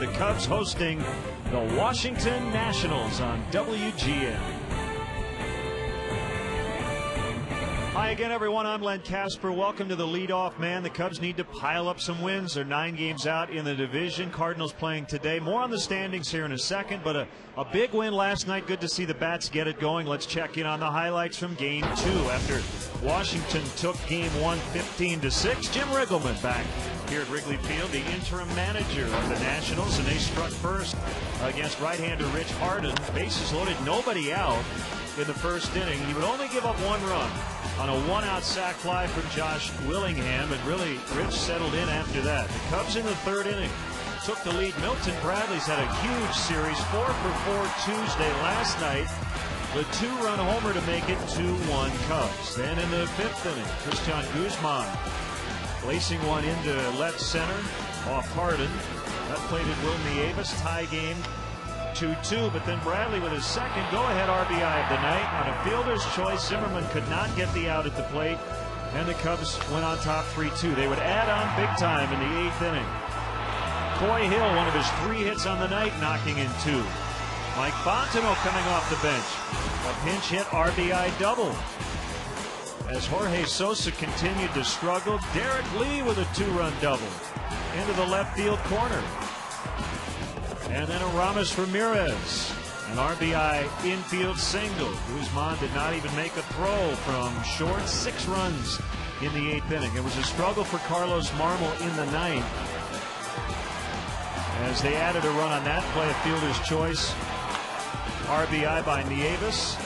The Cubs hosting the Washington Nationals on WGN. Hi again, everyone. I'm Len Casper. Welcome to the leadoff man. The Cubs need to pile up some wins. They're 9 games out in the division. Cardinals playing today. More on the standings here in a second, but a big win last night. Good to see the bats get it going. Let's check in on the highlights from Game 2. After Washington took Game 1 15-6, Jim Riggleman back here at Wrigley Field, the interim manager of the Nationals, and they struck first against right-hander Rich Harden. Bases loaded, nobody out in the first inning. He would only give up 1 run on a 1-out sac fly from Josh Willingham, and really Rich settled in after that. The Cubs in the 3rd inning took the lead. Milton Bradley's had a huge series, 4 for 4 Tuesday last night. The 2-run homer to make it 2-1 Cubs. Then in the 5th inning, Christian Guzman placing one into left center off Harden. That played at Will Nieves, tie game 2-2, but then Bradley with his second go-ahead RBI of the night on a fielder's choice. Zimmerman could not get the out at the plate, and the Cubs went on top 3-2. They would add on big time in the 8th inning. Coy Hill, one of his 3 hits on the night, knocking in 2. Mike Fontenot coming off the bench, a pinch hit RBI double. As Jorge Sosa continued to struggle, Derek Lee with a 2-run double into the left field corner. And then a Ramos Ramirez, an RBI infield single. Guzman did not even make a throw from short. 6 runs in the 8th inning. It was a struggle for Carlos Marmol in the 9th, as they added a run on that play, a fielder's choice RBI by Nieves.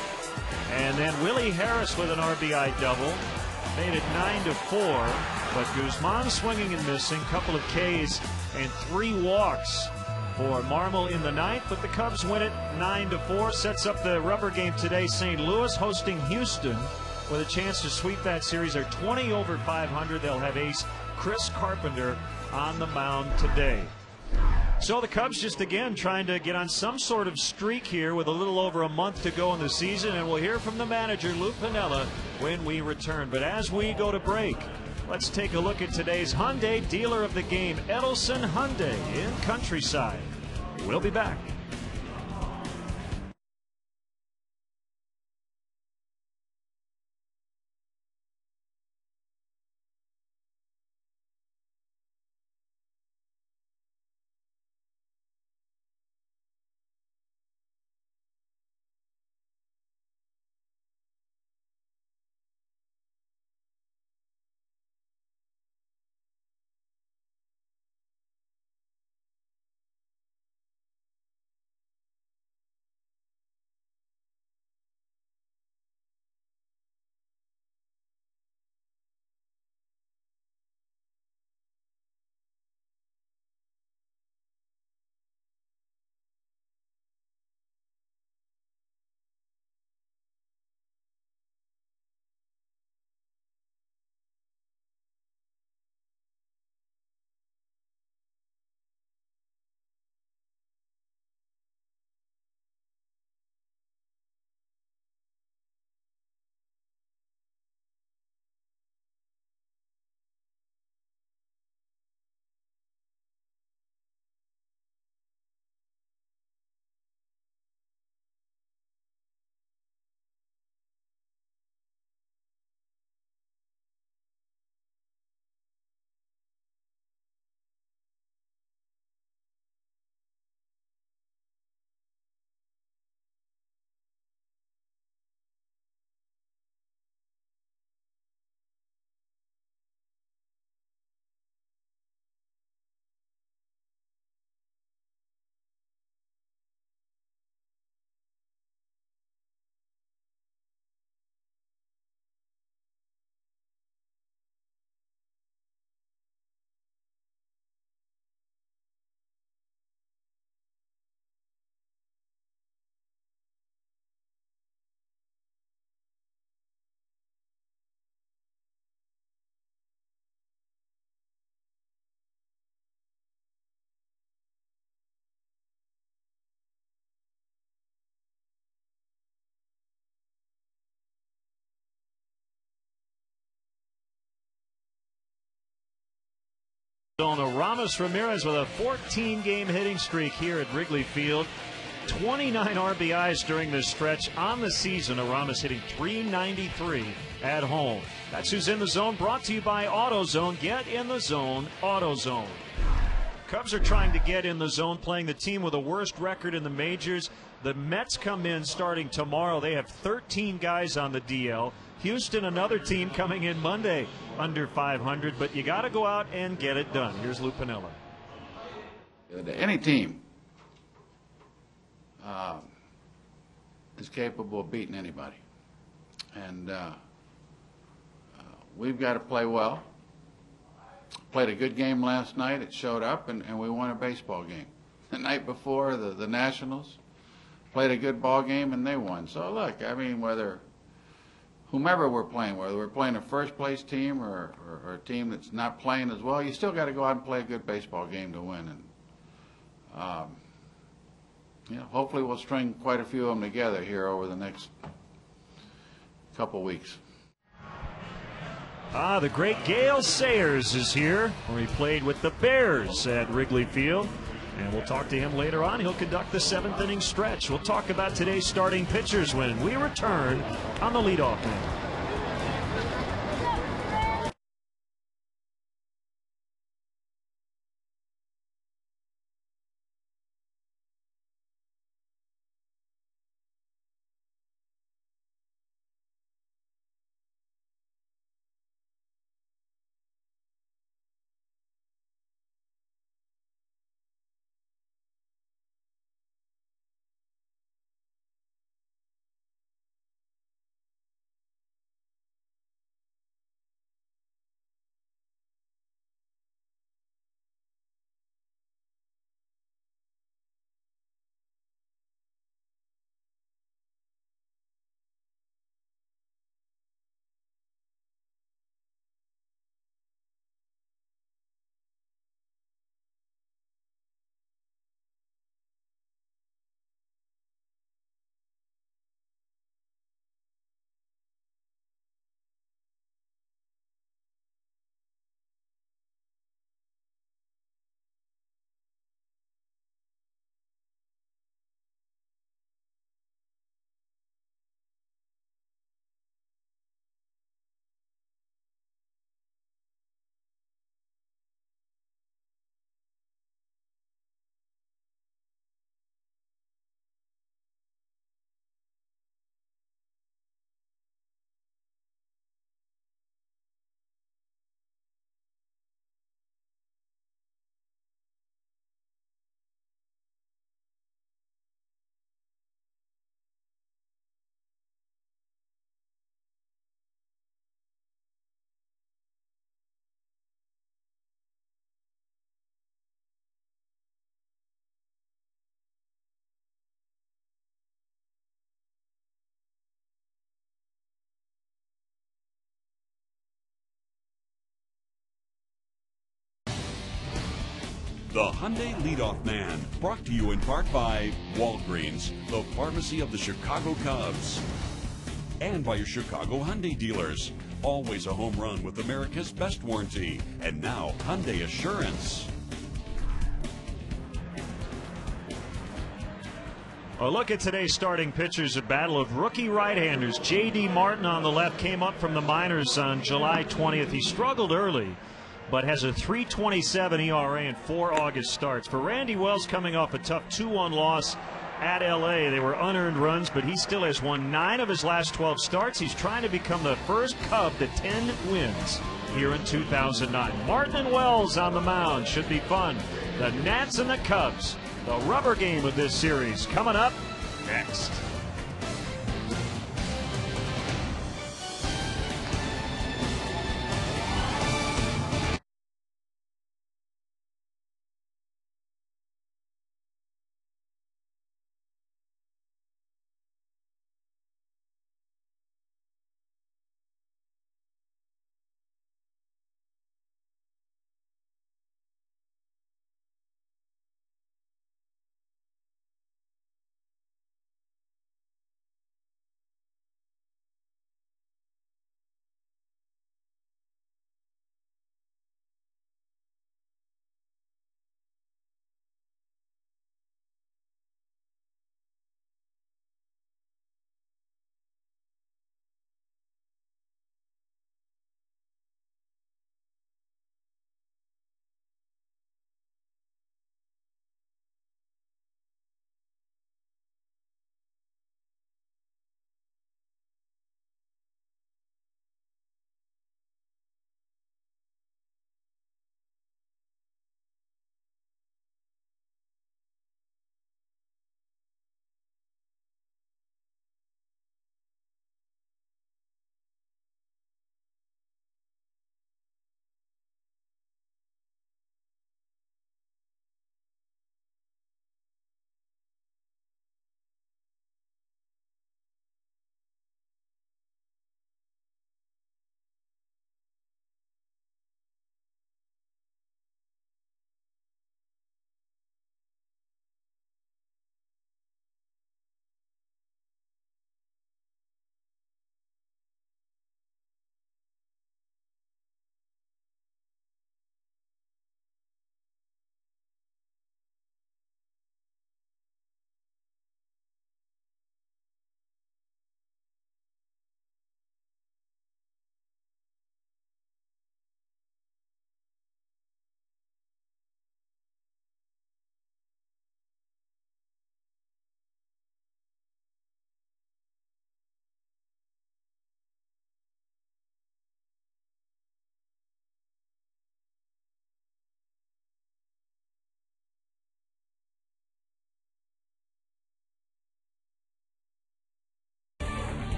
And then Willie Harris with an RBI double made it 9-4. But Guzman swinging and missing, couple of Ks and 3 walks for Marmol in the 9th. But the Cubs win it 9-4. Sets up the rubber game today. St. Louis hosting Houston with a chance to sweep that series. They're 20 over 500. They'll have ace Chris Carpenter on the mound today. So the Cubs just again trying to get on some sort of streak here with a little over a month to go in the season, and we'll hear from the manager Lou Piniella when we return. But as we go to break, let's take a look at today's Hyundai dealer of the game, Edelson Hyundai in Countryside. We'll be back. Ramos Ramirez with a 14-game hitting streak here at Wrigley Field. 29 RBIs during this stretch on the season. Ramos hitting .393 at home. That's who's in the zone, brought to you by AutoZone. Get in the zone, AutoZone. Cubs are trying to get in the zone, playing the team with the worst record in the majors. The Mets come in starting tomorrow. They have 13 guys on the DL. Houston, another team coming in Monday under 500, but you got to go out and get it done. Here's Lou Piniella. Any team is capable of beating anybody, and we've got to play well. Played a good game last night. It showed up, and we won a baseball game. The night before, the Nationals played a good ball game, and they won. So look, I mean, whomever we're playing, whether we're playing a first-place team or a team that's not playing as well, you still got to go out and play a good baseball game to win. And you know, hopefully we'll string quite a few of them together here over the next couple weeks. The great Gale Sayers is here, where he played with the Bears at Wrigley Field. And we'll talk to him later on. He'll conduct the 7th inning stretch. We'll talk about today's starting pitchers when we return on the leadoff man. The Hyundai Leadoff Man, brought to you in part by Walgreens, the pharmacy of the Chicago Cubs, and by your Chicago Hyundai dealers. Always a home run with America's best warranty, and now Hyundai Assurance. A look at today's starting pitchers, a battle of rookie right-handers. J.D. Martin on the left came up from the minors on July 20th. He struggled early, but has a .327 ERA in 4 August starts. For Randy Wells, coming off a tough 2-1 loss at L.A., they were unearned runs, but he still has won 9 of his last 12 starts. He's trying to become the first Cub to 10 wins here in 2009. Martin and Wells on the mound. Should be fun. The Nats and the Cubs, the rubber game of this series, coming up next.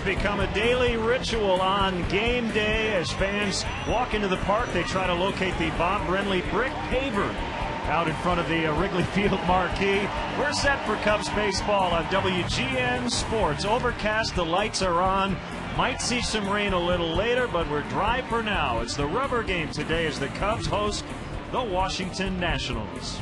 become a daily ritual on game day as fans walk into the park. They try to locate the Bob Brenly brick paver out in front of the Wrigley Field marquee. We're set for Cubs baseball on WGN Sports. Overcast, the lights are on. Might see some rain a little later, but we're dry for now. It's the rubber game today as the Cubs host the Washington Nationals.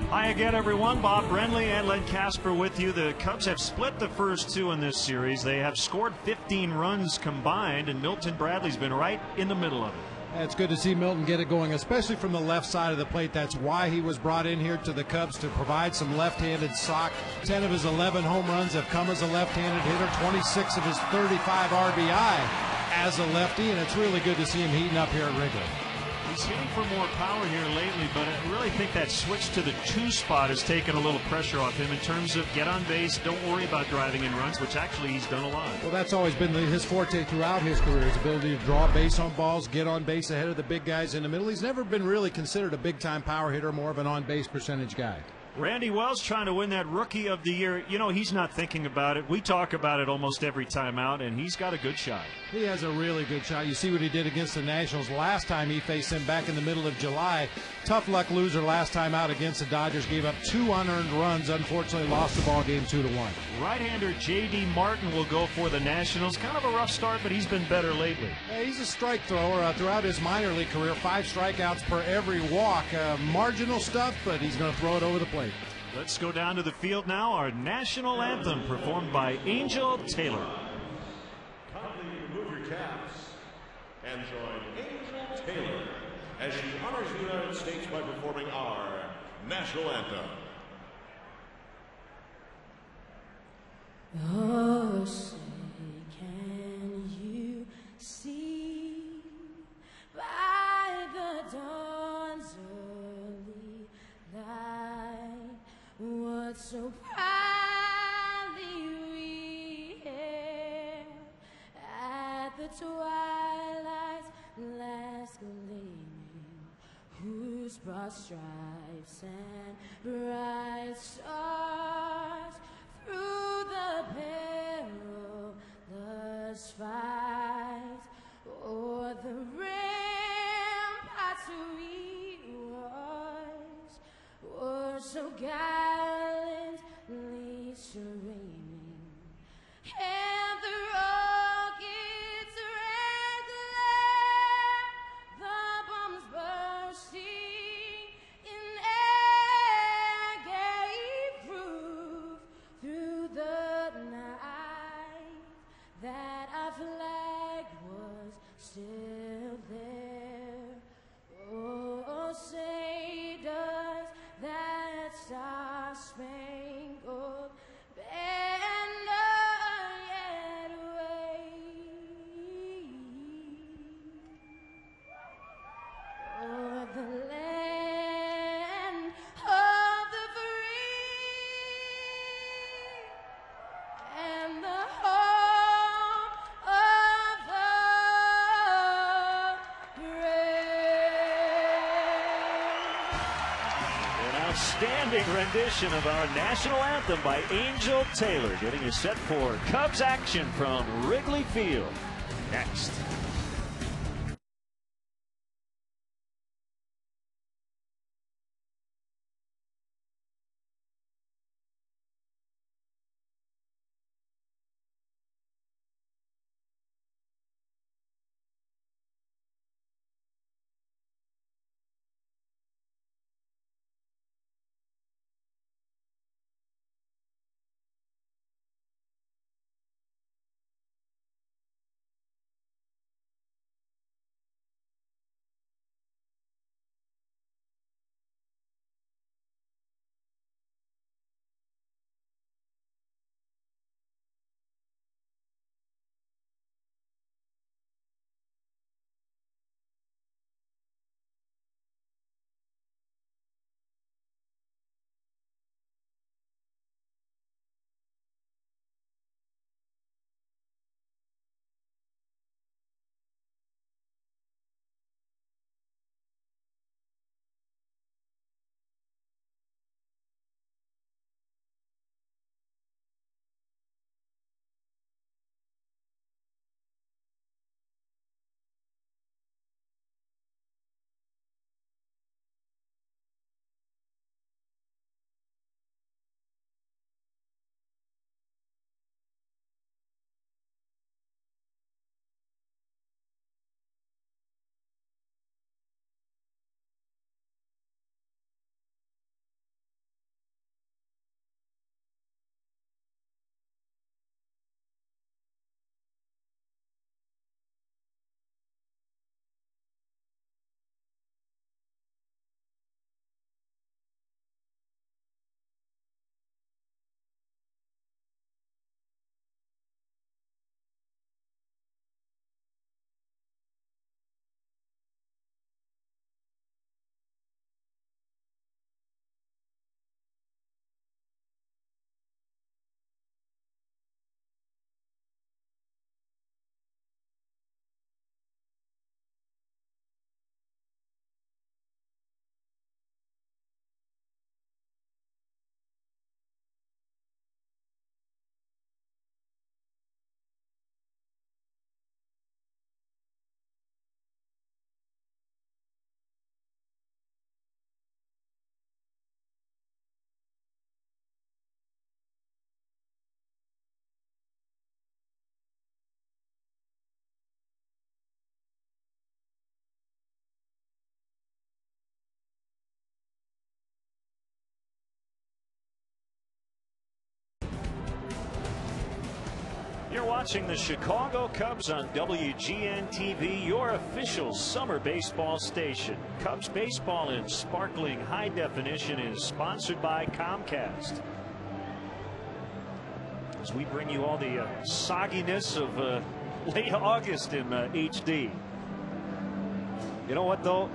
Hi again, everyone. Bob Brenly and Len Casper with you. The Cubs have split the first two in this series. They have scored 15 runs combined, and Milton Bradley's been right in the middle of it. It's good to see Milton get it going, especially from the left side of the plate. That's why he was brought in here to the Cubs, to provide some left-handed sock. 10 of his 11 home runs have come as a left-handed hitter, 26 of his 35 RBI as a lefty, and it's really good to see him heating up here at Wrigley. He's hitting for more power here lately, but I really think that switch to the 2 spot has taken a little pressure off him in terms of get on base, don't worry about driving in runs, which actually he's done a lot. Well, that's always been his forte throughout his career, his ability to draw base on balls, get on base ahead of the big guys in the middle. He's never been really considered a big-time power hitter, more of an on-base percentage guy. Randy Wells trying to win that Rookie of the Year. You know, he's not thinking about it. We talk about it almost every time out, and he's got a good shot. He has a really good shot. You see what he did against the Nationals last time he faced them back in the middle of July. Tough luck loser last time out against the Dodgers. Gave up 2 unearned runs. Unfortunately, lost the ball game 2-1. Right-hander J.D. Martin will go for the Nationals. Kind of a rough start, but he's been better lately. Yeah, he's a strike thrower throughout his minor league career. 5 strikeouts per every walk. Marginal stuff, but he's going to throw it over the plate. Let's go down to the field now. Our national anthem performed by Angel Taylor. Kindly remove your caps and join Angel Taylor as she honors the United States by performing our national anthem. Oh, say, can you see by the dawn's early light what so proudly we hailed at the twilight's last gleaming, whose broad stripes and bright stars through the perilous fight o'er the ramparts we were so gallantly streaming, and the rockets red glare, the bombs bursting in air gave proof through the night that our flag was still there. Oh, say does that star-spangled banner yet wave o'er the land of the free and the home of the brave. An outstanding rendition of our national anthem by Angel Taylor, getting us set for Cubs action from Wrigley Field. Next. watching the Chicago Cubs on WGN TV, your official summer baseball station. Cubs baseball in sparkling high definition is sponsored by Comcast. As we bring you all the sogginess of late August in HD. You know what, though?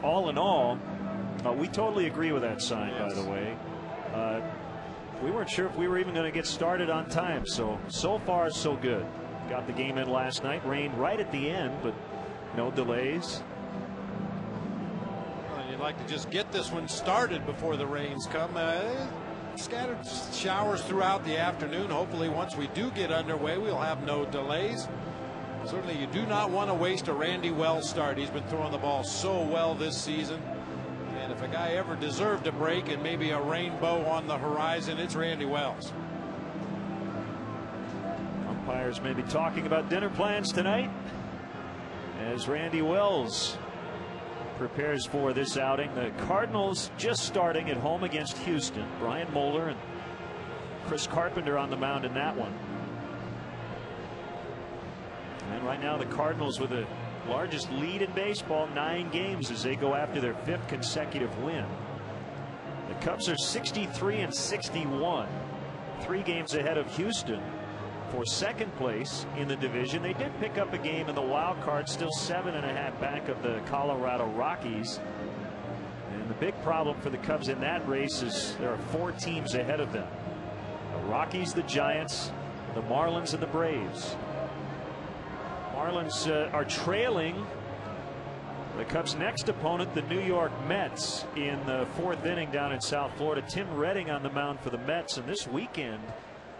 All in all, we totally agree with that sign, by the way. We weren't sure if we were even going to get started on time, so far so good. Got the game in last night. Rained right at the end, but no delays. Well, you'd like to just get this one started before the rains come. Scattered showers throughout the afternoon. Hopefully once we do get underway, we'll have no delays. Certainly you do not want to waste a Randy Wells start. He's been throwing the ball so well this season. And if a guy ever deserved a break and maybe a rainbow on the horizon, it's Randy Wells. Umpires may be talking about dinner plans tonight as Randy Wells prepares for this outing. The Cardinals just starting at home against Houston. Brian Moeller and Chris Carpenter on the mound in that one. And right now the Cardinals with the largest lead in baseball, 9 games, as they go after their 5th consecutive win. The Cubs are 63-61, 3 games ahead of Houston for 2nd place in the division. They did pick up a game in the wild card, still 7.5 back of the Colorado Rockies. And the big problem for the Cubs in that race is there are 4 teams ahead of them: the Rockies, the Giants, the Marlins, and the Braves. Marlins are trailing the Cubs' next opponent, the New York Mets, in the 4th inning down in South Florida. Tim Redding on the mound for the Mets, and this weekend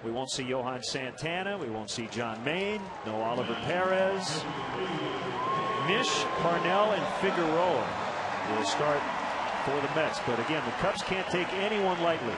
we won't see Johan Santana, we won't see John Maine, no Oliver Perez. Mish, Parnell, and Figueroa will start for the Mets. But again, the Cubs can't take anyone lightly.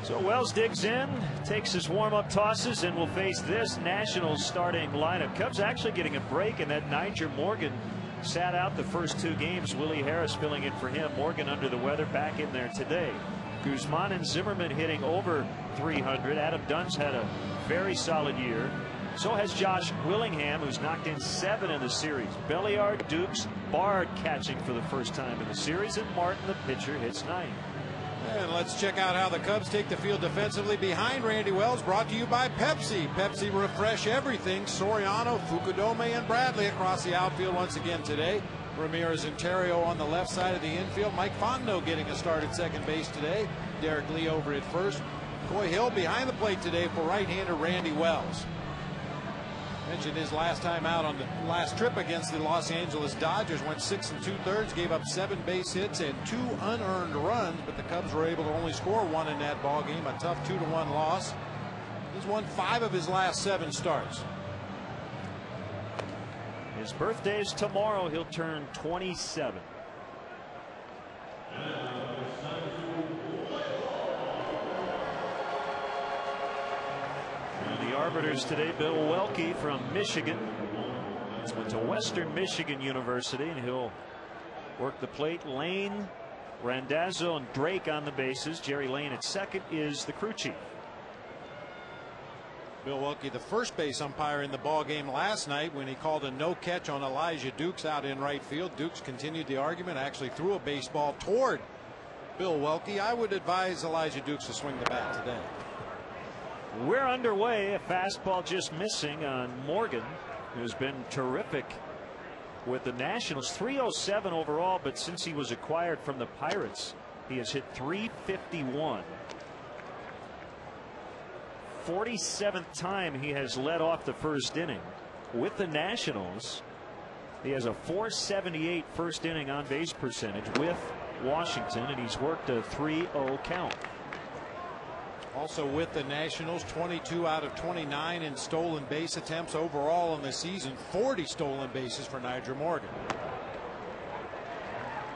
So Wells digs in, takes his warm-up tosses, and will face this Nationals starting lineup. Cubs actually getting a break in that Niger Morgan sat out the first 2 games. Willie Harris filling in for him. Morgan under the weather, back in there today. Guzman and Zimmerman hitting over 300. Adam Dunn's had a very solid year. So has Josh Willingham, who's knocked in 7 in the series. Belliard, Dukes, Bard catching for the first time in the series, and Martin, the pitcher, hits 9. And let's check out how the Cubs take the field defensively behind Randy Wells. Brought to you by Pepsi. Pepsi, refresh everything. Soriano, Fukudome, and Bradley across the outfield once again today. Ramirez and Terrio on the left side of the infield. Mike Fondo getting a start at second base today. Derek Lee over at first. Coy Hill behind the plate today for right-hander Randy Wells. Mentioned his last time out on the last trip against the Los Angeles Dodgers. Went 6 2/3, gave up 7 base hits and 2 unearned runs, but the Cubs were able to only score 1 in that ball game. A tough 2-1 loss. He's won 5 of his last 7 starts. His birthday is tomorrow. He'll turn 27. The arbiters today, Bill Welke from Michigan. Went to Western Michigan University, and he'll work the plate. Lane, Randazzo, and Drake on the bases. Jerry Lane at second is the crew chief. Bill Welke, the first base umpire in the ball game last night when he called a no catch on Elijah Dukes out in right field. Dukes continued the argument, actually threw a baseball toward Bill Welke. I would advise Elijah Dukes to swing the bat today. We're underway. A fastball just missing on Morgan, who's been terrific with the Nationals. 307 overall, but since he was acquired from the Pirates, he has hit 351. 47th time he has led off the first inning with the Nationals. He has a .478 first inning on base percentage with Washington, and he's worked a 3-0 count. Also with the Nationals, 22 out of 29 in stolen base attempts overall in the season. 40 stolen bases for Niger Morgan.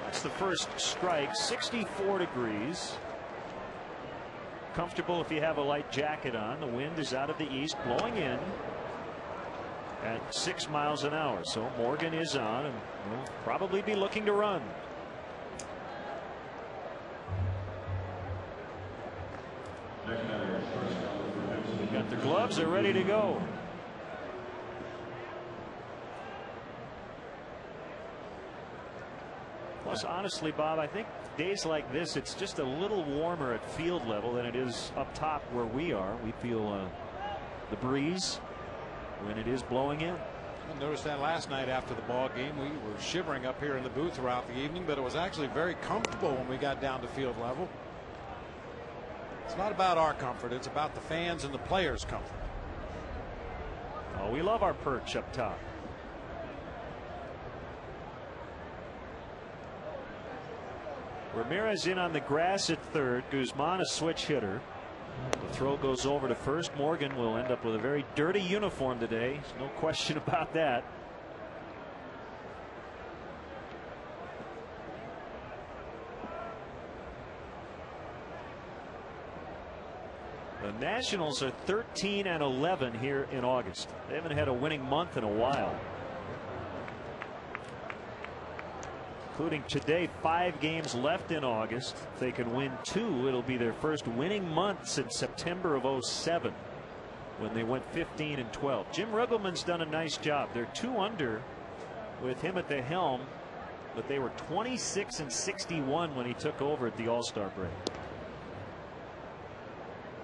That's the first strike. 64 degrees. Comfortable if you have a light jacket on. The wind is out of the east, blowing in at 6 miles an hour. So Morgan is on and will probably be looking to run. They've got their gloves, they're ready to go. Plus, honestly, Bob, I think days like this, it's just a little warmer at field level than it is up top where we are. We feel the breeze when it is blowing in. I noticed that last night after the ball game. We were shivering up here in the booth throughout the evening, but it was actually very comfortable when we got down to field level. It's not about our comfort, it's about the fans and the players' comfort. Oh, we love our perch up top. Ramirez in on the grass at third. Guzman a switch hitter. The throw goes over to first. Morgan will end up with a very dirty uniform today. There's no question about that. The Nationals are 13-11 here in August. They haven't had a winning month in a while. Including today, 5 games left in August. If they can win 2, it'll be their first winning month since September of '07 when they went 15-12. Jim Riggleman's done a nice job. They're 2 under with him at the helm, but they were 26-61 when he took over at the All-Star break.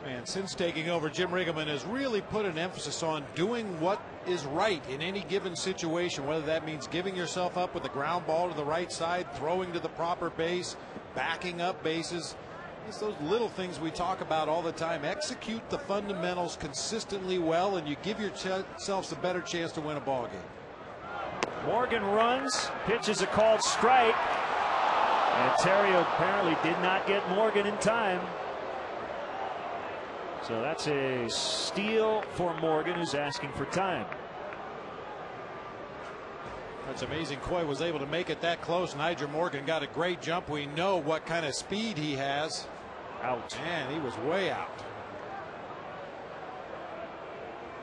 And since taking over, Jim Riggleman has really put an emphasis on doing what is right in any given situation, whether that means giving yourself up with a ground ball to the right side, throwing to the proper base, backing up bases. It's those little things we talk about all the time. Execute the fundamentals consistently well, and you give yourselves a better chance to win a ball game. Morgan runs, pitches a called strike, and Terrio apparently did not get Morgan in time. So that's a steal for Morgan, who's asking for time. That's amazing. Coy was able to make it that close. Nigel Morgan got a great jump. We know what kind of speed he has. Out. Man, he was way out.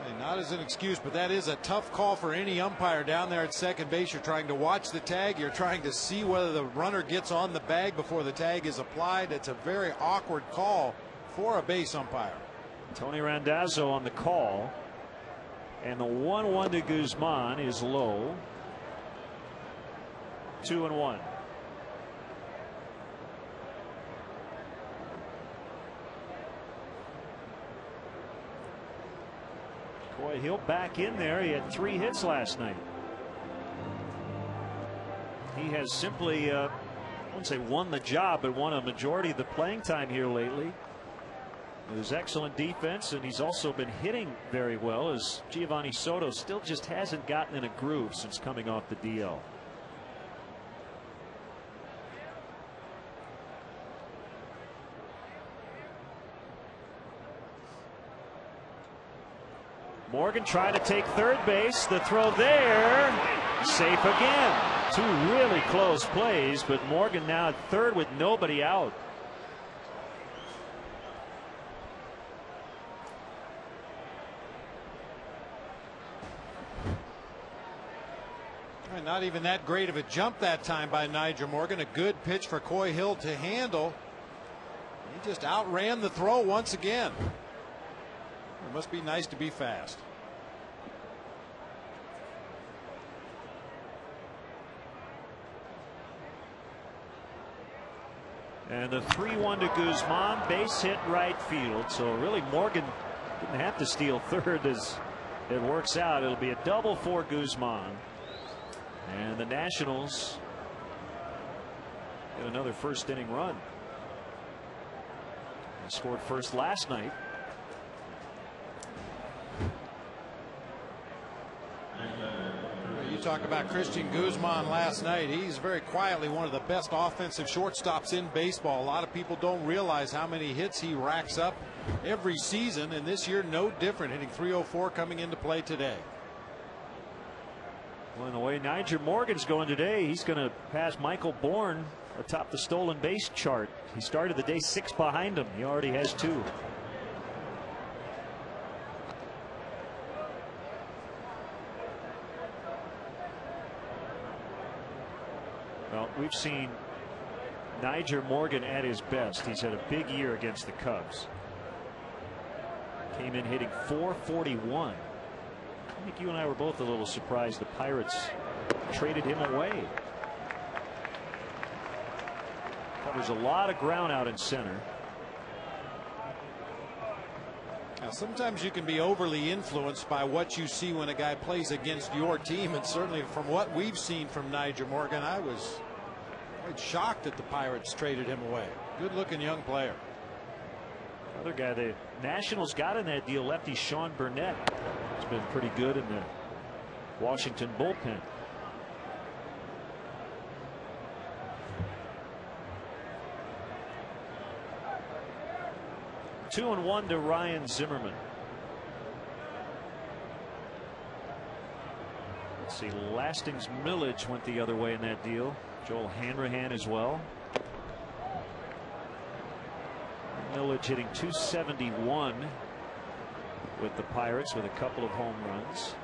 And not as an excuse, but that is a tough call for any umpire down there at second base. You're trying to watch the tag. You're trying to see whether the runner gets on the bag before the tag is applied. It's a very awkward call for a base umpire. Tony Randazzo on the call, and the 1-1 to Guzman is low. 2-1. Boy, he'll back in there. He had 3 hits last night. He has simply, I wouldn't say won the job, but won a majority of the playing time here lately. His excellent defense, and he's also been hitting very well, as Giovanni Soto still just hasn't gotten in a groove since coming off the DL. Morgan trying to take third base. The throw there, safe again. 2 really close plays, but Morgan now at third with nobody out. Not even that great of a jump that time by Nigel Morgan. A good pitch for Coy Hill to handle. He just outran the throw once again. It must be nice to be fast. And the 3-1 to Guzman, base hit right field. So really Morgan didn't have to steal third as it works out. It'll be a double for Guzman. And the Nationals get another first inning run. They scored first last night. You talk about Christian Guzman last night. He's very quietly one of the best offensive shortstops in baseball. A lot of people don't realize how many hits he racks up every season, and this year no different, hitting .304 coming into play today. Well, the way Nigel Morgan's going today, he's going to pass Michael Bourne atop the stolen base chart. He started the day 6 behind him. He already has 2. Well, we've seen Nigel Morgan at his best. He's had a big year against the Cubs. Came in hitting .441. I think you and I were both a little surprised the Pirates traded him away. Covers a lot of ground out in center. Now, sometimes you can be overly influenced by what you see when a guy plays against your team, and certainly from what we've seen from Nyjer Morgan, I was quite shocked that the Pirates traded him away. Good looking young player. Other guy the Nationals got in that deal, lefty Sean Burnett, has been pretty good in the Washington bullpen. 2-1 to Ryan Zimmerman. Let's see, Lasting's Millage went the other way in that deal. Joel Hanrahan as well. Millage hitting .271 with the Pirates with a couple of home runs.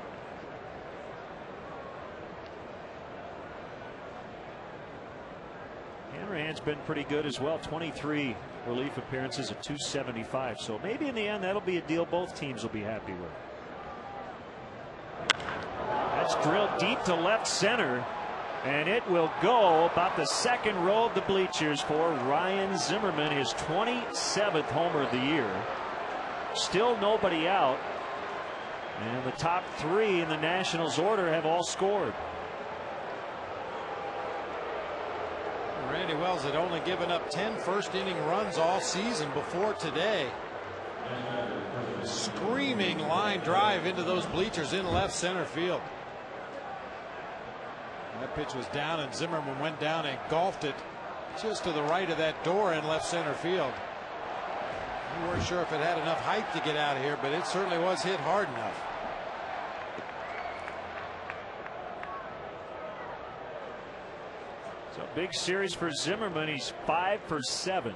Hanrahan's been pretty good as well. 23 relief appearances at .275. So maybe in the end that'll be a deal both teams will be happy with. That's drilled deep to left center, and it will go about the second row of the bleachers for Ryan Zimmerman, his 27th homer of the year. Still nobody out, and the top three in the Nationals order have all scored. Randy Wells had only given up 10 first inning runs all season before today. Screaming line drive into those bleachers in left center field. That pitch was down, and Zimmerman went down and golfed it just to the right of that door in left center field. We weren't sure if it had enough height to get out of here, but it certainly was hit hard enough. So big series for Zimmerman. He's 5 for 7.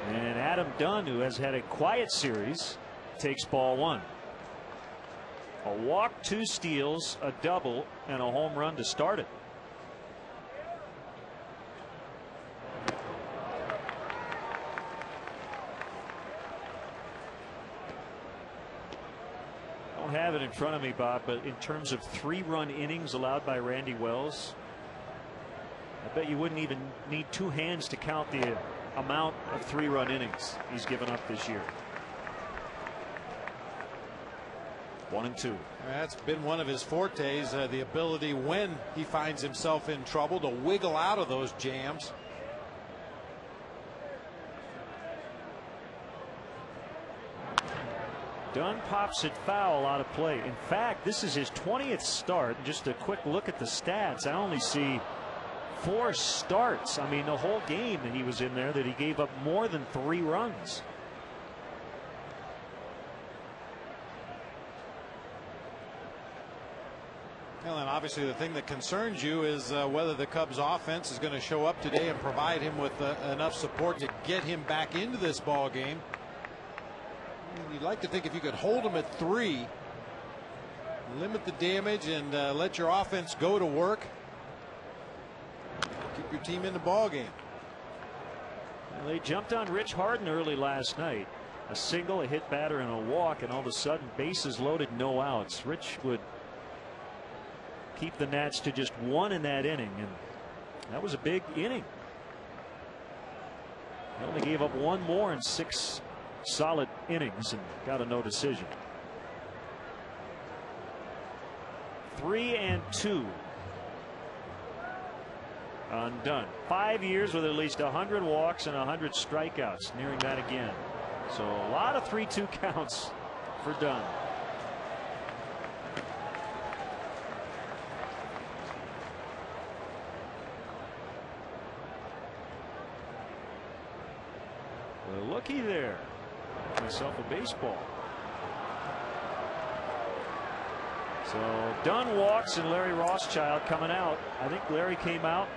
And Adam Dunn, who has had a quiet series, takes ball one. A walk, 2 steals, a double, and a home run to start it. I don't have it in front of me, Bob, but in terms of 3-run innings allowed by Randy Wells, I bet you wouldn't even need 2 hands to count the amount of 3-run innings he's given up this year. 1-2. That's been one of his fortes, the ability when he finds himself in trouble to wiggle out of those jams. Dunn pops it foul out of play. In fact, this is his 20th start. Just a quick look at the stats. I only see 4 starts. I mean, the whole game that he was in there that he gave up more than 3 runs. Well, and obviously the thing that concerns you is whether the Cubs offense is going to show up today and provide him with enough support to get him back into this ball game. You'd like to think if you could hold him at 3, limit the damage, and let your offense go to work, keep your team in the ball game. Well, they jumped on Rich Harden early last night. A single, a hit batter, and a walk, and all of a sudden bases loaded, no outs. Rich would keep the Nats to just 1 in that inning, and that was a big inning. He only gave up 1 more in 6 solid innings and got a no decision. 3-2 on Dunn. 5 years with at least 100 walks and 100 strikeouts, nearing that again. So a lot of 3-2 counts for Dunn. Well, looky there. Myself a baseball. So Dunn walks and Larry Rothschild coming out. I think Larry came out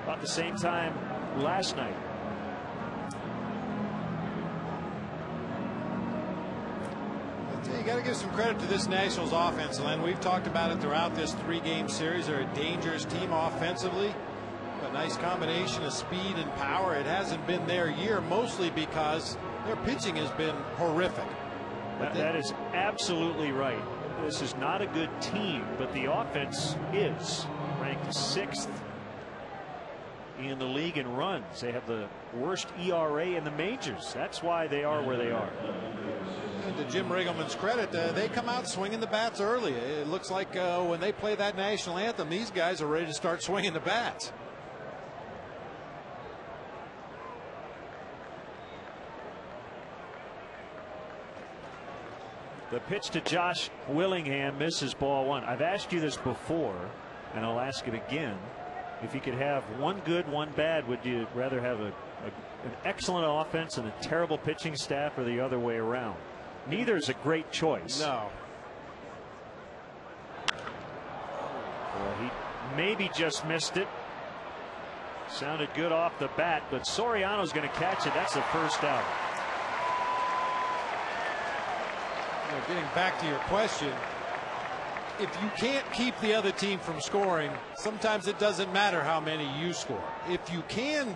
about the same time last night. You got to give some credit to this Nationals offense, Len. We've talked about it throughout this 3-game series. They're a dangerous team offensively. A nice combination of speed and power. It hasn't been their year, mostly because their pitching has been horrific. That is absolutely right. This is not a good team, but the offense is ranked 6th in the league in runs. They have the worst ERA in the majors. That's why they are where they are. And to Jim Riggleman's credit, they come out swinging the bats early. It looks like when they play that national anthem, these guys are ready to start swinging the bats. The pitch to Josh Willingham misses ball 1. I've asked you this before, and I'll ask it again. If you could have one good, one bad, would you rather have an excellent offense and a terrible pitching staff, or the other way around? Neither is a great choice. No. Well, he maybe just missed it. Sounded good off the bat, but Soriano's going to catch it. That's the first out. Getting back to your question, if you can't keep the other team from scoring, sometimes it doesn't matter how many you score. If you can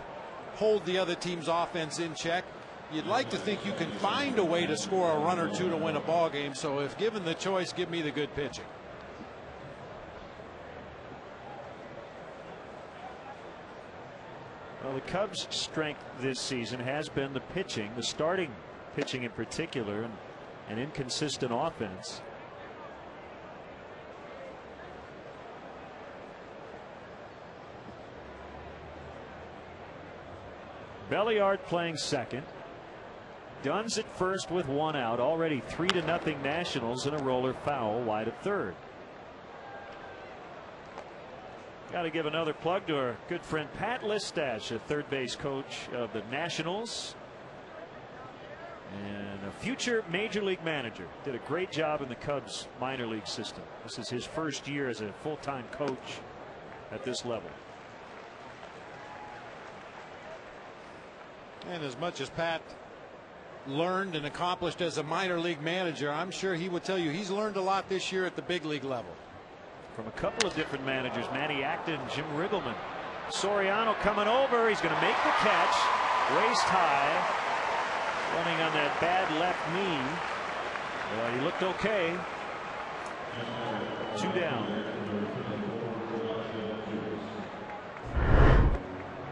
hold the other team's offense in check, you'd like to think you can find a way to score a run or two to win a ball game. So if given the choice, give me the good pitching. Well, the Cubs' strength this season has been the pitching, the starting pitching in particular, and an inconsistent offense. Belliard playing second. Dunn's at first with 1 out. Already 3-0 Nationals, and a roller foul wide of third. Got to give another plug to our good friend Pat Listash, a third base coach of the Nationals and a future major league manager. Did a great job in the Cubs minor league system. This is his first year as a full-time coach at this level. And as much as Pat learned and accomplished as a minor league manager, I'm sure he would tell you he's learned a lot this year at the big league level. From a couple of different managers, Matty Acton, Jim Riggleman. Soriano coming over. He's going to make the catch. Waist high. Running on that bad left knee. Well, he looked okay. 2 down.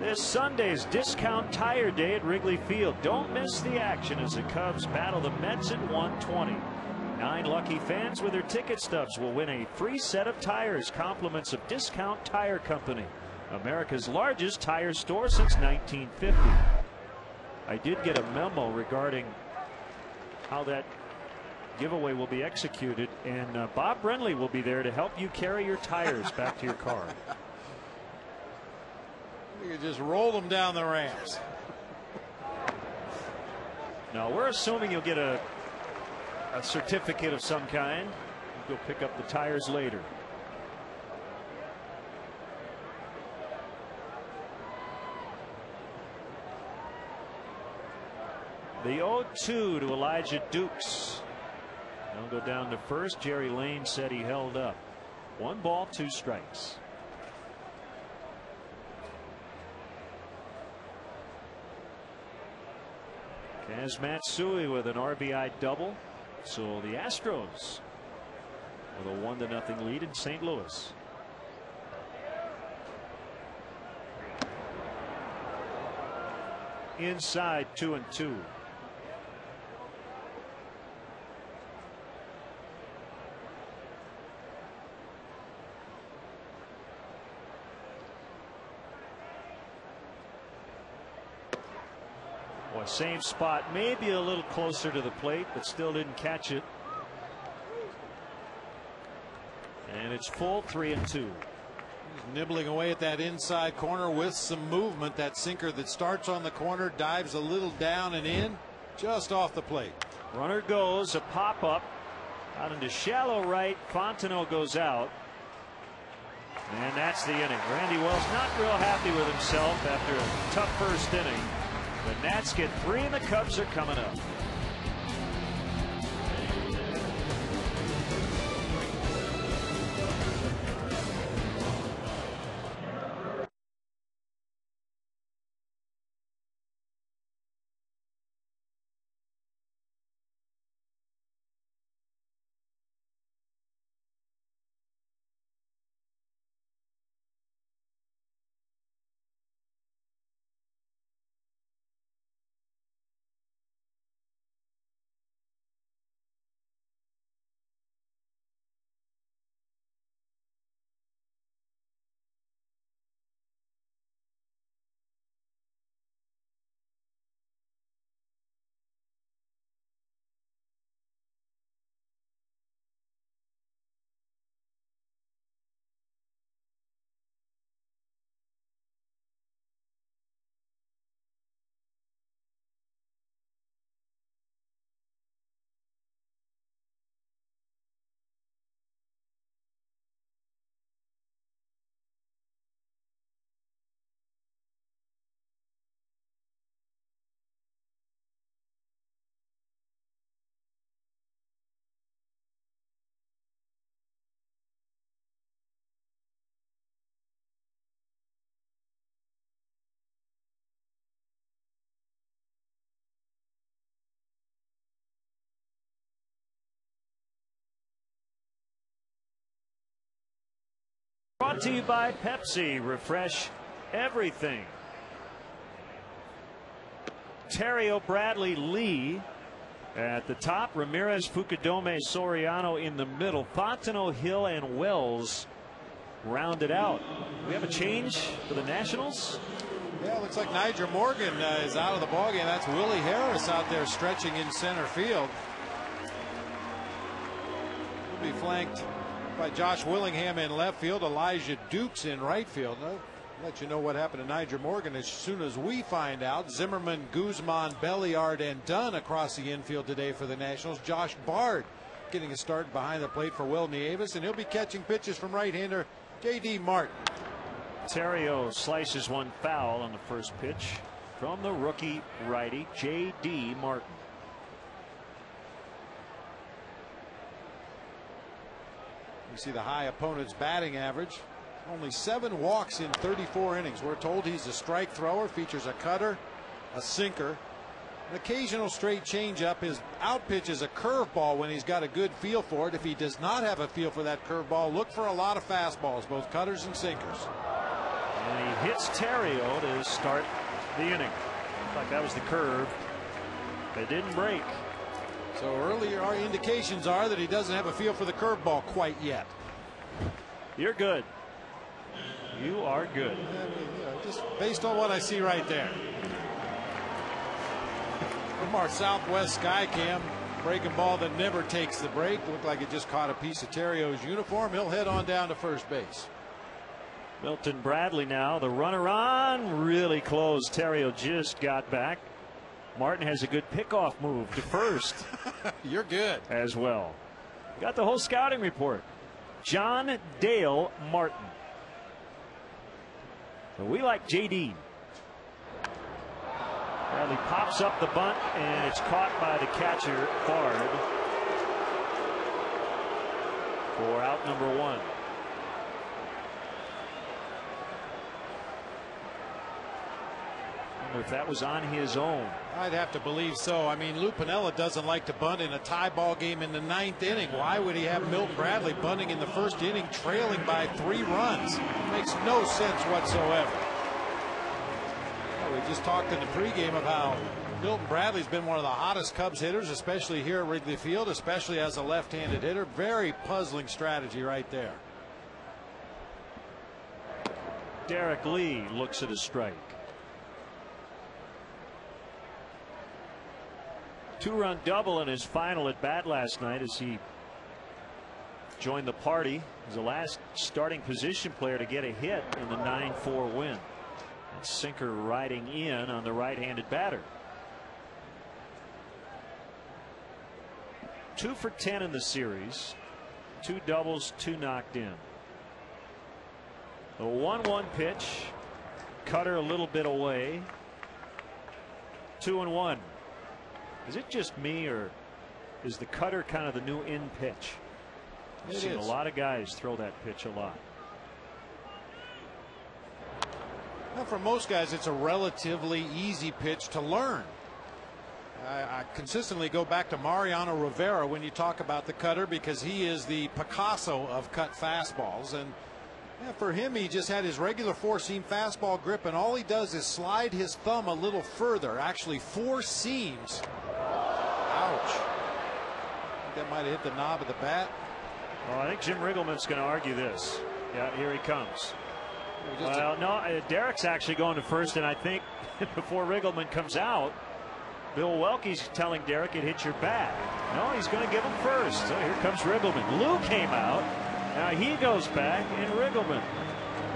This Sunday's Discount Tire Day at Wrigley Field. Don't miss the action as the Cubs battle the Mets at 1:20. 9 lucky fans with their ticket stubs will win a free set of tires, compliments of Discount Tire Company, America's largest tire store since 1950. I did get a memo regarding how that giveaway will be executed, and Bob Brenly will be there to help you carry your tires back to your car. You could just roll them down the ramps. Now we're assuming you'll get a certificate of some kind. Go pick up the tires later. The 0-2 to Elijah Dukes. He'll go down to first. Jerry Lane said he held up. 1 ball, 2 strikes. Kaz Matsui with an RBI double. So the Astros with a 1-0 lead in St. Louis. Inside 2-2. Boy, same spot, maybe a little closer to the plate, but still didn't catch it. And it's full 3-2. He's nibbling away at that inside corner with some movement. That sinker that starts on the corner, dives a little down and in, just off the plate. Runner goes, a pop up out into shallow right. Fontenot goes out. And that's the inning. Randy Wells not real happy with himself after a tough first inning. The Nats get 3 and the Cubs are coming up. Brought to you by Pepsi. Refresh everything. Terrio, Bradley, Lee at the top. Ramirez, Fukudome, Soriano in the middle. Fontenot, Hill, and Wells rounded out. We have a change for the Nationals. Yeah, it looks like Nigel Morgan is out of the ballgame. That's Willie Harris out there stretching in center field. He'll be flanked by Josh Willingham in left field. Elijah Dukes in right field. I'll let you know what happened to Nigel Morgan as soon as we find out. Zimmerman, Guzman, Belliard, and Dunn across the infield today for the Nationals. Josh Bard getting a start behind the plate for Will Nieves, and he'll be catching pitches from right-hander J.D. Martin. Terrio slices one foul on the first pitch from the rookie righty J.D. Martin. You see the high opponent's batting average. Only 7 walks in 34 innings. We're told he's a strike thrower, features a cutter, a sinker, an occasional straight changeup. His out pitch is a curveball when he's got a good feel for it. If he does not have a feel for that curveball, look for a lot of fastballs, both cutters and sinkers. And he hits Terrio to start the inning. Looked like that was the curve. It didn't break. So earlier, our indications are that he doesn't have a feel for the curveball quite yet. You're good. You are good. Just based on what I see right there. From our Southwest Sky Cam, breaking ball that never takes the break. Looked like it just caught a piece of Terrio's uniform. He'll head on down to first base. Milton Bradley now, the runner on, really close. Terrio just got back. Martin has a good pickoff move to first. You're good. As well. Got the whole scouting report. John Dale Martin. So we like J.D. Bradley pops up the bunt, and it's caught by the catcher, Bard, for out number 1. If that was on his own. I'd have to believe so. I mean, Lou Piniella doesn't like to bunt in a tie ball game in the 9th inning. Why would he have Milton Bradley bunting in the first inning, trailing by 3 runs? It makes no sense whatsoever. Well, we just talked in the pregame of how Milton Bradley's been one of the hottest Cubs hitters, especially here at Wrigley Field, especially as a left-handed hitter. Very puzzling strategy right there. Derek Lee looks at a strike. 2-run double in his final at bat last night as he joined the party. He's the last starting position player to get a hit in the 9-4 win. And sinker riding in on the right-handed batter. 2 for 10 in the series. 2 doubles, 2 knocked in. The 1-1 pitch. Cutter a little bit away. 2-1. Is it just me, or is the cutter kind of the new in pitch? I've seen a lot of guys throw that pitch a lot. Well, for most guys, it's a relatively easy pitch to learn. I consistently go back to Mariano Rivera when you talk about the cutter, because he is the Picasso of cut fastballs. And yeah, for him, he just had his regular 4-seam fastball grip, and all he does is slide his thumb a little further, actually 4 seams. Ouch. I think that might have hit the knob of the bat. Well, I think Jim Riggleman's going to argue this. Yeah, here he comes. Well, no, Derek's actually going to first, and I think before Riggleman comes out, Bill Welke's telling Derek it hit your bat. No, he's going to give him first. So here comes Riggleman. Lou came out. Now he goes back, and Riggleman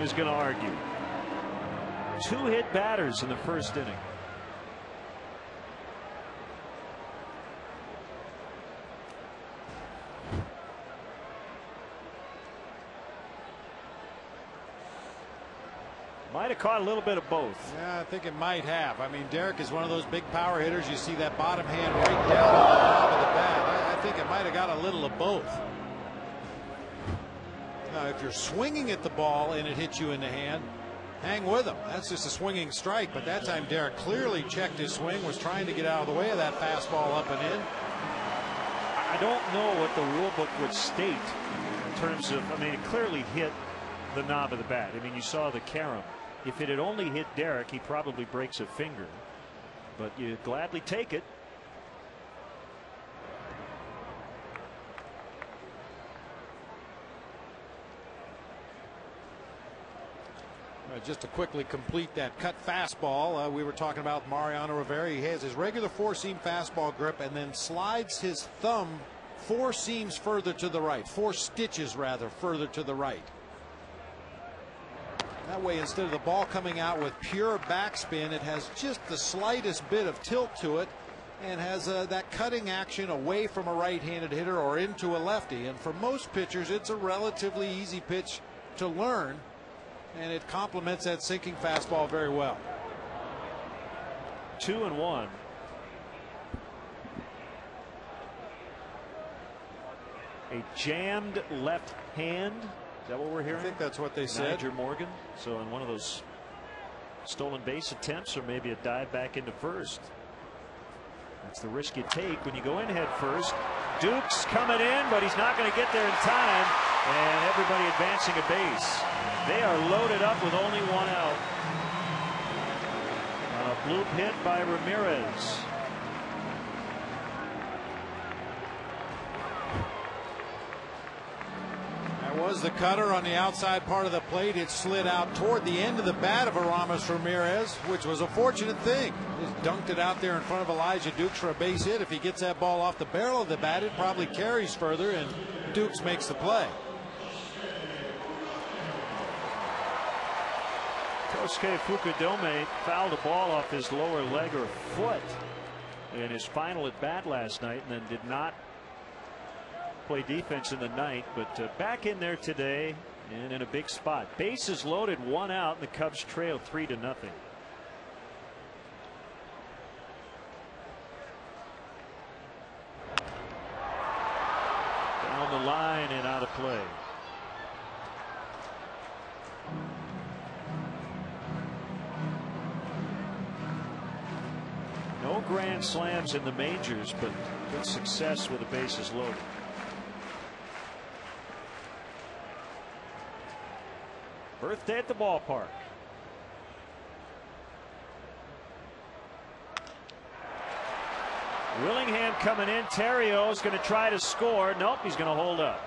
is going to argue. 2 hit batters in the first inning. Might have caught a little bit of both. Yeah, I think it might have. I mean, Derek is one of those big power hitters. You see that bottom hand right down on the knob of the bat. I think it might have got a little of both. Now, if you're swinging at the ball and it hits you in the hand, hang with him. That's just a swinging strike. But that time, Derek clearly checked his swing, was trying to get out of the way of that fastball up and in. I don't know what the rule book would state in terms of, I mean, it clearly hit the knob of the bat. I mean, you saw the carom. If it had only hit Derek, he probably breaks a finger. But you gladly take it. Just to quickly complete that cut fastball, we were talking about Mariano Rivera. He has his regular four-seam fastball grip and then slides his thumb 4 seams further to the right, 4 stitches rather further to the right. That way, instead of the ball coming out with pure backspin, it has just the slightest bit of tilt to it and has that cutting action away from a right-handed hitter or into a lefty. And for most pitchers, it's a relatively easy pitch to learn, and it complements that sinking fastball very well. 2-1. A jammed left hand. Is that what we're hearing? I think that's what they said. Niger Morgan. So in one of those stolen base attempts, or maybe a dive back into first. That's the risk you take when you go in head first. Duke's coming in, but he's not going to get there in time. And everybody advancing a base. They are loaded up with only 1 out. On a bloop hit by Ramirez. That was the cutter on the outside part of the plate. It slid out toward the end of the bat of Aramis Ramirez, which was a fortunate thing. Just dunked it out there in front of Elijah Dukes for a base hit. If he gets that ball off the barrel of the bat, it probably carries further, and Dukes makes the play. Kosuke Fukudome fouled a ball off his lower leg or foot in his final at bat last night, and then did not play defense in the ninth, but back in there today and in a big spot. Bases loaded, 1 out, and the Cubs trail 3-0. Down the line and out of play. No grand slams in the majors, but good success with the bases loaded. Birthday at the ballpark. Willingham coming in. Terrio is going to try to score. Nope, he's going to hold up.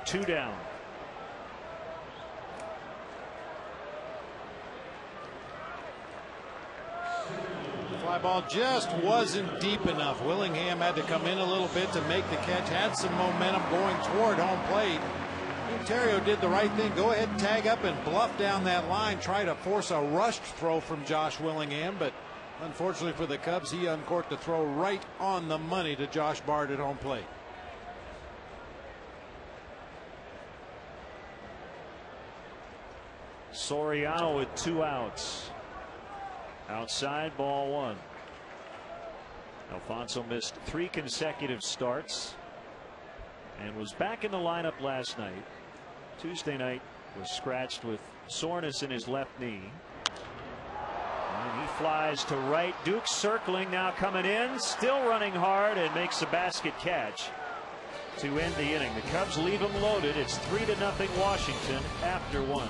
2 down. Fly ball just wasn't deep enough. Willingham had to come in a little bit to make the catch. Had some momentum going toward home plate. Ontario did the right thing. Go ahead and tag up and bluff down that line. Try to force a rushed throw from Josh Willingham, but unfortunately for the Cubs, he uncorked the throw right on the money to Josh Bard at home plate. Soriano with 2 outs. Outside, ball 1. Alfonso missed 3 consecutive starts and was back in the lineup last night. Tuesday night was scratched with soreness in his left knee. And he flies to right. Duke circling, now coming in, still running hard, and makes a basket catch to end the inning. The Cubs leave him loaded. It's 3-0 Washington after 1.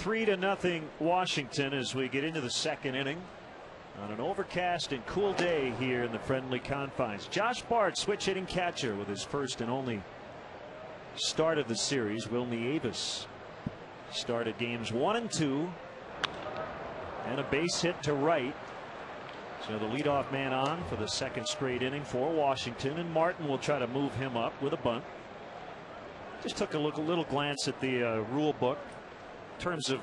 3-0 Washington as we get into the second inning on an overcast and cool day here in the friendly confines. Josh Bart, switch hitting catcher, with his first and only start of the series. Wilmy Avis started games 1 and 2, and a base hit to right. So the leadoff man on for the second straight inning for Washington, and Martin will try to move him up with a bunt. Just took a little glance at the rule book in terms of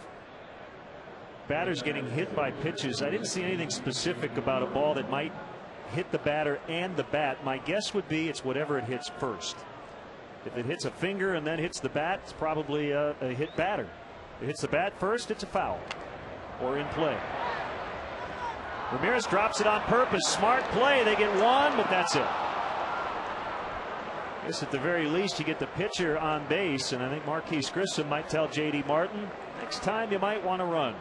batters getting hit by pitches. I didn't see anything specific about a ball that might hit the batter and the bat. My guess would be it's whatever it hits first. If it hits a finger and then hits the bat, it's probably a hit batter. If it hits the bat first, it's a foul or in play. Ramirez drops it on purpose. Smart play. They get one, but that's it. I guess at the very least you get the pitcher on base, and I think Marquise Grissom might tell J.D. Martin, next time you might want to run.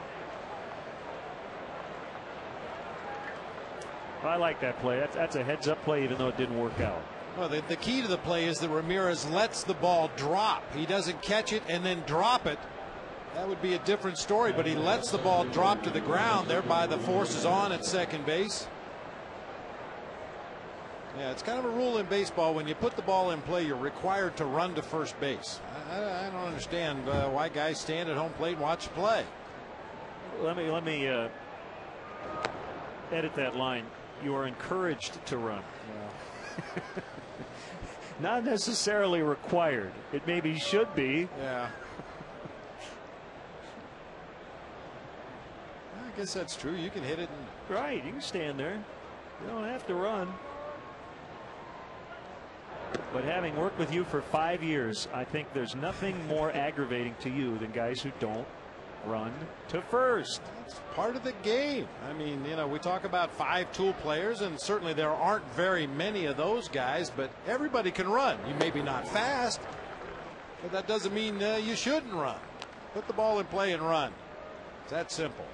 I like that play. That's a heads-up play, even though it didn't work out. Well, the key to the play is that Ramirez lets the ball drop. He doesn't catch it and then drop it. That would be a different story, but he lets the ball drop to the ground. Thereby the force is on at second base. Yeah, it's kind of a rule in baseball. When you put the ball in play, you're required to run to first base. I don't understand why guys stand at home plate and watch the play. Let me edit that line. You are encouraged to run. Yeah. Not necessarily required. It maybe should be. Yeah. I guess that's true. You can hit it. Right. You can stand there. You don't have to run. But having worked with you for 5 years, I think there's nothing more aggravating to you than guys who don't run to first. It's part of the game. I mean, you know, we talk about 5-tool players, and certainly there aren't very many of those guys, but everybody can run. You may be not fast, but that doesn't mean you shouldn't run. Put the ball in play and run. It's that simple.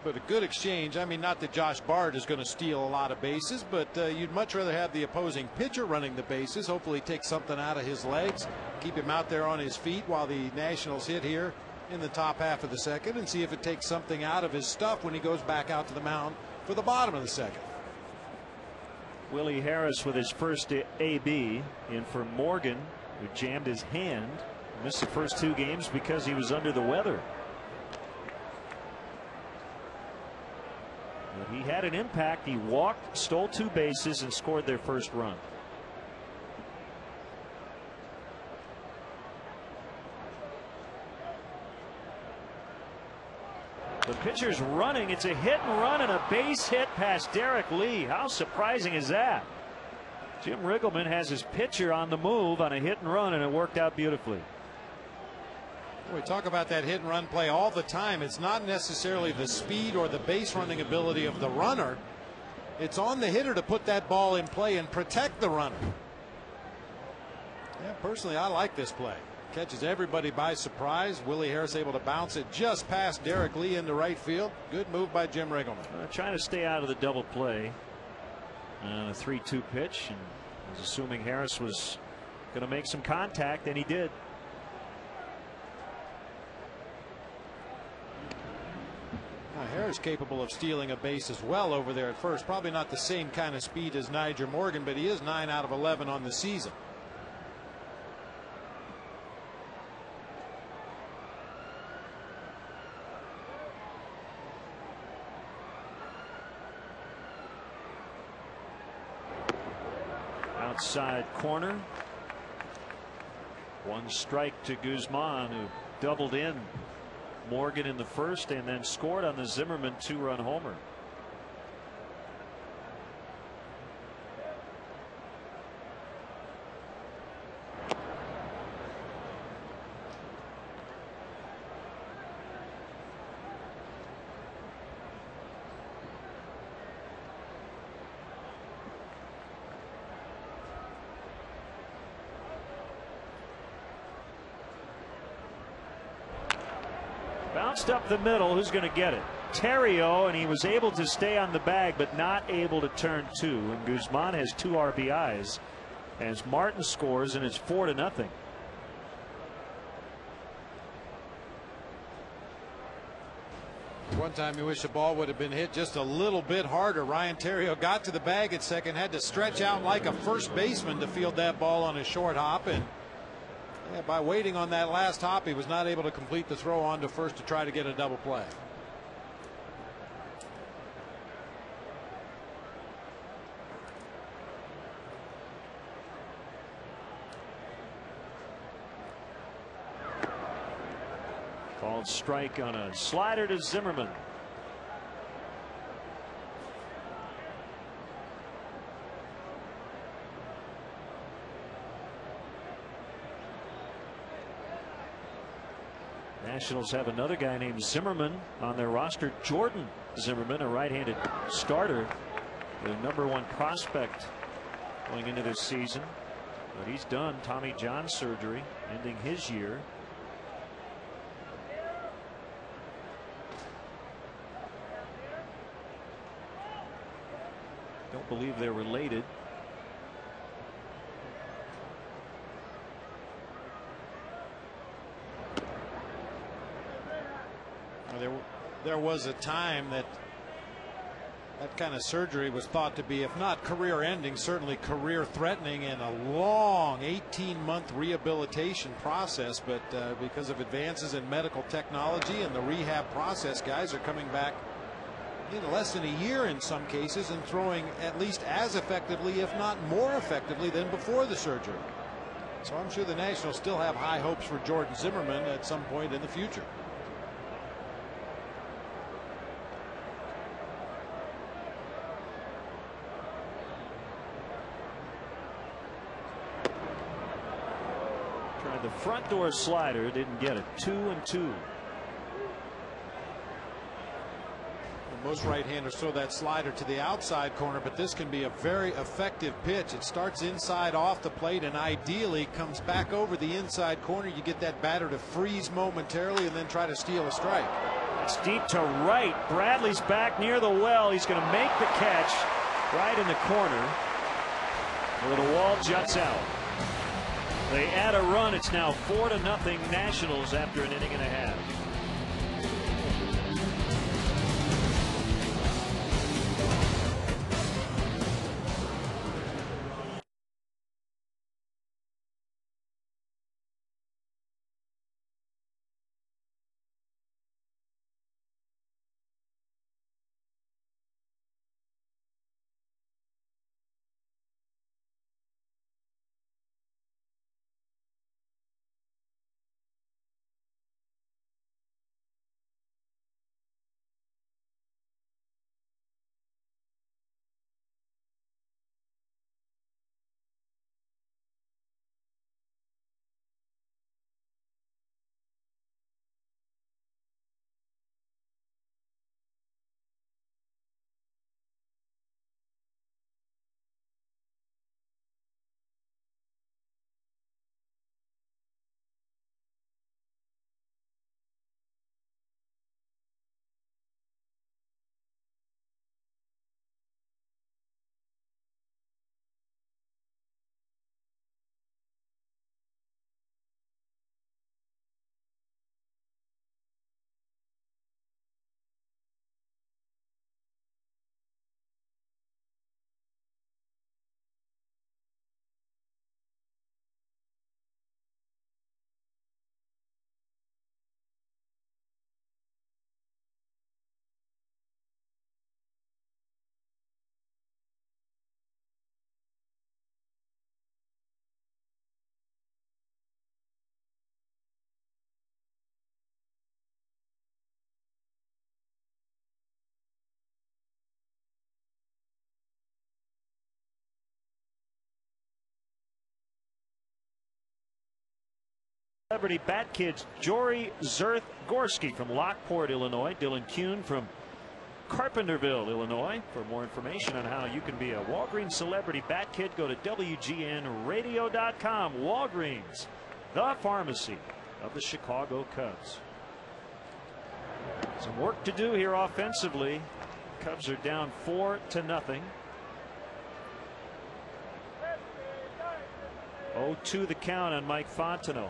But a good exchange. I mean, not that Josh Bart is going to steal a lot of bases, but you'd much rather have the opposing pitcher running the bases. Hopefully take something out of his legs, keep him out there on his feet while the Nationals hit here in the top half of the second, and see if it takes something out of his stuff when he goes back out to the mound for the bottom of the second. Willie Harris with his first AB in for Morgan, who jammed his hand. Missed the first 2 games because he was under the weather. But he had an impact. He walked, stole 2 bases, and scored their first run. The pitcher's running. It's a hit and run and a base hit past Derek Lee. How surprising is that? Jim Riggleman has his pitcher on the move on a hit and run, and it worked out beautifully. We talk about that hit and run play all the time. It's not necessarily the speed or the base running ability of the runner. It's on the hitter to put that ball in play and protect the runner. Yeah, personally, I like this play. Catches everybody by surprise. Willie Harris able to bounce it just past Derek Lee into right field. Good move by Jim Riggleman. Trying to stay out of the double play. A 3-2 pitch, and was assuming Harris was going to make some contact, and he did. Harris capable of stealing a base as well over there at first. Probably not the same kind of speed as Nyjer Morgan, but he is 9 out of 11 on the season. Outside corner. 1 strike to Guzman, who doubled in Morgan in the first and then scored on the Zimmerman 2-run homer. Bounced up the middle. Who's going to get it? Terrio, and he was able to stay on the bag, but not able to turn 2. And Guzman has 2 RBIs as Martin scores, and it's 4-0. One time you wish the ball would have been hit just a little bit harder. Ryan Theriot got to the bag at second, had to stretch out like a first baseman to field that ball on a short hop, and by waiting on that last hop, he was not able to complete the throw on to first to try to get a double play. Called strike on a slider to Zimmerman. Nationals have another guy named Zimmerman on their roster. Jordan Zimmerman, a right-handed starter, the #1 prospect going into this season. But he's done Tommy John surgery, ending his year. Don't believe they're related. There was a time that kind of surgery was thought to be, if not career ending, certainly career threatening, and a long 18-month rehabilitation process. But because of advances in medical technology and the rehab process, guys are coming back in less than a year in some cases and throwing at least as effectively, if not more effectively, than before the surgery. So I'm sure the Nationals still have high hopes for Jordan Zimmerman at some point in the future. Tried the front door slider, didn't get it. 2-2. Most right-handers throw that slider to the outside corner, but this can be a very effective pitch. It starts inside off the plate and ideally comes back over the inside corner. You get that batter to freeze momentarily and then try to steal a strike. It's deep to right. Bradley's back near the well. He's going to make the catch right in the corner where the wall juts out. They add a run. It's now 4-0 Nationals after an inning and a half. Celebrity Bat Kids Jory Zerth-Gorski from Lockport, Illinois. Dylan Kuhn from Carpenterville, Illinois. For more information on how you can be a Walgreens Celebrity Bat Kid, go to WGNradio.com. Walgreens, the pharmacy of the Chicago Cubs. Some work to do here offensively. Cubs are down 4-0. 0-2 the count on Mike Fontenot.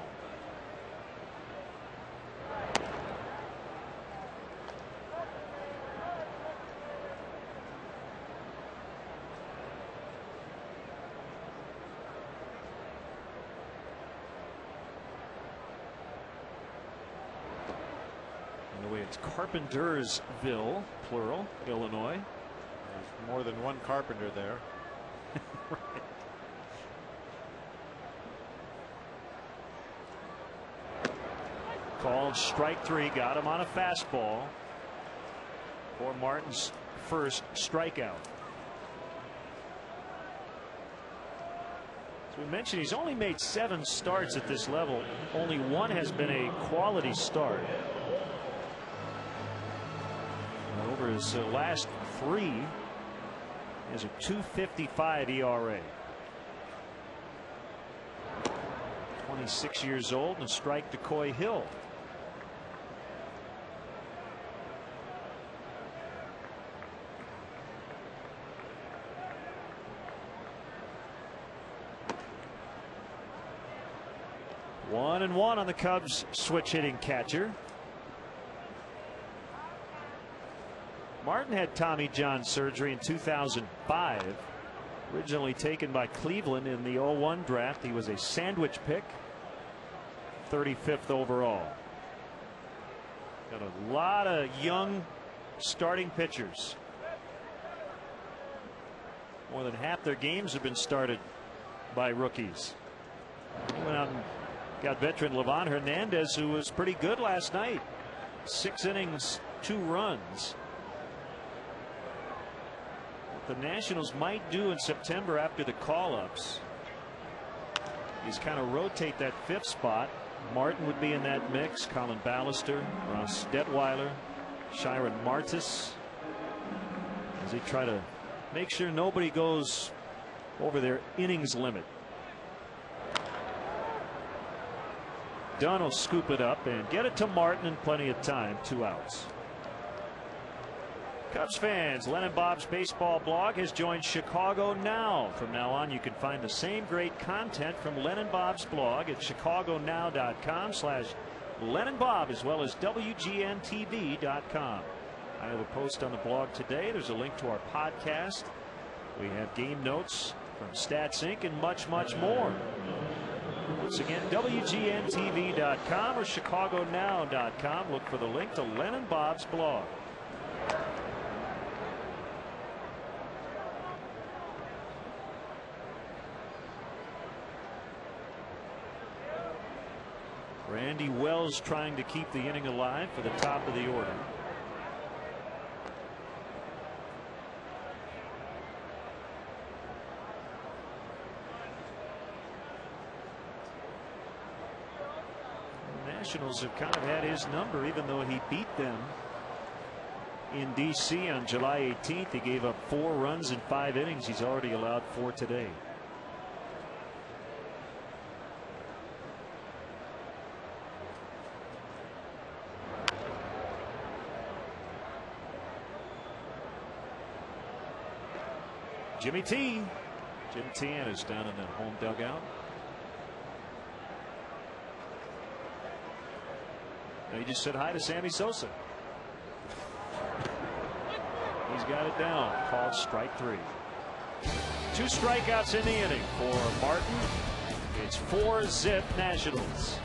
By the way, it's Carpentersville, plural, Illinois. There's more than one carpenter there. Right. Called strike 3, got him on a fastball for Martin's first strikeout. As we mentioned, he's only made 7 starts at this level. Only 1 has been a quality start. And over his last 3, he has a 2.55 ERA. 26 years old and strike to Coy Hill. One and one on the Cubs switch hitting catcher. Martin had Tommy John surgery in 2005. Originally taken by Cleveland in the 01 draft. He was a sandwich pick. 35th overall. Got a lot of young starting pitchers. More than half their games have been started by rookies. He went out and got veteran Livan Hernandez, who was pretty good last night. 6 innings, 2 runs. What the Nationals might do in September after the call-ups is kind of rotate that 5th spot. Martin would be in that mix. Colin Ballister, Ross Detweiler, Shiron Martis, as they try to make sure nobody goes over their innings limit. Dunn will scoop it up and get it to Martin in plenty of time. 2 outs. Cubs fans, Len and Bob's baseball blog has joined Chicago Now. From now on, you can find the same great content from Len and Bob's blog at chicagonow.com/Len and Bob, as well as WGNTV.com. I have a post on the blog today. There's a link to our podcast. We have game notes from Stats Inc. and much, much more. Once again, WGNTV.com or chicagonow.com. Look for the link to Len and Bob's blog. Randy Wells trying to keep the inning alive for the top of the order. The Nationals have kind of had his number, even though he beat them in D.C. on July 18th. He gave up 4 runs in 5 innings. He's already allowed 4 today. Jimmy T. Jim Tian is down in the home dugout. He just said hi to Sammy Sosa. He's got it down. Called strike 3. 2 strikeouts in the inning for Martin. It's 4-zip Nationals.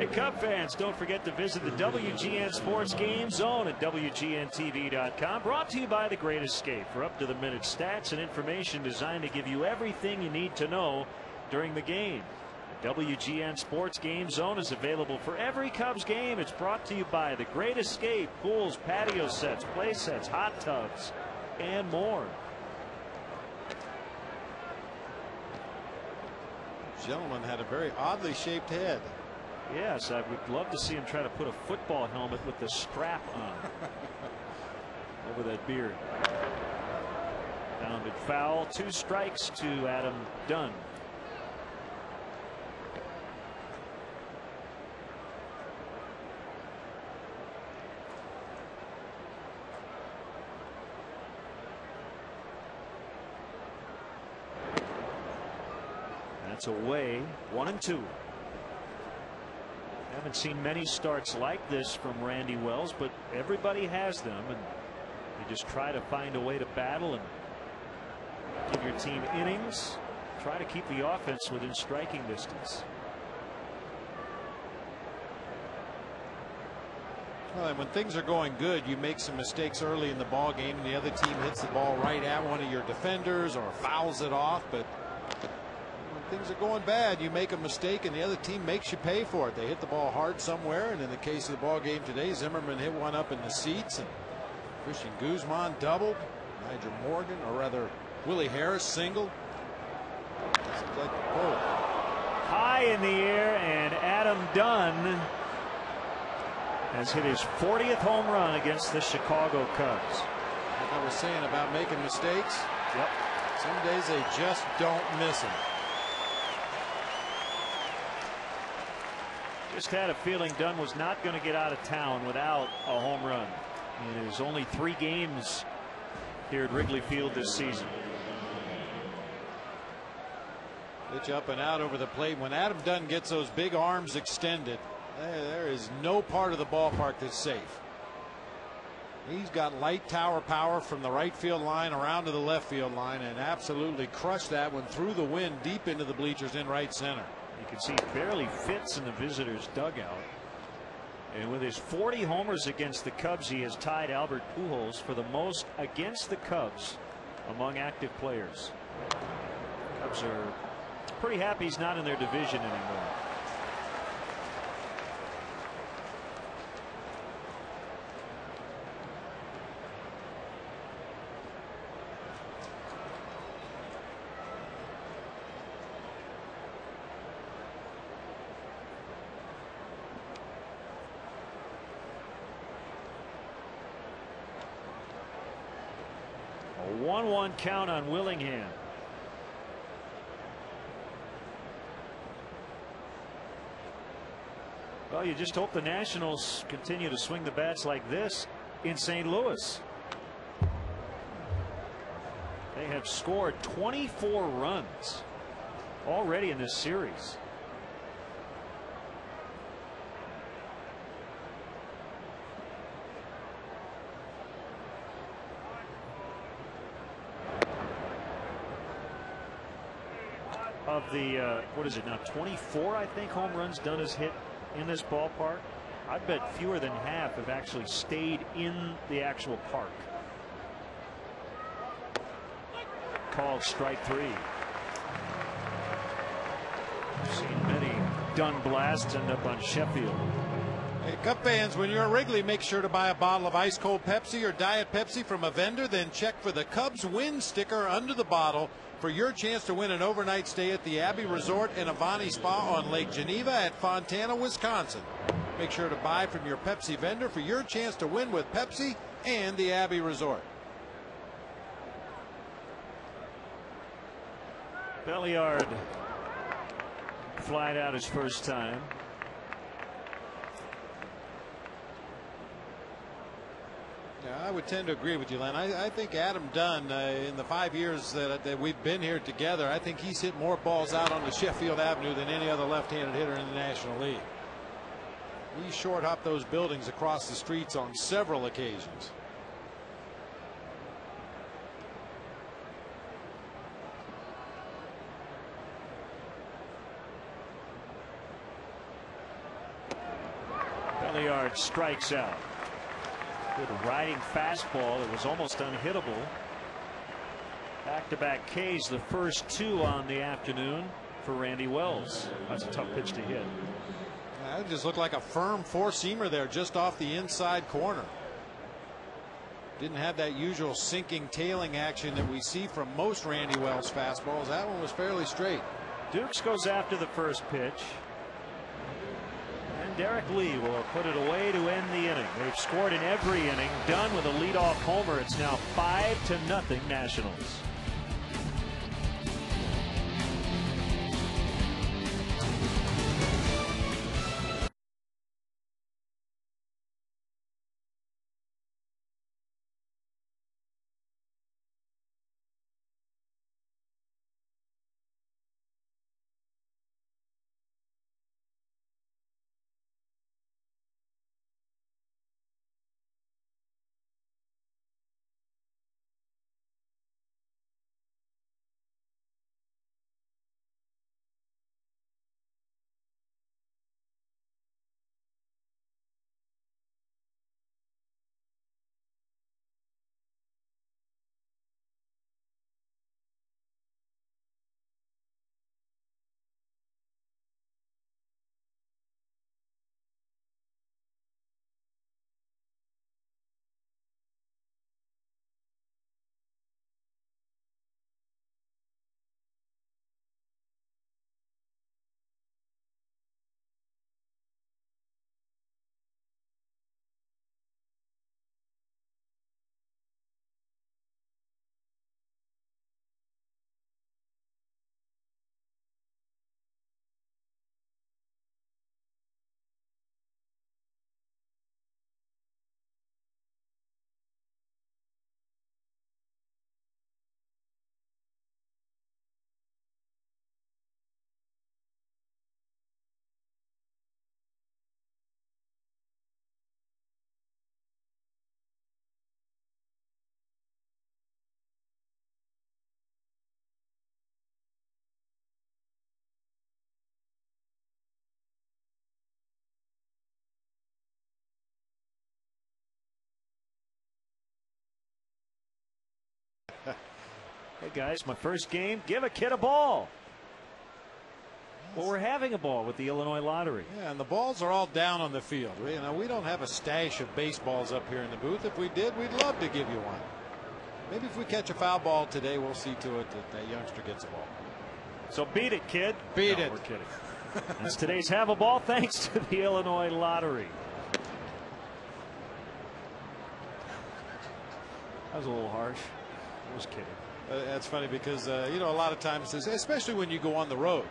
Hey, Cub fans, don't forget to visit the WGN Sports Game Zone at WGNTV.com. Brought to you by The Great Escape for up-to-the-minute stats and information designed to give you everything you need to know during the game. The WGN Sports Game Zone is available for every Cubs game. It's brought to you by The Great Escape, pools, patio sets, play sets, hot tubs, and more. Gentleman had a very oddly shaped head. Yes, I would love to see him try to put a football helmet with the strap on over that beard. Bounded foul, 2 strikes to Adam Dunn. That's away, 1-2. Haven't seen many starts like this from Randy Wells, but everybody has them, and you just try to find a way to battle and give your team innings. Try to keep the offense within striking distance. Well, and when things are going good, you make some mistakes early in the ball game, and the other team hits the ball right at one of your defenders or fouls it off. But when things are going bad, you make a mistake, and the other team makes you pay for it. They hit the ball hard somewhere, and in the case of the ball game today, Zimmerman hit one up in the seats, and Christian Guzman doubled. Nigel Morgan, or rather Willie Harris, singled. Like high in the air, and Adam Dunn has hit his 40th home run against the Chicago Cubs. Like I was saying about making mistakes. Yep. Some days they just don't miss them. Just had a feeling Dunn was not going to get out of town without a home run. In his only 3 games here at Wrigley Field this season. Pitch up and out over the plate. When Adam Dunn gets those big arms extended, there is no part of the ballpark that's safe. He's got light tower power from the right field line around to the left field line, and absolutely crushed that one through the wind deep into the bleachers in right center. You can see he barely fits in the visitors' dugout. And with his 40 homers against the Cubs, he has tied Albert Pujols for the most against the Cubs among active players. Cubs are pretty happy he's not in their division anymore. A 1-1 count on Willingham. Well, you just hope the Nationals continue to swing the bats like this in St. Louis. They have scored 24 runs already in this series. Of the what is it now, 24 I think home runs Dunn has hit in this ballpark. I bet fewer than half have actually stayed in the actual park. Called strike 3. I've seen many Dunn blasts end up on Sheffield. Hey, Cub fans, when you're at Wrigley, make sure to buy a bottle of ice cold Pepsi or Diet Pepsi from a vendor. Then check for the Cubs win sticker under the bottle for your chance to win an overnight stay at the Abbey Resort and Avani Spa on Lake Geneva at Fontana, Wisconsin. Make sure to buy from your Pepsi vendor for your chance to win with Pepsi and the Abbey Resort. Belliard flied out his first time. Yeah, I would tend to agree with you, Len. I think Adam Dunn, in the 5 years that we've been here together, I think he's hit more balls out onto Sheffield Avenue than any other left-handed hitter in the National League. He short-hopped those buildings across the streets on several occasions. Familiard strikes out. Good riding fastball. It was almost unhittable. Back-to-back Ks, the first 2 on the afternoon for Randy Wells. That's a tough pitch to hit. Yeah, it just looked like a firm four-seamer there just off the inside corner. Didn't have that usual sinking tailing action that we see from most Randy Wells fastballs. That one was fairly straight. Dukes goes after the first pitch. And Derek Lee will put it away to end the inning. They've scored in every inning, done with a leadoff homer. It's now 5-0 Nationals. Hey guys, my first game, give a kid a ball. Well, we're having a ball with the Illinois Lottery. Yeah, and the balls are all down on the field. We don't have a stash of baseballs up here in the booth. If we did, we'd love to give you one. Maybe if we catch a foul ball today, we'll see to it that that youngster gets a ball. So beat it, kid. Beat No, it. We're kidding. That's today's Have a Ball, thanks to the Illinois Lottery. That was a little harsh. I was kidding. That's funny because, a lot of times, especially when you go on the road,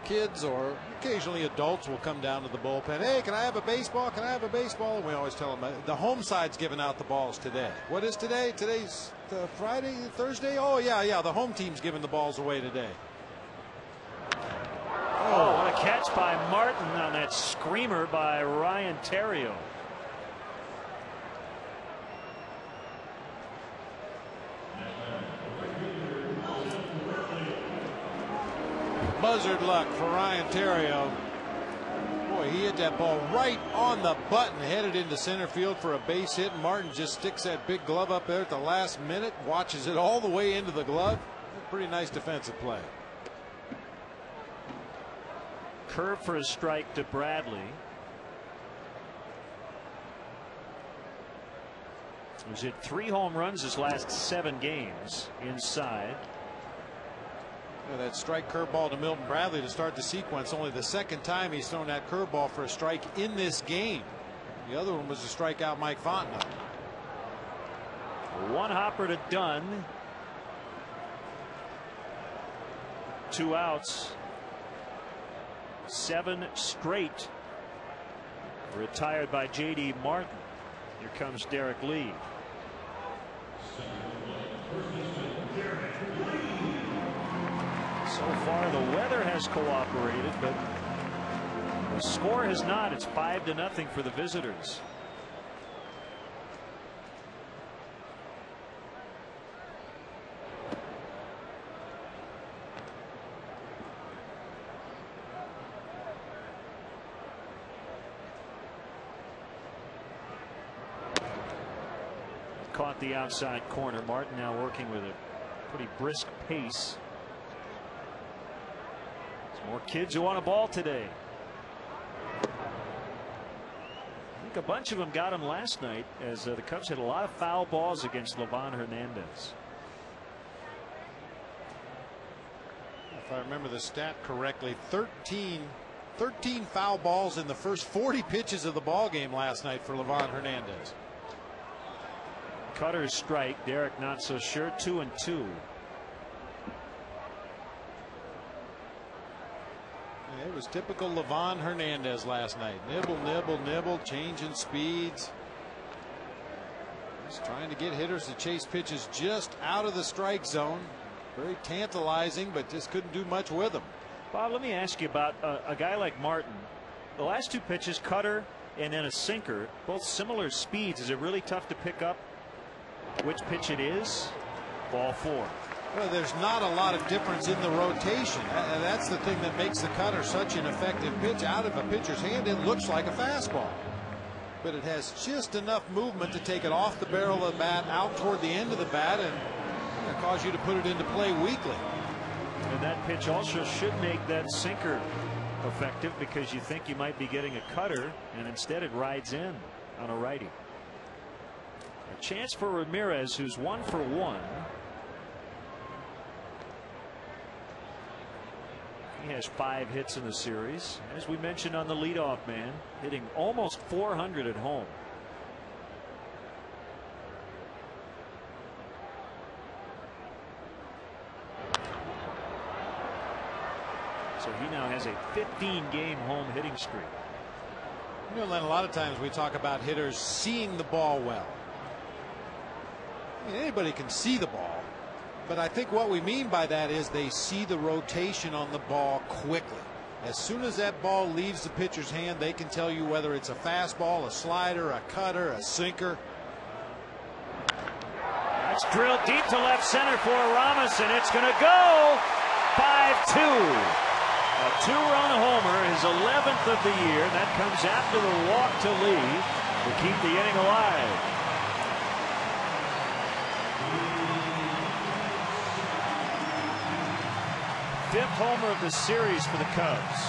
kids or occasionally adults will come down to the bullpen. Hey, can I have a baseball? Can I have a baseball? And we always tell them the home side's giving out the balls today. What is today? Today's Friday, Thursday? Oh, yeah. The home team's giving the balls away today. Oh, what a catch by Martin on that screamer by Ryan Terrio. Buzzard luck for Ryan Terrio. Boy, he hit that ball right on the button, headed into center field for a base hit. Martin just sticks that big glove up there at the last minute, watches it all the way into the glove. Pretty nice defensive play. Curve for a strike to Bradley. He's hit 3 home runs his last 7 games inside. That strike curveball to Milton Bradley to start the sequence. Only the second time he's thrown that curveball for a strike in this game. The other one was to strike out Mike Fontenot. 1 hopper to Dunn. 2 outs. 7 straight. Retired by J.D. Martin. Here comes Derek Lee. So far the weather has cooperated, but the score has not. It's 5-0 for the visitors. caught the outside corner. Martin now working with a pretty brisk pace. Some more kids who want a ball today. I think a bunch of them got him last night, as the Cubs had a lot of foul balls against Livan Hernandez. If I remember the stat correctly, 13 foul balls in the first 40 pitches of the ball game last night for Livan Hernandez. Cutter's strike. Derek not so sure. 2-2. It was typical Livan Hernandez last night. Nibble, nibble, nibble, changing speeds. He's trying to get hitters to chase pitches just out of the strike zone. Very tantalizing, but just couldn't do much with them. Bob, let me ask you about a guy like Martin. The last two pitches, cutter and then a sinker, both similar speeds. Is it really tough to pick up which pitch it is? Ball 4. Well, there's not a lot of difference in the rotation. That's the thing that makes the cutter such an effective pitch. Out of a pitcher's hand, it looks like a fastball, but it has just enough movement to take it off the barrel of the bat out toward the end of the bat and cause you to put it into play weakly. And that pitch also should make that sinker effective, because you think you might be getting a cutter, and instead it rides in on a righty. A chance for Ramirez, who's 1 for 1. He has 5 hits in the series. As we mentioned on the leadoff man, hitting almost 400 at home. So he now has a 15-game home hitting streak. You know, Len, a lot of times we talk about hitters seeing the ball well. I mean, anybody can see the ball, but I think what we mean by that is they see the rotation on the ball quickly. As soon as that ball leaves the pitcher's hand, they can tell you whether it's a fastball, a slider, a cutter, a sinker. That's drilled deep to left center for Ramos, and it's going to go. 5-2. A 2-run homer, his 11th of the year. That comes after the walk to Lee to keep the inning alive. Fifth homer of the series for the Cubs.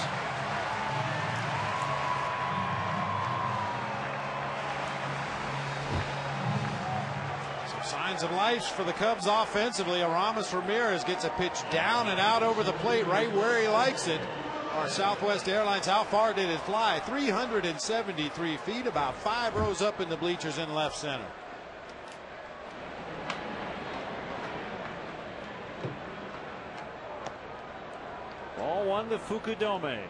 Some signs of life for the Cubs offensively. Aramis Ramirez gets a pitch down and out over the plate right where he likes it. Our Southwest Airlines, how far did it fly? 373 feet, about 5 rows up in the bleachers in left center. Ball 1 to Fukudome.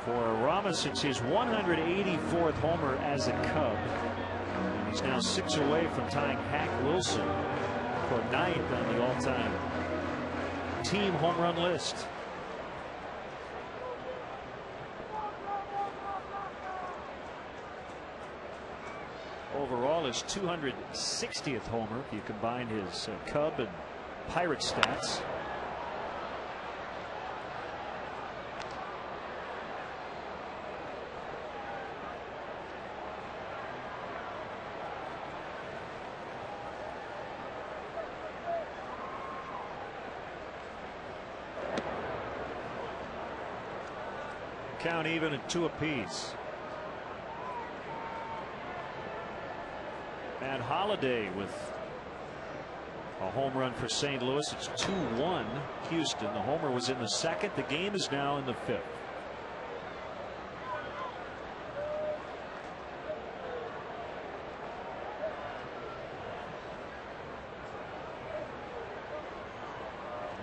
For Ramos, it's his 184th homer as a Cub. And he's now 6 away from tying Hack Wilson for 9th on the all-time team home run list. Overall, his 260th homer if you combine his Cub and Pirate stats. Count even at 2 apiece. Matt Holliday with a home run for St. Louis. It's 2-1 Houston. The homer was in the 2nd. The game is now in the 5th.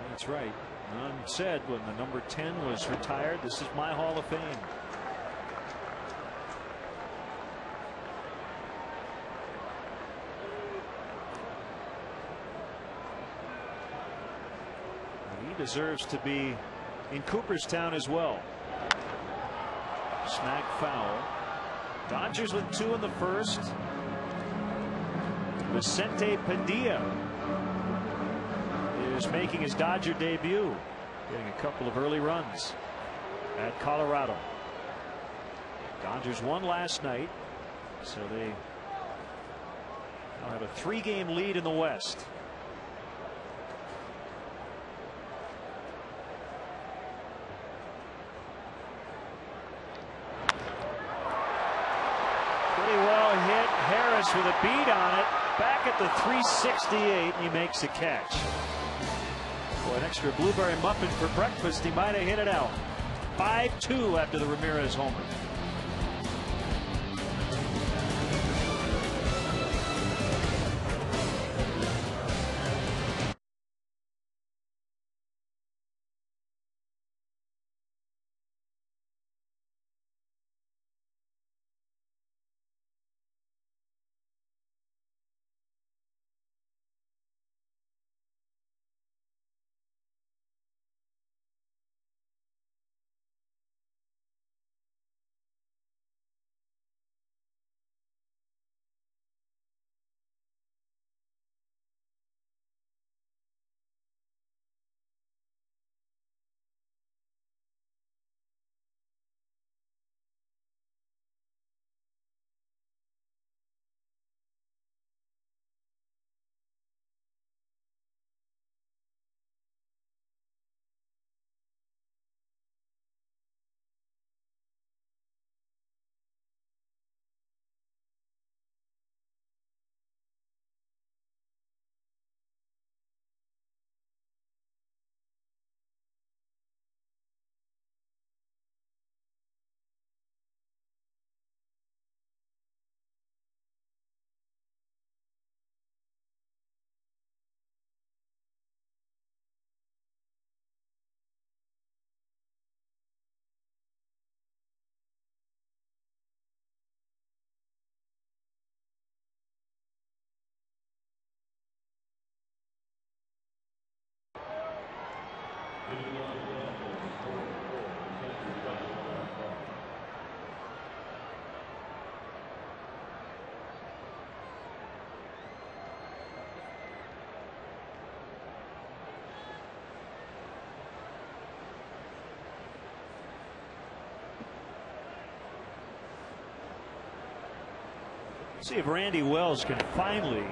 That's right. None said when the number 10 was retired, this is my Hall of Fame. He deserves to be in Cooperstown as well. Smack foul. Dodgers with 2 in the 1st. Vicente Padilla is making his Dodger debut. getting a couple of early runs at Colorado. Dodgers won last night, so they now have a 3-game lead in the West. Pretty well hit. Harris with a beat on it. Back at the 368, and he makes a catch. For an extra blueberry muffin for breakfast, he might have hit it out. 5-2 after the Ramirez homer. See if Randy Wells can finally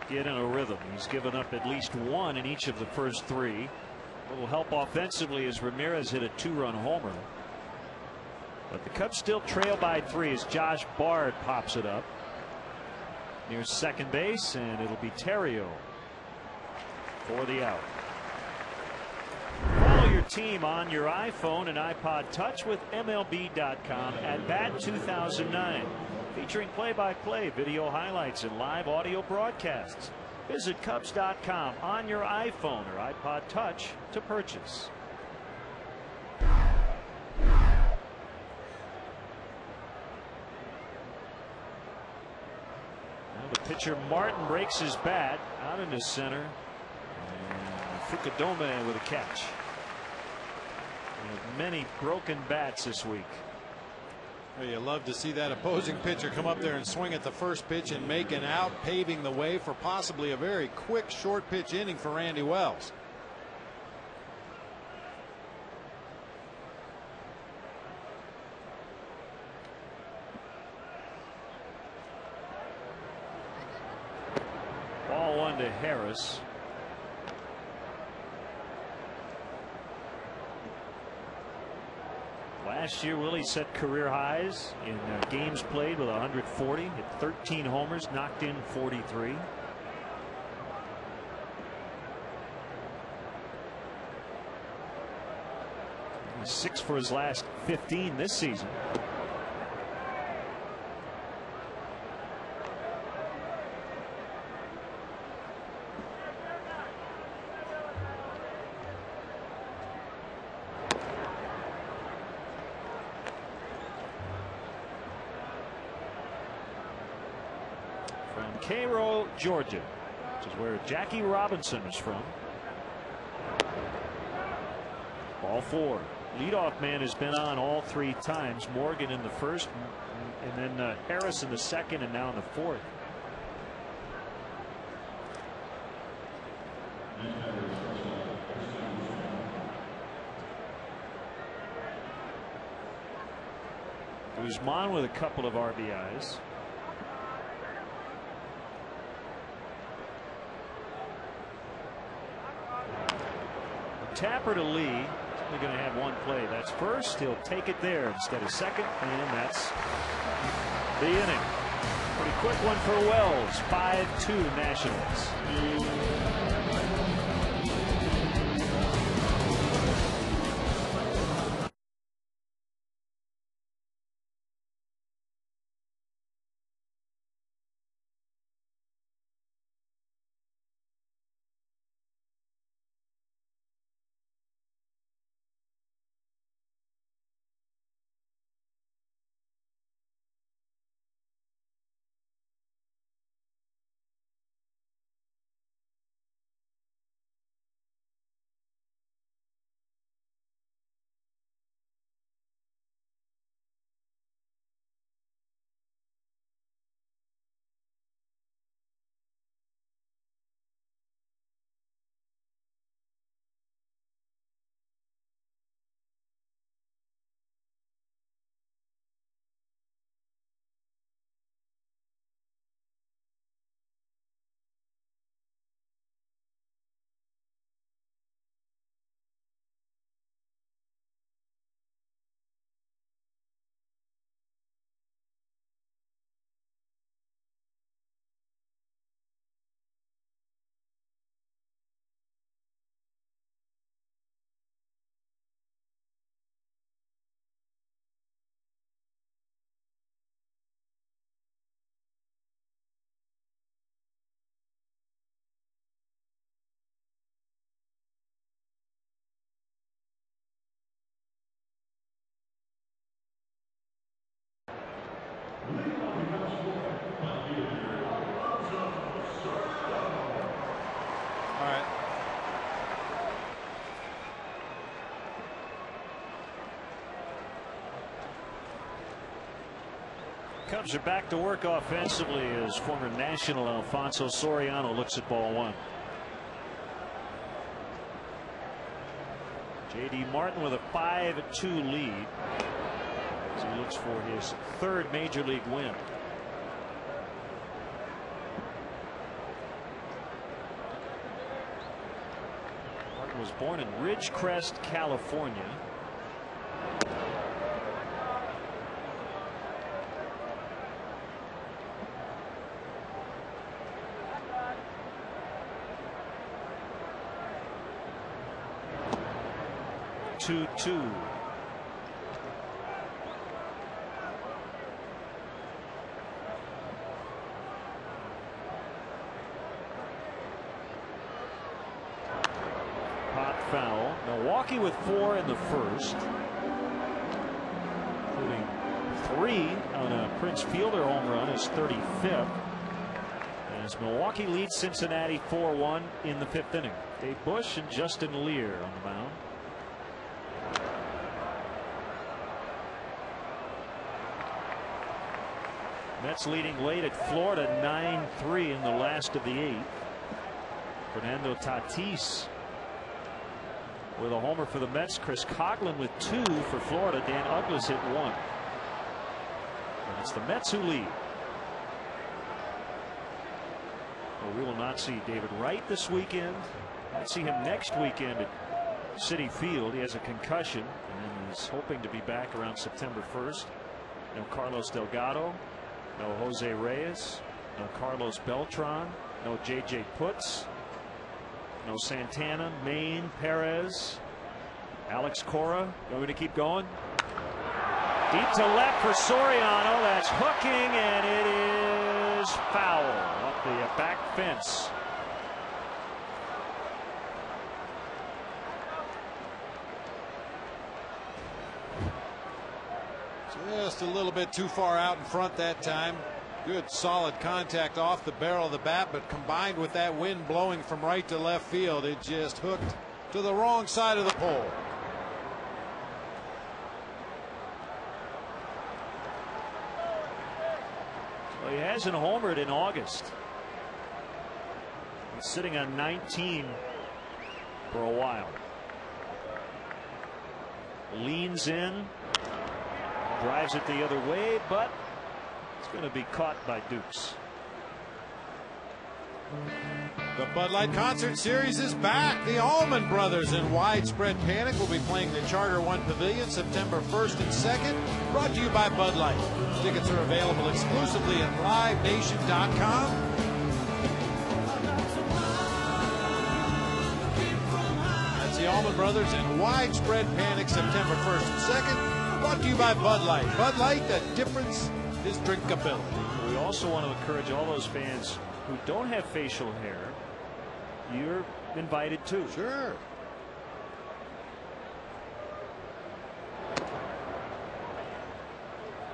get in a rhythm. He's given up at least one in each of the first 3. A little help offensively as Ramirez hit a 2-run homer. But the Cubs still trail by 3 as Josh Bard pops it up near second base, and it'll be Terrio for the out. Follow your team on your iPhone and iPod Touch with MLB.com at Bat 2009. Featuring play-by-play video highlights and live audio broadcasts. Visit Cubs.com on your iPhone or iPod Touch to purchase. Now the pitcher Martin breaks his bat out into center. And Fukudome with a catch. Many broken bats this week. Well, you love to see that opposing pitcher come up there and swing at the first pitch and make an out, paving the way for possibly a very quick short pitch inning for Randy Wells. Ball 1 to Harris. Last year, Willie set career highs in games played with 140, hit 13 homers, knocked in 43. He's 6 for his last 15 this season. Cairo, Georgia, which is where Jackie Robinson is from. Ball 4. Leadoff man has been on all 3 times. Morgan in the first, and then Harris in the second, and now in the fourth. Guzman with a couple of RBIs. Tapper to Lee. Only going to have one play. That's first. He'll take it there instead of second, and that's the inning. Pretty quick one for Wells. 5-2 Nationals. All right. Cubs are back to work offensively as former National Alfonso Soriano looks at ball one. J.D. Martin with a 5-2 lead as he looks for his third major league win. Martin was born in Ridgecrest, California. Two. Hot foul. Milwaukee with 4 in the first, including 3 on a Prince Fielder home run, his 35th. As Milwaukee leads Cincinnati 4-1 in the 5th inning. Dave Bush and Justin Lear on the mound. Mets leading late at Florida 9-3 in the last of the 8th. Fernando Tatis with a homer for the Mets. Chris Coghlan with 2 for Florida. Dan Ugglas hit 1. And it's the Mets who lead. Well, we will not see David Wright this weekend. Might see him next weekend at Citi Field. He has a concussion and is hoping to be back around September 1st. No Carlos Delgado. No Jose Reyes, no Carlos Beltran, no J.J. Putz, no Santana, Maine, Perez, Alex Cora. Going to keep going. Deep to left for Soriano. That's hooking, and it is foul off the back fence. Just a little bit too far out in front that time. Good solid contact off the barrel of the bat, but combined with that wind blowing from right to left field, it just hooked to the wrong side of the pole. Well, he hasn't homered in August. He's sitting on 19 for a while. Leans in. drives it the other way, but it's going to be caught by Dukes. The Bud Light Concert Series is back. The Allman Brothers in Widespread Panic will be playing the Charter One Pavilion September 1st and 2nd. Brought to you by Bud Light. Tickets are available exclusively at livenation.com. That's the Allman Brothers in Widespread Panic September 1st and 2nd. Brought to you by Bud Light. Bud Light, the difference is drinkability. We also want to encourage all those fans who don't have facial hair. You're invited too. Sure.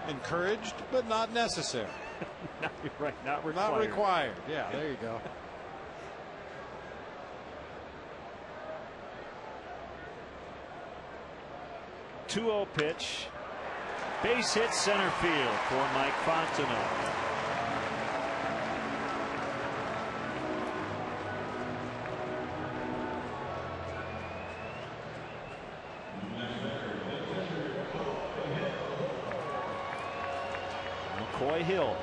Encouraged, but not necessary. Right, not required. Not required. Yeah, there you go. Two-0 pitch. Base hit center field for Mike Fontenot. McCoy Hill.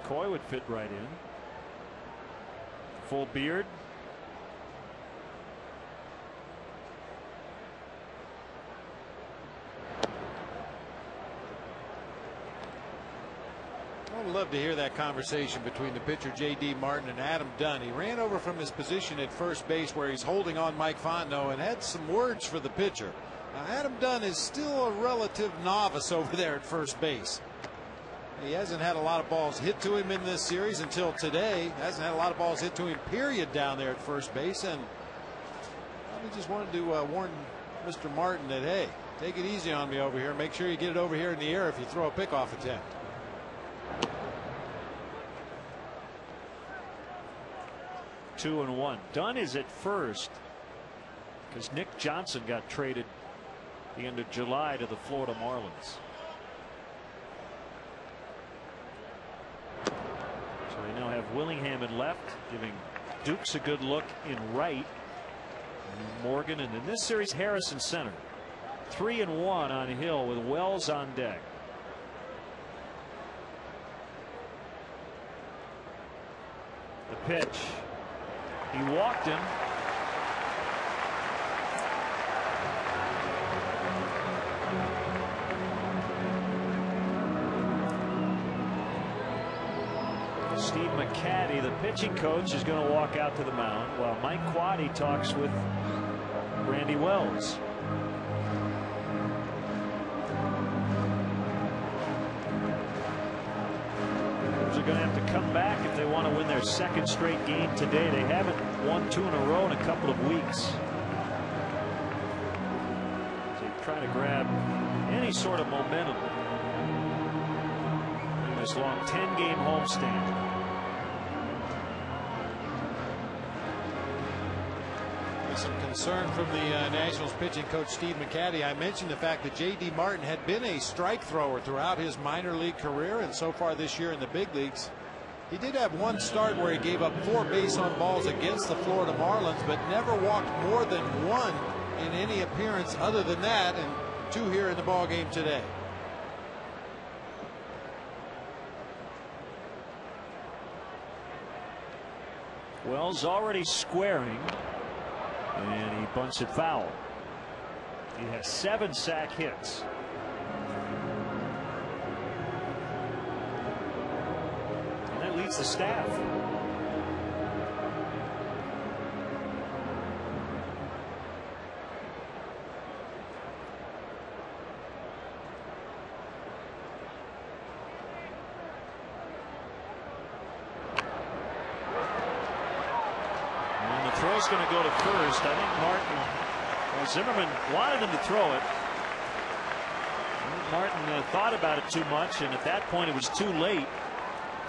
McCoy would fit right in. Full beard. I would love to hear that conversation between the pitcher J.D. Martin and Adam Dunn. He ran over from his position at first base where he's holding on Mike Fontenot and had some words for the pitcher. Now, Adam Dunn is still a relative novice over there at first base. He hasn't had a lot of balls hit to him in this series until today. Hasn't had a lot of balls hit to him, period, down there at first base. And we just wanted to warn Mr. Martin that, hey, take it easy on me over here. Make sure you get it over here in the air if you throw a pickoff attempt. Two and one. Dunn is at first because Nick Johnson got traded the end of July to the Florida Marlins. So they now have Willingham in left, giving Dukes a good look in right. Morgan, and in this series Harrison center. 3-1 on Hill with Wells on deck. The pitch. He walked him. Steve McCaddy, the pitching coach, is going to walk out to the mound while Mike Quaddy talks with Randy Wells. They're going to have to come back if they want to win their second straight game today. They haven't won 2 in a row in a couple of weeks. So they're trying to grab any sort of momentum in this long 10-game homestand. Some concern from the Nationals pitching coach Steve McCaddy. I mentioned the fact that J.D. Martin had been a strike thrower throughout his minor league career, and so far this year in the big leagues. He did have one start where he gave up 4 base on balls against the Florida Marlins, but never walked more than 1 in any appearance other than that, and 2 here in the ball game today. Wells already squaring. And he bunts it foul. He has 7 sack hits. And that leads the staff. Throw's going to go to first. I think Martin, well, Zimmerman wanted him to throw it. Martin thought about it too much, and at that point it was too late.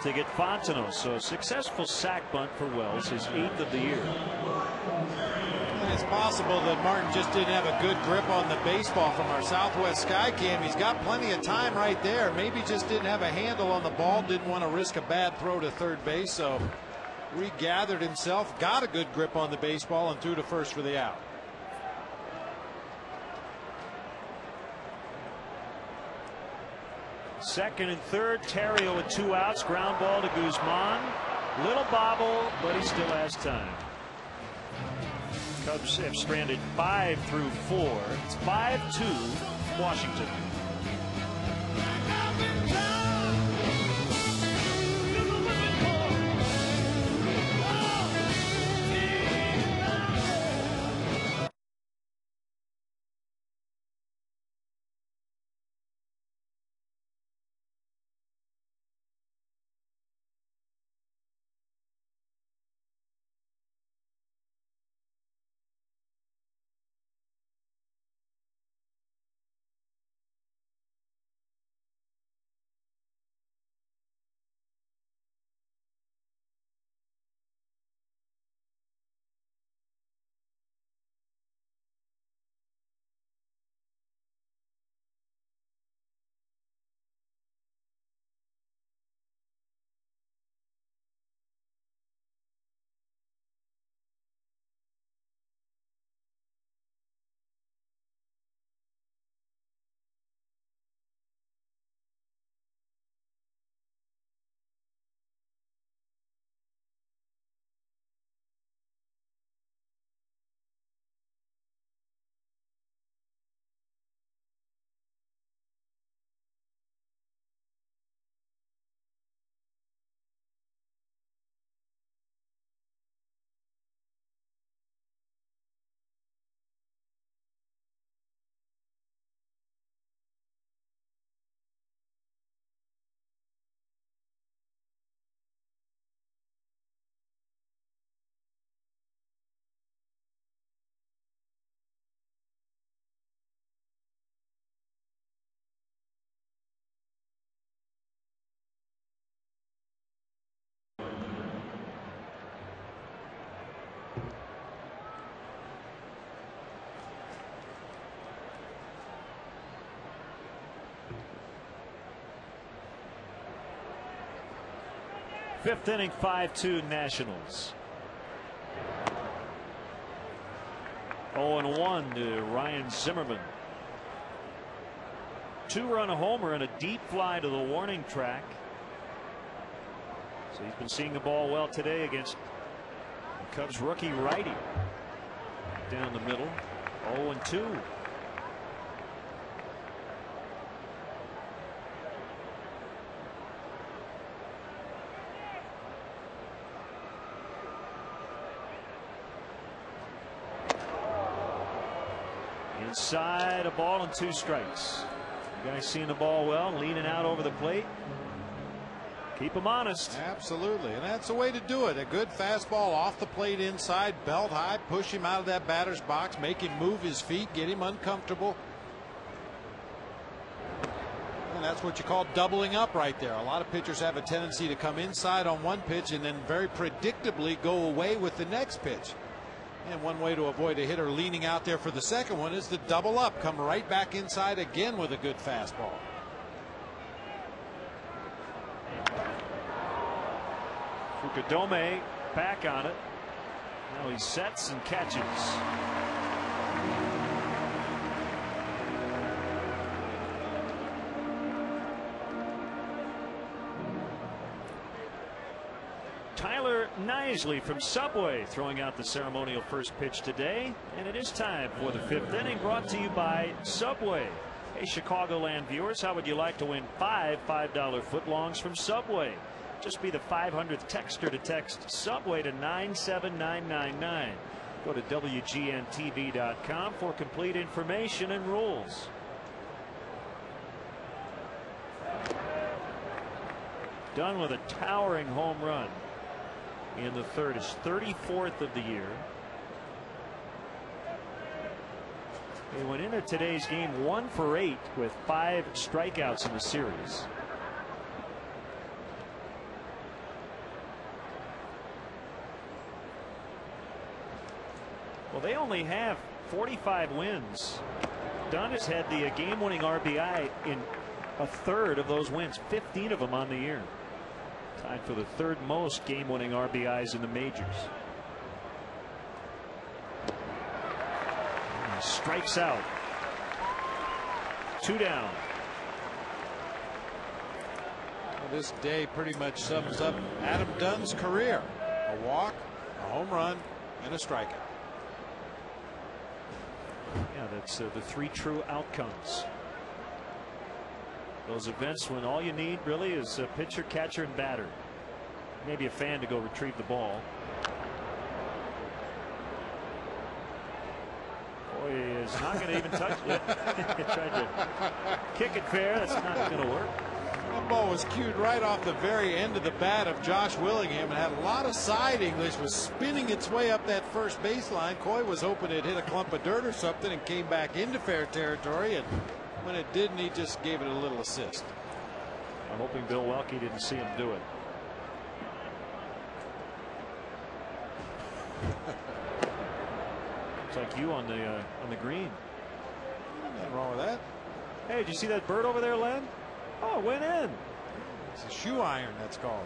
to get Fontenot. So a successful sack bunt for Wells, his 8th of the year. It's possible that Martin just didn't have a good grip on the baseball from our Southwest Sky Cam. He's got plenty of time right there. Maybe just didn't have a handle on the ball, didn't want to risk a bad throw to third base, so regathered himself, got a good grip on the baseball, and threw to first for the out. Second and third, Terrio with 2 outs, ground ball to Guzman. Little bobble, but he still has time. Cubs have stranded 5 through 4. It's 5-2 Washington. Fifth inning, 5-2 Nationals. 0-1 to Ryan Zimmerman. 2-run homer and a deep fly to the warning track. So he's been seeing the ball well today against the Cubs rookie righty. Down the middle. 0-2. Inside, a ball and 2 strikes. The guy seeing the ball well, leaning out over the plate. Keep him honest. Absolutely, and that's the way to do it. A good fastball off the plate inside, belt high, push him out of that batter's box, make him move his feet, get him uncomfortable. And that's what you call doubling up right there. A lot of pitchers have a tendency to come inside on one pitch and then very predictably go away with the next pitch. And one way to avoid a hitter leaning out there for the second one is to double up, come right back inside again with a good fastball. Fukudome back on it. Now he sets and catches. Tyler Knisley from Subway throwing out the ceremonial first pitch today. And it is time for the 5th inning, brought to you by Subway. Hey, Chicagoland viewers, how would you like to win 5 $5 footlongs from Subway? Just be the 500th texter to text Subway to 97999. Go to WGNTV.com for complete information and rules. Done with a towering home run in the third, his 34th of the year. He went into today's game 1 for 8 with 5 strikeouts in the series. Well, they only have 45 wins. Dunn has had the game-winning RBI in a third of those wins, 15 of them on the year. Tied for the third most game-winning RBIs in the majors. He strikes out. 2 down. Well, this day pretty much sums up Adam Dunn's career. A walk, a home run, and a strikeout. Yeah, that's the 3 true outcomes. Those events when all you need really is a pitcher, catcher, and batter. Maybe a fan to go retrieve the ball. Boy, is not going to even touch it. Tried to kick it fair. That's not going to work. That ball was cued right off the very end of the bat of Josh Willingham and had a lot of side English, was spinning its way up that first baseline. Coy was hoping it hit a clump of dirt or something and came back into fair territory, and when it didn't, he just gave it a little assist. I'm hoping Bill Welke didn't see him do it. Looks like you on the green. Nothing wrong with that. Hey, did you see that bird over there, Len? Oh, it went in. It's a shoe iron, that's called.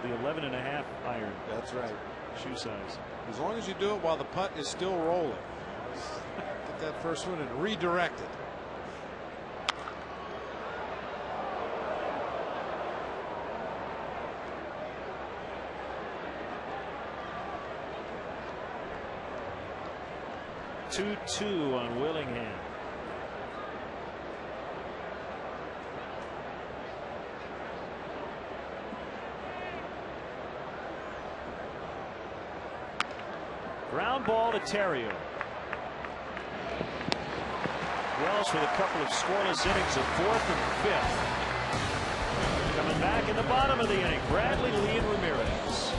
The 11.5 iron. That's right. Shoe size. As long as you do it while the putt is still rolling. Get that first one and redirect it. Two on Willingham. Ground ball to Terrio. Wells with a couple of scoreless innings of 4th and 5th. Coming back in the bottom of the inning, Bradley, Lee, and Ramirez.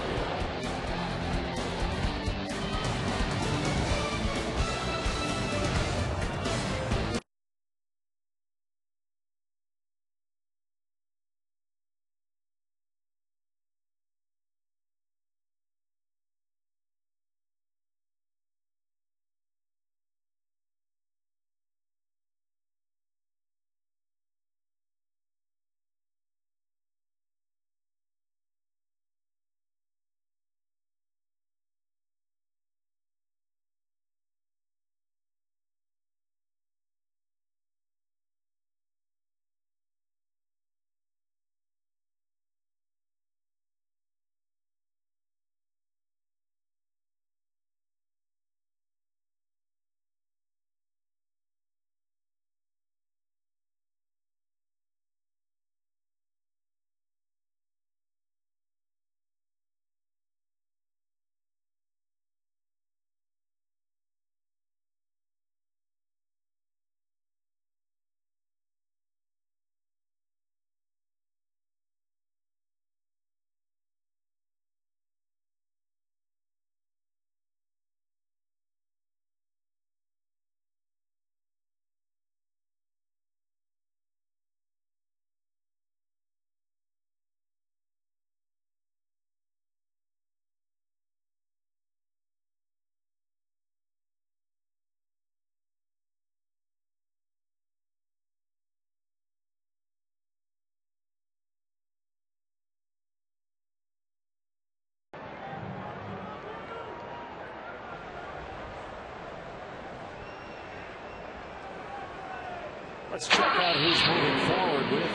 Let's check out who's moving forward with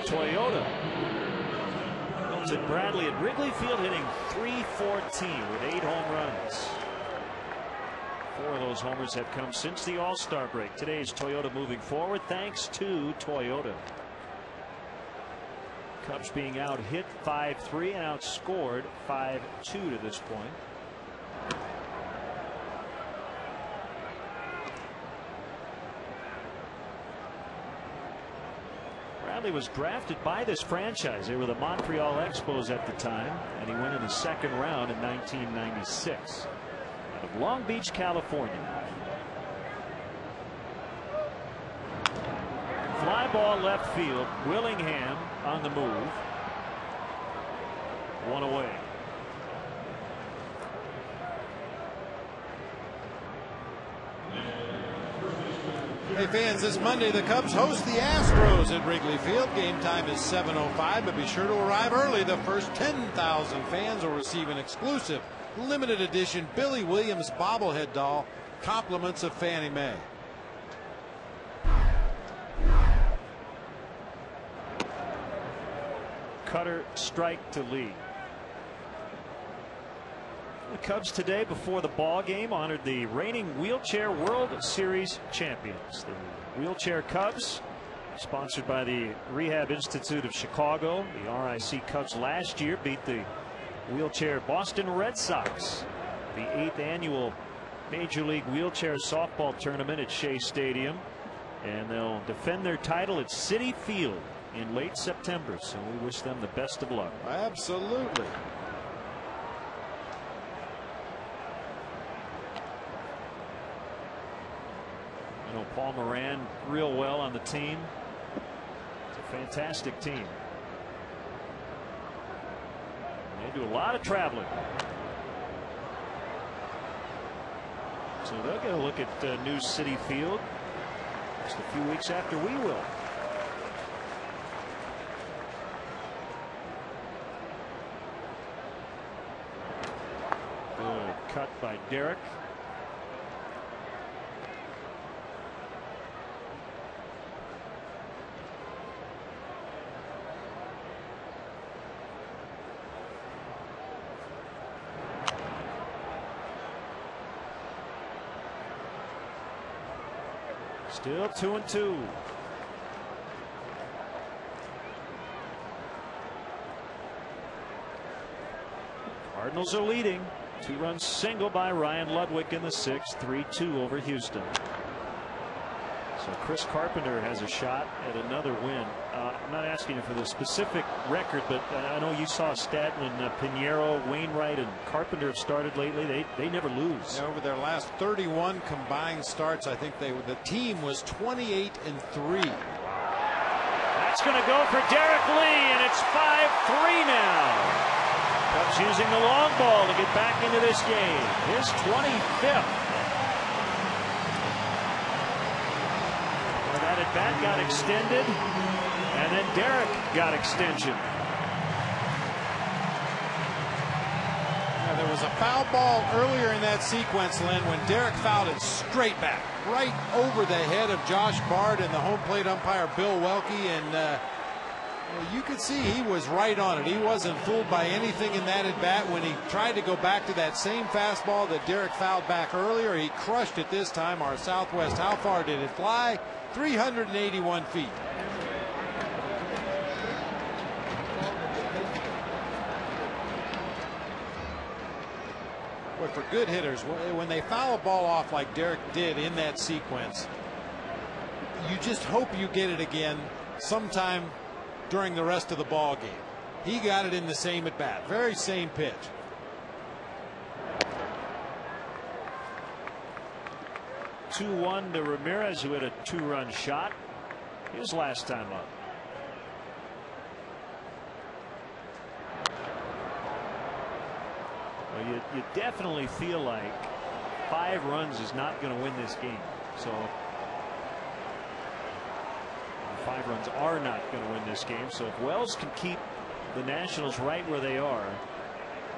Toyota. Milton Bradley at Wrigley Field hitting .314 with 8 home runs. 4 of those homers have come since the All-Star break. Today's Toyota moving forward thanks to Toyota. Cubs being out hit 5-3 and outscored 5-2 to this point. Bradley was drafted by this franchise. They were the Montreal Expos at the time, and he went in the 2nd round in 1996 out of Long Beach, California. Fly ball left field. Willingham on the move. one away. Hey fans, this Monday the Cubs host the Astros at Wrigley Field. Game time is 7:05, but be sure to arrive early. The first 10,000 fans will receive an exclusive limited edition Billy Williams bobblehead doll, compliments of Fannie Mae. Cutter strike to lead. The Cubs today, before the ball game, honored the reigning Wheelchair World Series champions. The Wheelchair Cubs, sponsored by the Rehab Institute of Chicago. The RIC Cubs last year beat the Wheelchair Boston Red Sox. The 8th annual Major League Wheelchair Softball Tournament at Shea Stadium. And they'll defend their title at Citi Field in late September. So we wish them the best of luck. Absolutely. You know, Paul Moran real well on the team. It's a fantastic team. They do a lot of traveling. So they'll get a look at new Citi Field just a few weeks after we will. Good cut by Derek. Still 2-2. Cardinals are leading. 2-run single by Ryan Ludwig in the 6th. 3-2 over Houston. So Chris Carpenter has a shot at another win. I'm not asking you for the specific record, but I know you saw a stat when Pinheiro, Wainwright, and Carpenter have started lately. They never lose. Yeah, over their last 31 combined starts, I think the team was 28-3. That's going to go for Derek Lee, and it's 5-3 now. Cubs using the long ball to get back into this game. His 25th. That at bat got extended, and then Derek got extension. There was a foul ball earlier in that sequence, Len, when Derek fouled it straight back, right over the head of Josh Bard and the home plate umpire Bill Welke, and you could see he was right on it. He wasn't fooled by anything in that at bat. When he tried to go back to that same fastball that Derek fouled back earlier, he crushed it this time. Our Southwest, how far did it fly? 381 feet. But for good hitters, when they foul a ball off like Derek did in that sequence, you just hope you get it again sometime during the rest of the ball game. He got it in the same at bat, very same pitch. Two-1 to Ramirez, who had a 2-run shot his last time up. Well, you definitely feel like 5 runs is not going to win this game. So 5 runs are not going to win this game. So if Wells can keep the Nationals right where they are,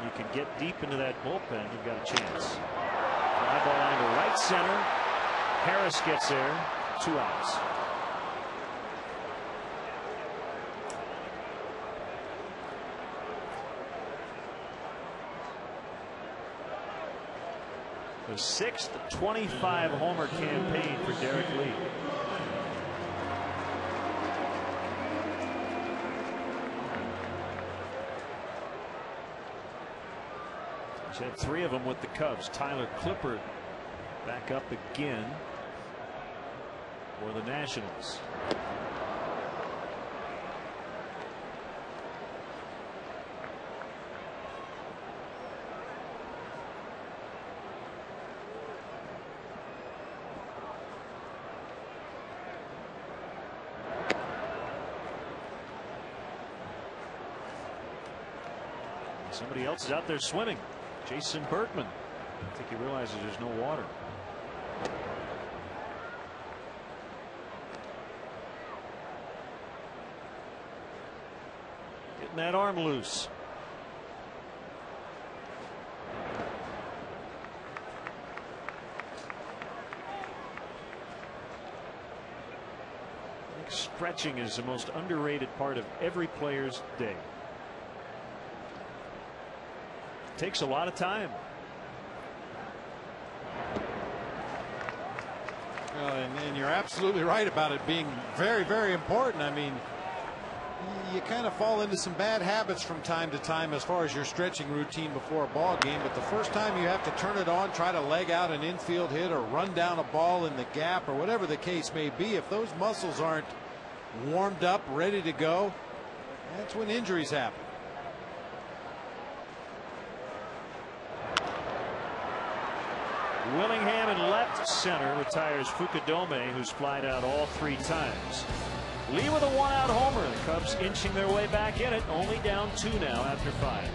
you can get deep into that bullpen. You've got a chance. Fly ball line to right center. Harris gets there. 2 outs. The 6th 25 homer campaign for Derek Lee. He's had 3 of them with the Cubs. Tyler Clippard back up again for the Nationals. Somebody else is out there swimming. Jason Bergman. I think he realizes there's no water. Getting that arm loose. I think stretching is the most underrated part of every player's day. Takes a lot of time. And you're absolutely right about it being very, very important. I mean, you kind of fall into some bad habits from time to time as far as your stretching routine before a ball game. But the first time you have to turn it on, try to leg out an infield hit or run down a ball in the gap or whatever the case may be, if those muscles aren't warmed up, ready to go, that's when injuries happen. Willingham in left center retires Fukudome, who's flied out all 3 times. Lee with a 1-out homer. The Cubs inching their way back in it, only down 2 now after 5.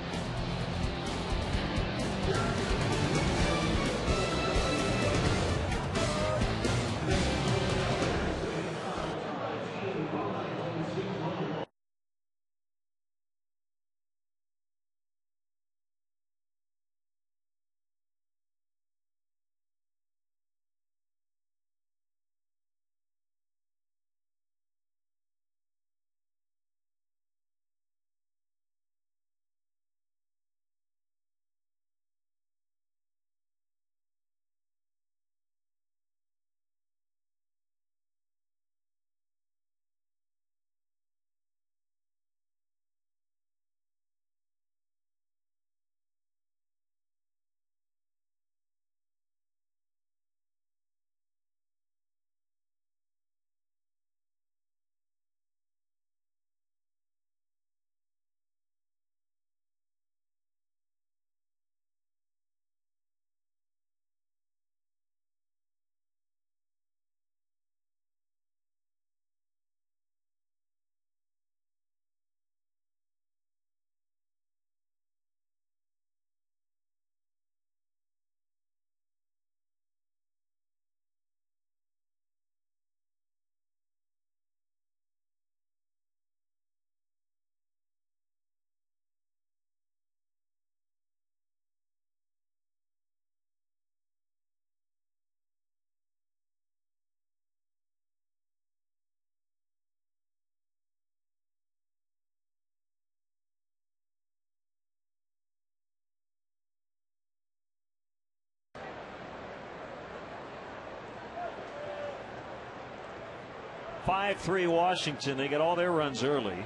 (5-3) Washington. They get all their runs early.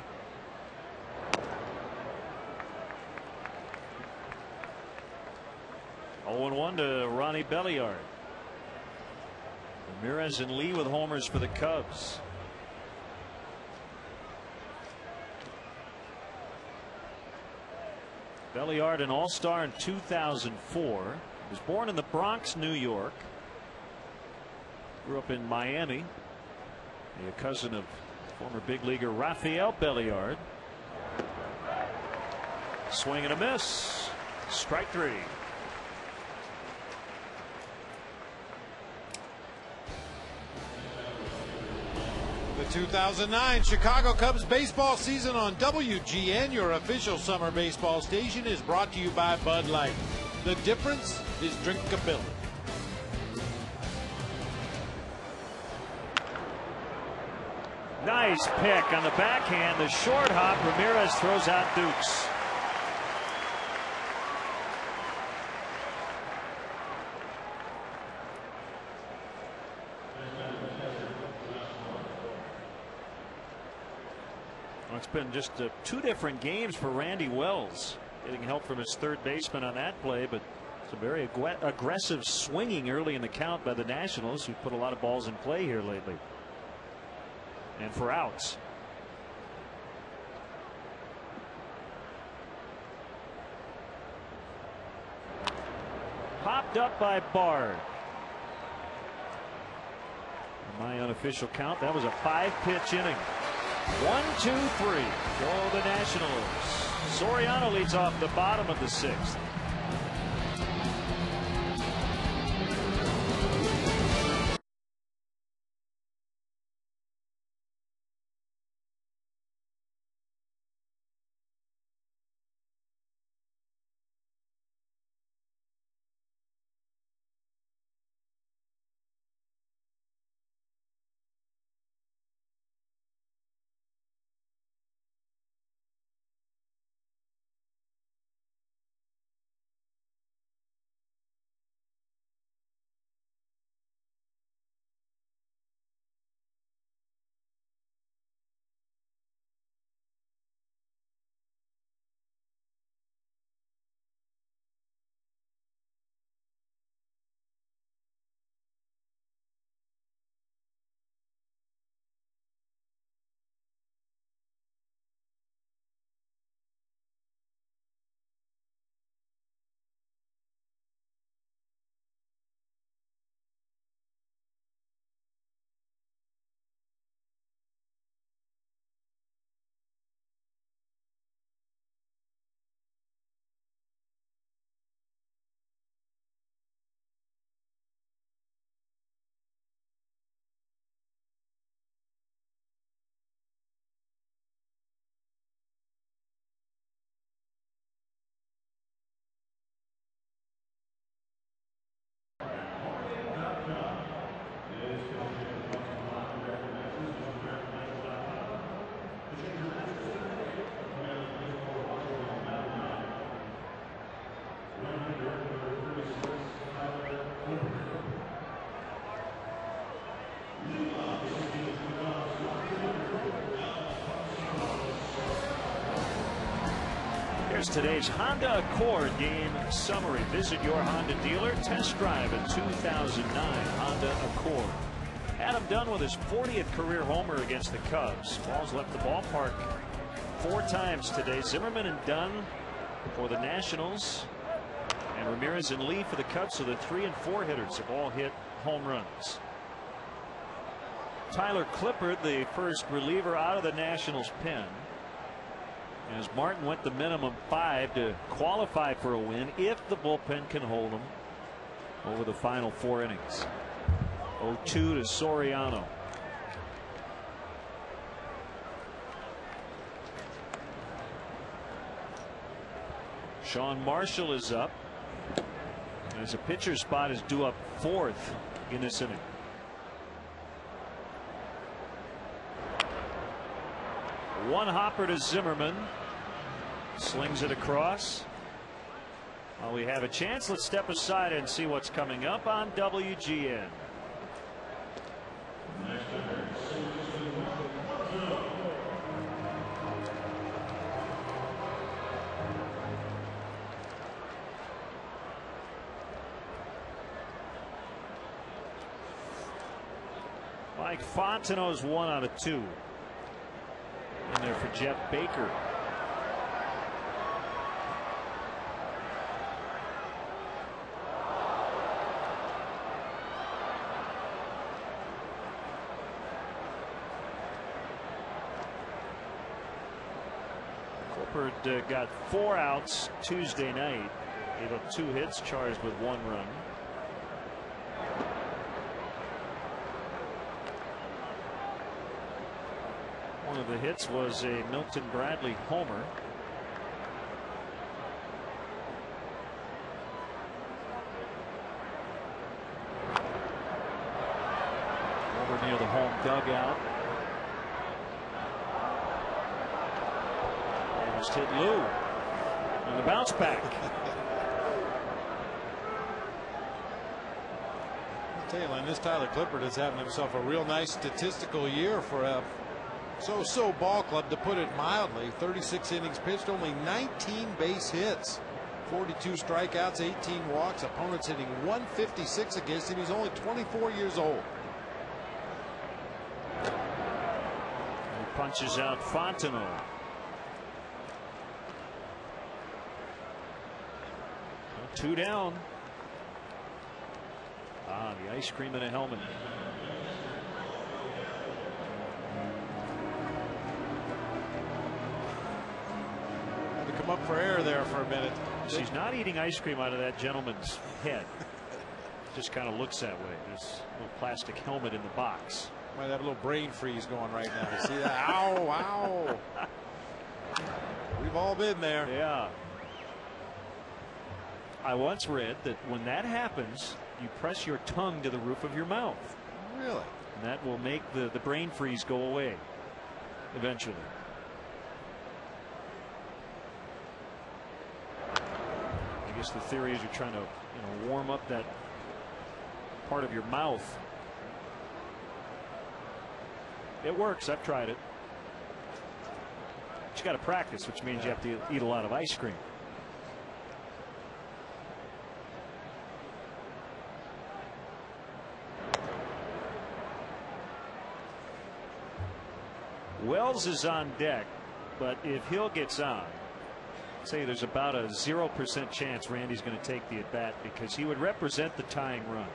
(0-1) to Ronnie Belliard. Ramirez and Lee with homers for the Cubs. Belliard, an all-star in 2004. Was born in the Bronx, New York. Grew up in Miami. A cousin of former big leaguer Rafael Belliard. Swing and a miss. Strike 3. The 2009 Chicago Cubs baseball season on WGN, your official summer baseball station, is brought to you by Bud Light. The difference is drinkability. Nice pick on the backhand. The short hop. Ramirez throws out Dukes. Well, it's been just 2 different games for Randy Wells. Getting help from his third baseman on that play, but it's a very aggressive swinging early in the count by the Nationals, who put a lot of balls in play here lately. And for outs. Popped up by Bard. In my unofficial count, that was a 5-pitch inning. 1-2-3 for the Nationals. Soriano leads off the bottom of the 6th. Here's today's Honda Accord game summary. Visit your Honda dealer. Test drive a 2009 Honda Accord. Adam Dunn with his 40th career homer against the Cubs. Ball's left the ballpark 4 times today. Zimmerman and Dunn for the Nationals, and Ramirez and Lee for the Cubs. So the 3 and 4 hitters have all hit home runs. Tyler Clippard, the first reliever out of the Nationals pen, as Martin went the minimum 5 to qualify for a win if the bullpen can hold them over the final 4 innings. 0-2 to Soriano. Sean Marshall is up, as a pitcher spot is due up 4th in this inning. One hopper to Zimmerman. Slings it across. While we have a chance, let's step aside and see what's coming up on WGN. Mike Fontenot's 1 out of 2. In there for Jeff Baker. Clippard got 4 outs Tuesday night. Gave up 2 hits, charged with 1 run. One of the hits was a Milton Bradley homer. Over near the home dugout. Almost hit Lou. And the bounce back. I'll tell you, Len, this Tyler Clippard is having himself a real nice statistical year for a so-so ball club, to put it mildly. 36 innings pitched, only 19 base hits, 42 strikeouts, 18 walks. Opponents hitting 156 against him. He's only 24 years old. He punches out Fontenot. Two down. The ice cream in a helmet. come up for air there for a minute. She's not eating ice cream out of that gentleman's head. Just kind of looks that way. There's a little plastic helmet in the box. Might have a little brain freeze going right now. See that? Ow, ow. We've all been there. Yeah. I once read that when that happens, you press your tongue to the roof of your mouth. Really? And that will make the brain freeze go away eventually. I guess the theory is you're trying to warm up that part of your mouth. It works. I've tried it. But you got to practice, which means you have to eat a lot of ice cream. Wells is on deck, but if Hill gets on, say there's about a 0% chance Randy's going to take the at bat because he would represent the tying run.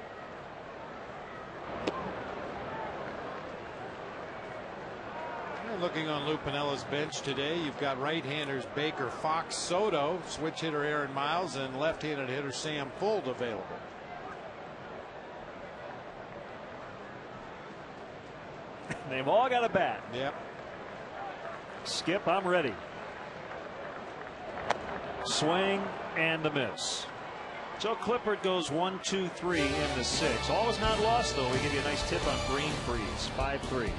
Looking on Lou Pinella's bench today, you've got right-handers Baker, Fox, Soto, switch hitter Aaron Miles, and left-handed hitter Sam Fuld available. They've all got a bat. Yep. Skip, I'm ready. Swing and a miss. So Clippard goes 1, 2, 3 in the 6. All is not lost, though. We give you a nice tip on brain freeze. 5-3.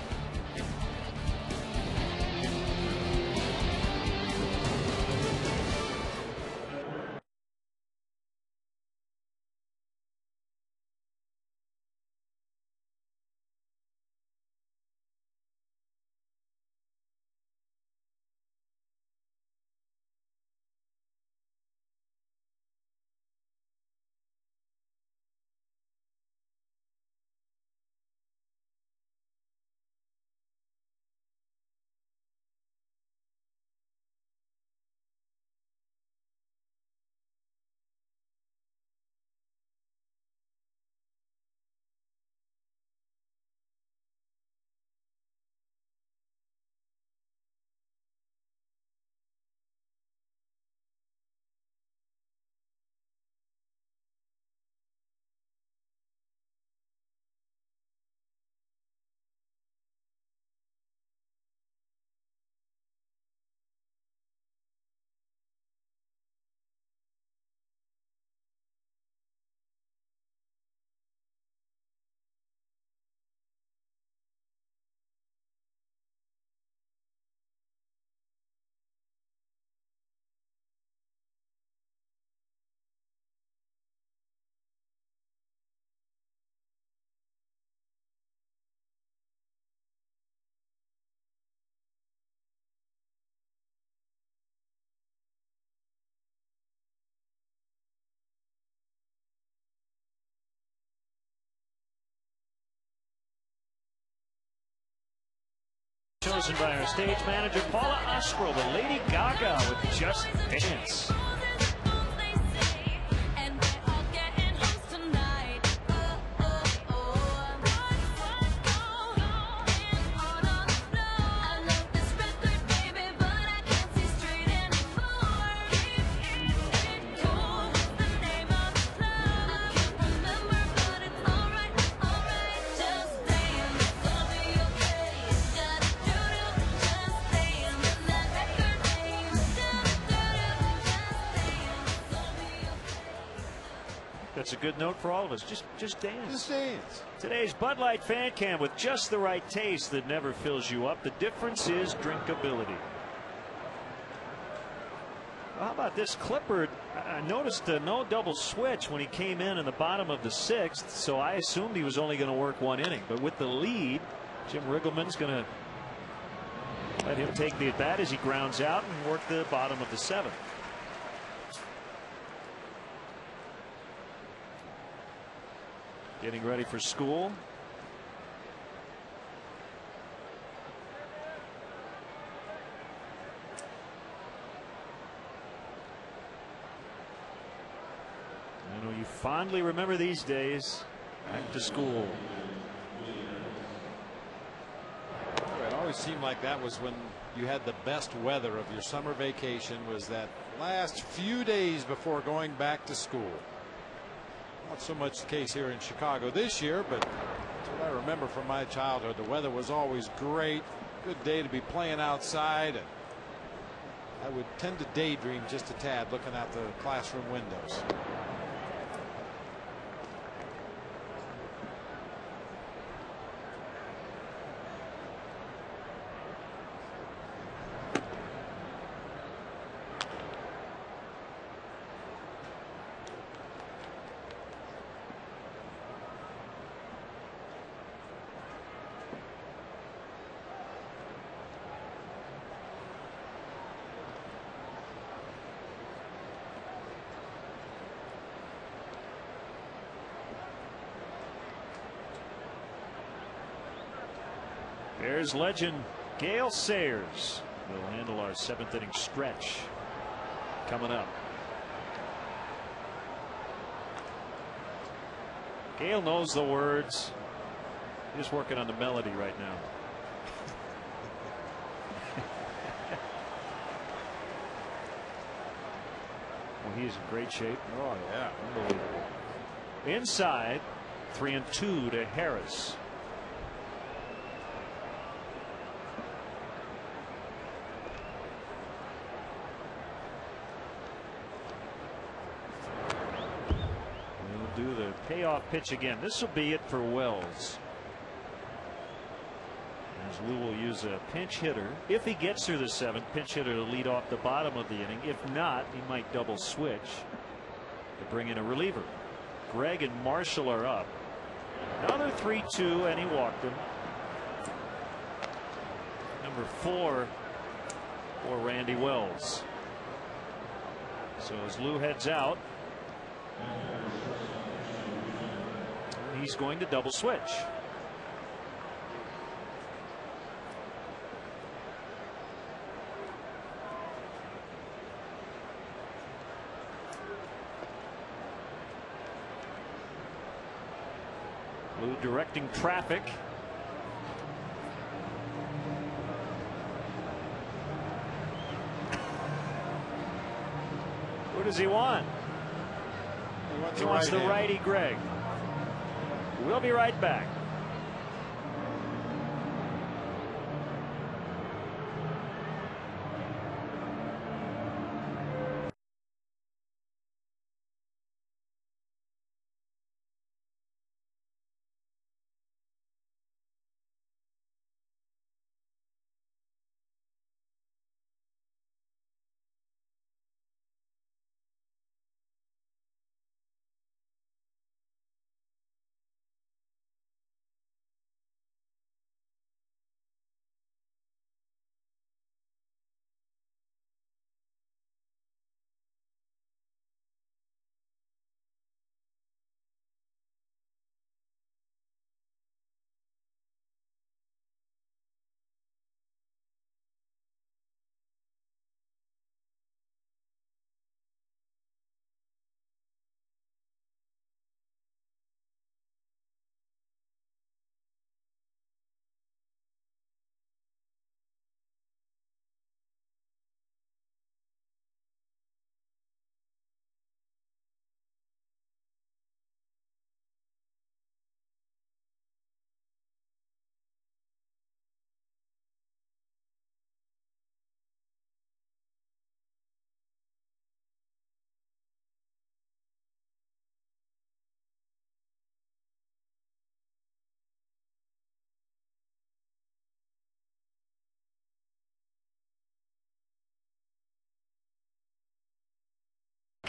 Chosen by our stage manager, Paula Ostrow, the Lady Gaga with Just Dance. That's a good note for all of us. Just dance. Just dance. Today's Bud Light Fan Cam with just the right taste that never fills you up. The difference is drinkability. Well, how about this? Clippard, I noticed no double switch when he came in the bottom of the 6th, so I assumed he was only going to work 1 inning. But with the lead, Jim Riggleman's going to let him take the at bat as he grounds out and work the bottom of the 7th. Getting ready for school. I know you fondly remember these days. Back to school. It always seemed like that was when you had the best weather of your summer vacation was that last few days before going back to school. Not so much the case here in Chicago this year, but that's what I remember from my childhood. The weather was always great. Good day to be playing outside. And I would tend to daydream just a tad looking out the classroom windows. Bears legend Gale Sayers will handle our 7th inning stretch coming up. Gale knows the words. He's working on the melody right now. Well, he's in great shape. Oh, yeah. Unbelievable. Inside, 3-2 to Harris. Do the payoff pitch again. This will be it for Wells. As Lou will use a pinch hitter. If he gets through the 7th, pinch hitter to lead off the bottom of the inning. If not, he might double switch to bring in a reliever. Gregg and Marshall are up. Another 3-2, and he walked him. Number 4 for Randy Wells. So as Lou heads out, he's going to double switch. Lou directing traffic. Who does he want? He wants the righty Gregg. We'll be right back.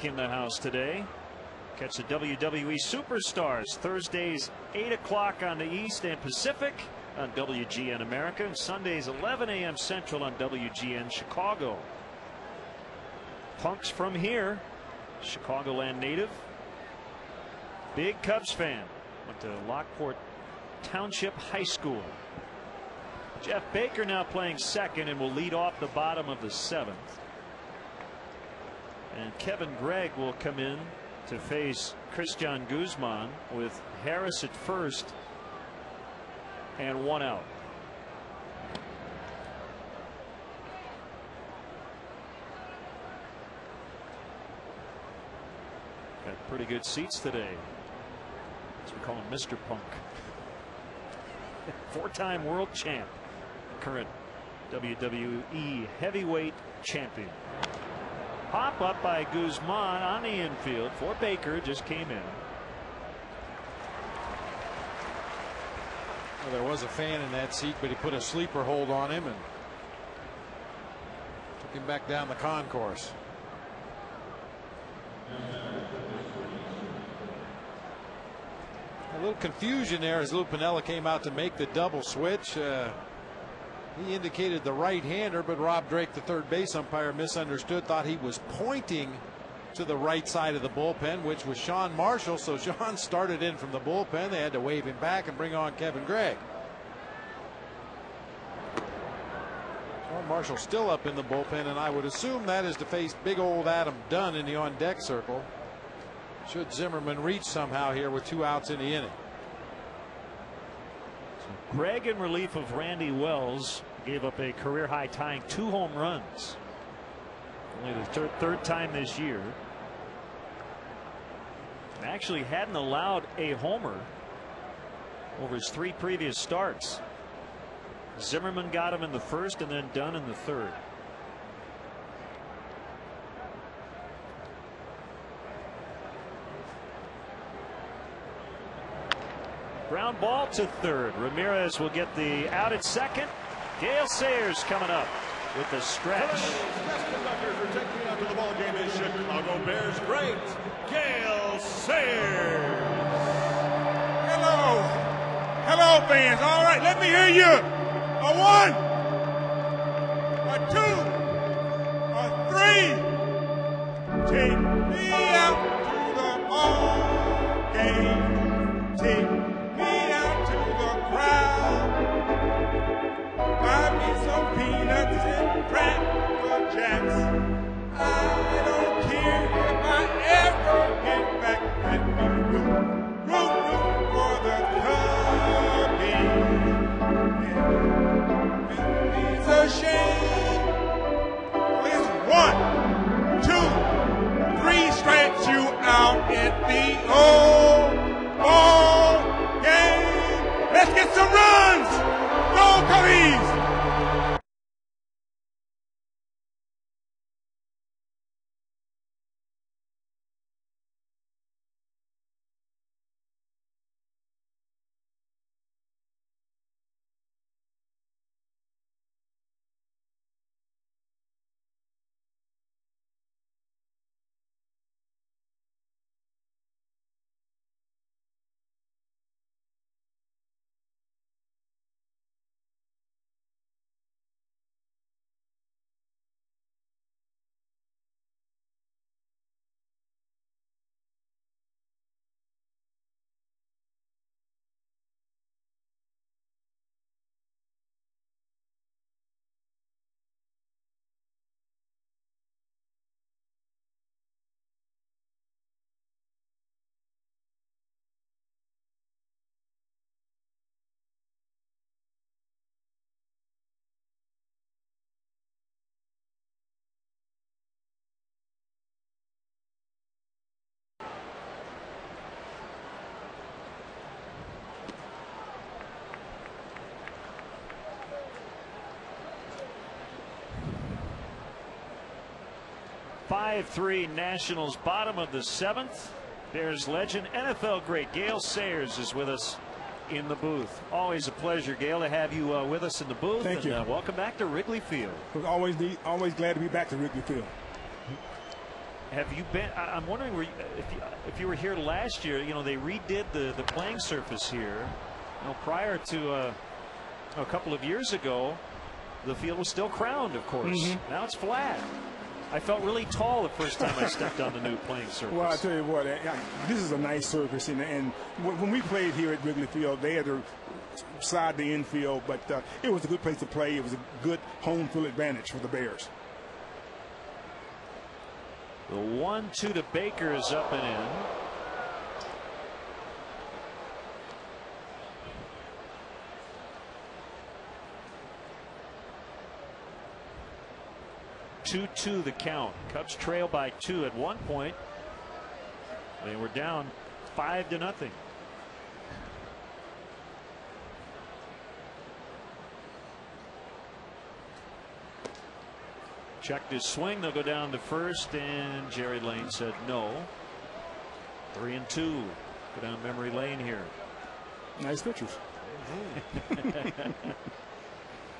In the house today. Catch the WWE Superstars Thursdays 8 o'clock on the East and Pacific on WGN America, and Sundays 11 a.m. Central on WGN Chicago. Punk's from here, Chicagoland native, big Cubs fan, went to Lockport Township High School. Jeff Baker now playing second and will lead off the bottom of the 7th. And Kevin Gregg will come in to face Christian Guzman with Harris at first and 1 out. Got pretty good seats today. As we call him, Mr. Punk. 4-time world champ. Current WWE heavyweight champion. Pop up by Guzman on the infield for Baker. Just came in. Well, there was a fan in that seat, but he put a sleeper hold on him and took him back down the concourse. A little confusion there as Lou Piniella came out to make the double switch. He indicated the right-hander, but Rob Drake, the third base umpire, misunderstood, thought he was pointing to the right side of the bullpen, which was Sean Marshall. So Sean started in from the bullpen. They had to wave him back and bring on Kevin Gregg. Sean Marshall still up in the bullpen, and I would assume that is to face big old Adam Dunn in the on-deck circle, should Zimmerman reach somehow here with 2 outs in the inning. Gregg, in relief of Randy Wells, gave up a career-high tying 2 home runs. Only the third time this year. And actually hadn't allowed a homer over his 3 previous starts. Zimmerman got him in the first and then Dunn in the third. Ground ball to third. Ramirez will get the out at second. Gale Sayers coming up with the stretch. Best conductor for taking me out to the ball game is Chicago Bears great Gale Sayers. Hello, fans. All right, let me hear you. A 1, a 2, a 3. Take me out to the ball game. Take me out to the crowd. Buy me some peanuts and Cracker Jacks. I don't care if I ever get back. Let me root for the Cubbies. It's a shame. It's 1, 2, 3 strikes you out at the old ball game. Let's get some runs. Go Cubbies. (5-3) Nationals, bottom of the 7th. Bears legend, NFL great Gale Sayers is with us in the booth. Always a pleasure, Gale, to have you with us in the booth. Thank you. Welcome back to Wrigley Field. Always glad to be back to Wrigley Field. Have you been? I'm wondering if you were here last year. You know, they redid the playing surface here. You know, prior to a couple of years ago, the field was still crowned, of course. Now it's flat. I felt really tall the first time I stepped on the new playing surface. Well, I tell you what, this is a nice surface, and when we played here at Wrigley Field, they had to side the infield, but it was a good place to play. It was a good home field advantage for the Bears. The 1-2 to Baker is up and in. (2-2) the count. Cubs trail by 2 at one point. They were down 5-0. Checked his swing. They'll go down to first, and Jerry Lane said no. 3-2. Go down memory lane here. Nice pictures.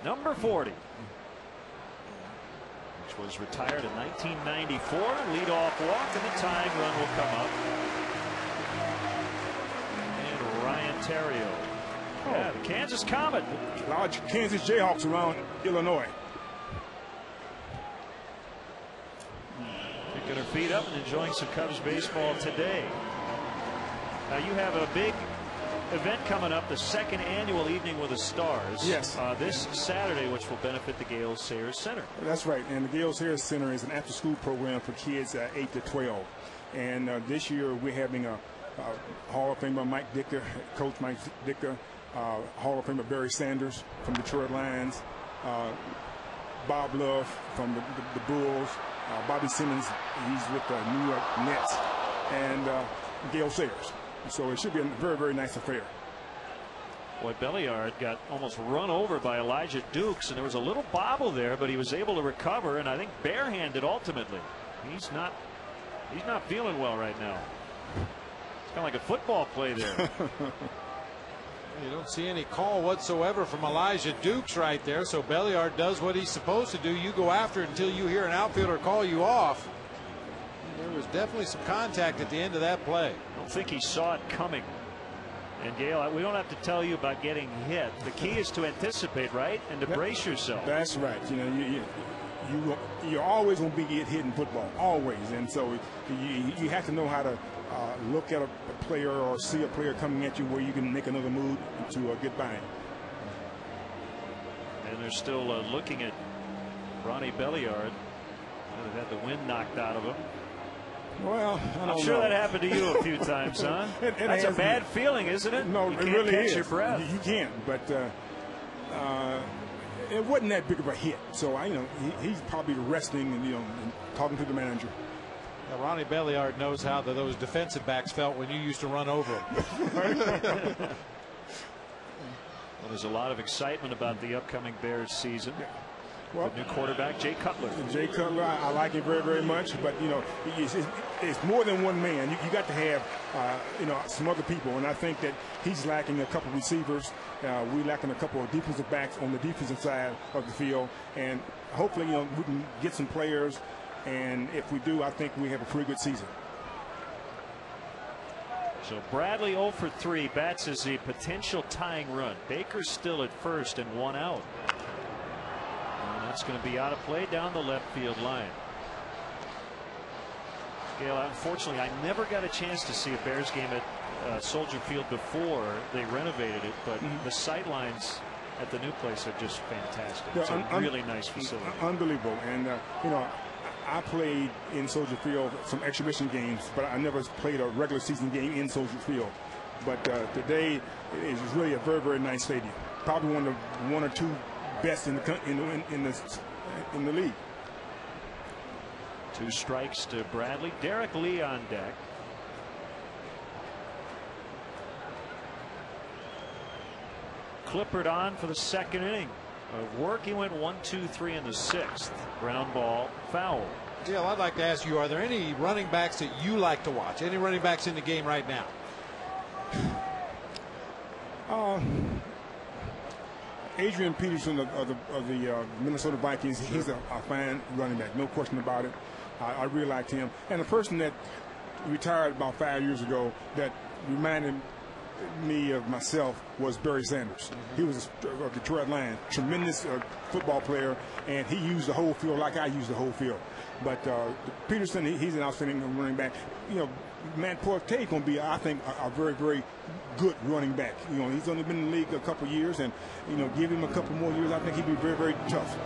Number 40, which was retired in 1994. Leadoff walk, and the tying run will come up. And Ryan Theriot. Yeah, the Kansas Comet. Large Kansas Jayhawks around Illinois. Picking her feet up and enjoying some Cubs baseball today. Now you have a big event coming up, the second annual Evening with the Stars. Yes. This Saturday, which will benefit the Gale Sayers Center. That's right. And the Gale Sayers Center is an after-school program for kids 8 to 12. And this year we're having a Hall of Famer Mike Dicker, Coach Mike Dicker, Hall of Famer Barry Sanders from Detroit Lions, Bob Love from the Bulls, Bobby Simmons, he's with the New York Nets, and Gale Sayers. So it should be a very, very nice affair. Boy, Belliard got almost run over by Elijah Dukes, and there was a little bobble there, but he was able to recover, and I think barehanded ultimately. He's not feeling well right now. It's kind of like a football play there. You don't see any call whatsoever from Elijah Dukes right there, so Belliard does what he's supposed to do. You go after it until you hear an outfielder call you off. There was definitely some contact at the end of that play. I don't think he saw it coming. And Gale, we don't have to tell you about getting hit. The key is to anticipate, right, and to brace yourself. That's right. You know, you're always going to be get hit in football, always. And so you have to know how to look at a player or see a player coming at you where you can make another move to get by him. And they're still looking at Ronnie Belliard. They've had the wind knocked out of him. Well, I'm sure that happened to you a few times, huh? That's a bad feeling, isn't it? No, you it can't really catch is. your breath. You can't, but it wasn't that big of a hit. So he's probably resting and and talking to the manager. Now, Ronnie Belliard knows how those defensive backs felt when you used to run over them. Well, there's a lot of excitement about the upcoming Bears season. Well, the new quarterback, Jay Cutler. Jay Cutler, I like him very, very much. But it's more than one man. You got to have some other people, and I think that he's lacking a couple receivers. We're lacking a couple of defensive backs on the defensive side of the field, and hopefully we can get some players. And if we do, I think we have a pretty good season. So Bradley 0 for 3 bats as a potential tying run. Baker's still at first and 1 out. And that's going to be out of play down the left field line. Gale, unfortunately, I never got a chance to see a Bears game at Soldier Field before they renovated it, but the sightlines at the new place are just fantastic. It's a really nice facility. Unbelievable. And, I played in Soldier Field some exhibition games, but I never played a regular season game in Soldier Field. But today is really a very, very nice stadium. Probably one or two best in the league. 2 strikes to Bradley. Derek Lee on deck. Clippard on for the second inning of work. He went 1-2-3 in the 6th. Ground ball, foul. Dale, I'd like to ask you, are there any running backs that you like to watch? Any running backs in the game right now? Adrian Peterson of the Minnesota Vikings, he's a fine running back, no question about it. I really liked him. And the person that retired about 5 years ago that reminded me of myself was Barry Sanders. He was a Detroit Lion, tremendous football player, and he used the whole field like I use the whole field. But Peterson, he's an outstanding running back. Matt Forte going to be, I think, a very, very good running back. He's only been in the league a couple of years, and give him a couple more years, I think he'd be very, very tough.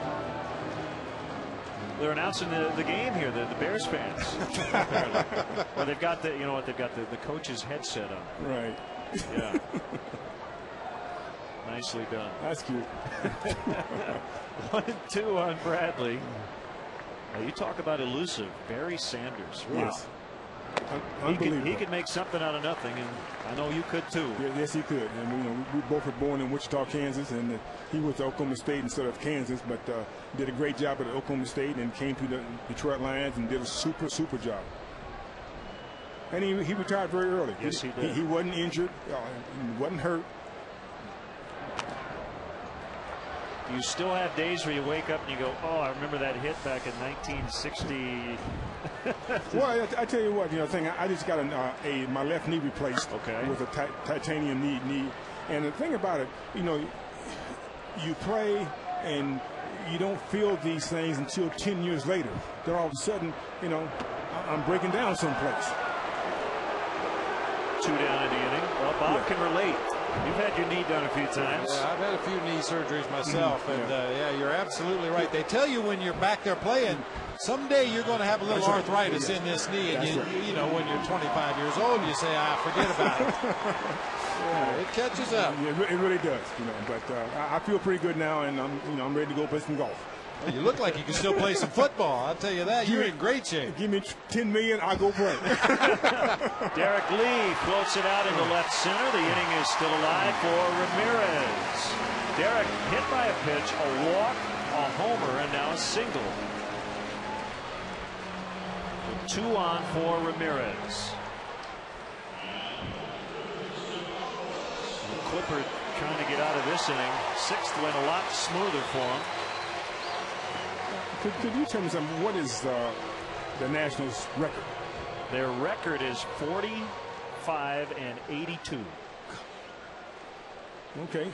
They're announcing the game here, the Bears fans. Well, they've got they've got the coach's headset on. Right. Yeah. Nicely done. That's cute. 1-2 on Bradley. Now you talk about elusive, Barry Sanders. Wow. Yes. Unbelievable. He could make something out of nothing, and I know you could too. Yes, he could. And we both were born in Wichita, Kansas, and he went to Oklahoma State instead of Kansas, but did a great job at Oklahoma State and came to the Detroit Lions and did a super job. And he retired very early. Yes, he did. He wasn't injured, wasn't hurt. You still have days where you wake up and you go, oh, I remember that hit back in 1960. Well, I tell you what, I just got my left knee replaced with a titanium knee. And the thing about it, you play and you don't feel these things until 10 years later. Then all of a sudden, I'm breaking down someplace. 2 down in the inning. Well, Bob can relate. You've had your knee done a few times. Yeah, I've had a few knee surgeries myself, and yeah, you're absolutely right. They tell you when you're back there playing, someday you're going to have a little arthritis in this knee, and when you're 25 years old, you say, forget about it. Yeah, it catches up. Yeah, it really does, But I feel pretty good now, and I'm ready to go play some golf. Well, you look like you can still play some football. I'll tell you that. You're in great shape. Give me $10 million, I'll go play. Derek Lee floats it out into left center. The inning is still alive for Ramirez. Derek hit by a pitch, a walk, a homer, and now a single. 2 on for Ramirez. Clippard trying to get out of this inning. 6th went a lot smoother for him. Could you tell me something? What is the Nationals' record? Their record is 45-82. Okay.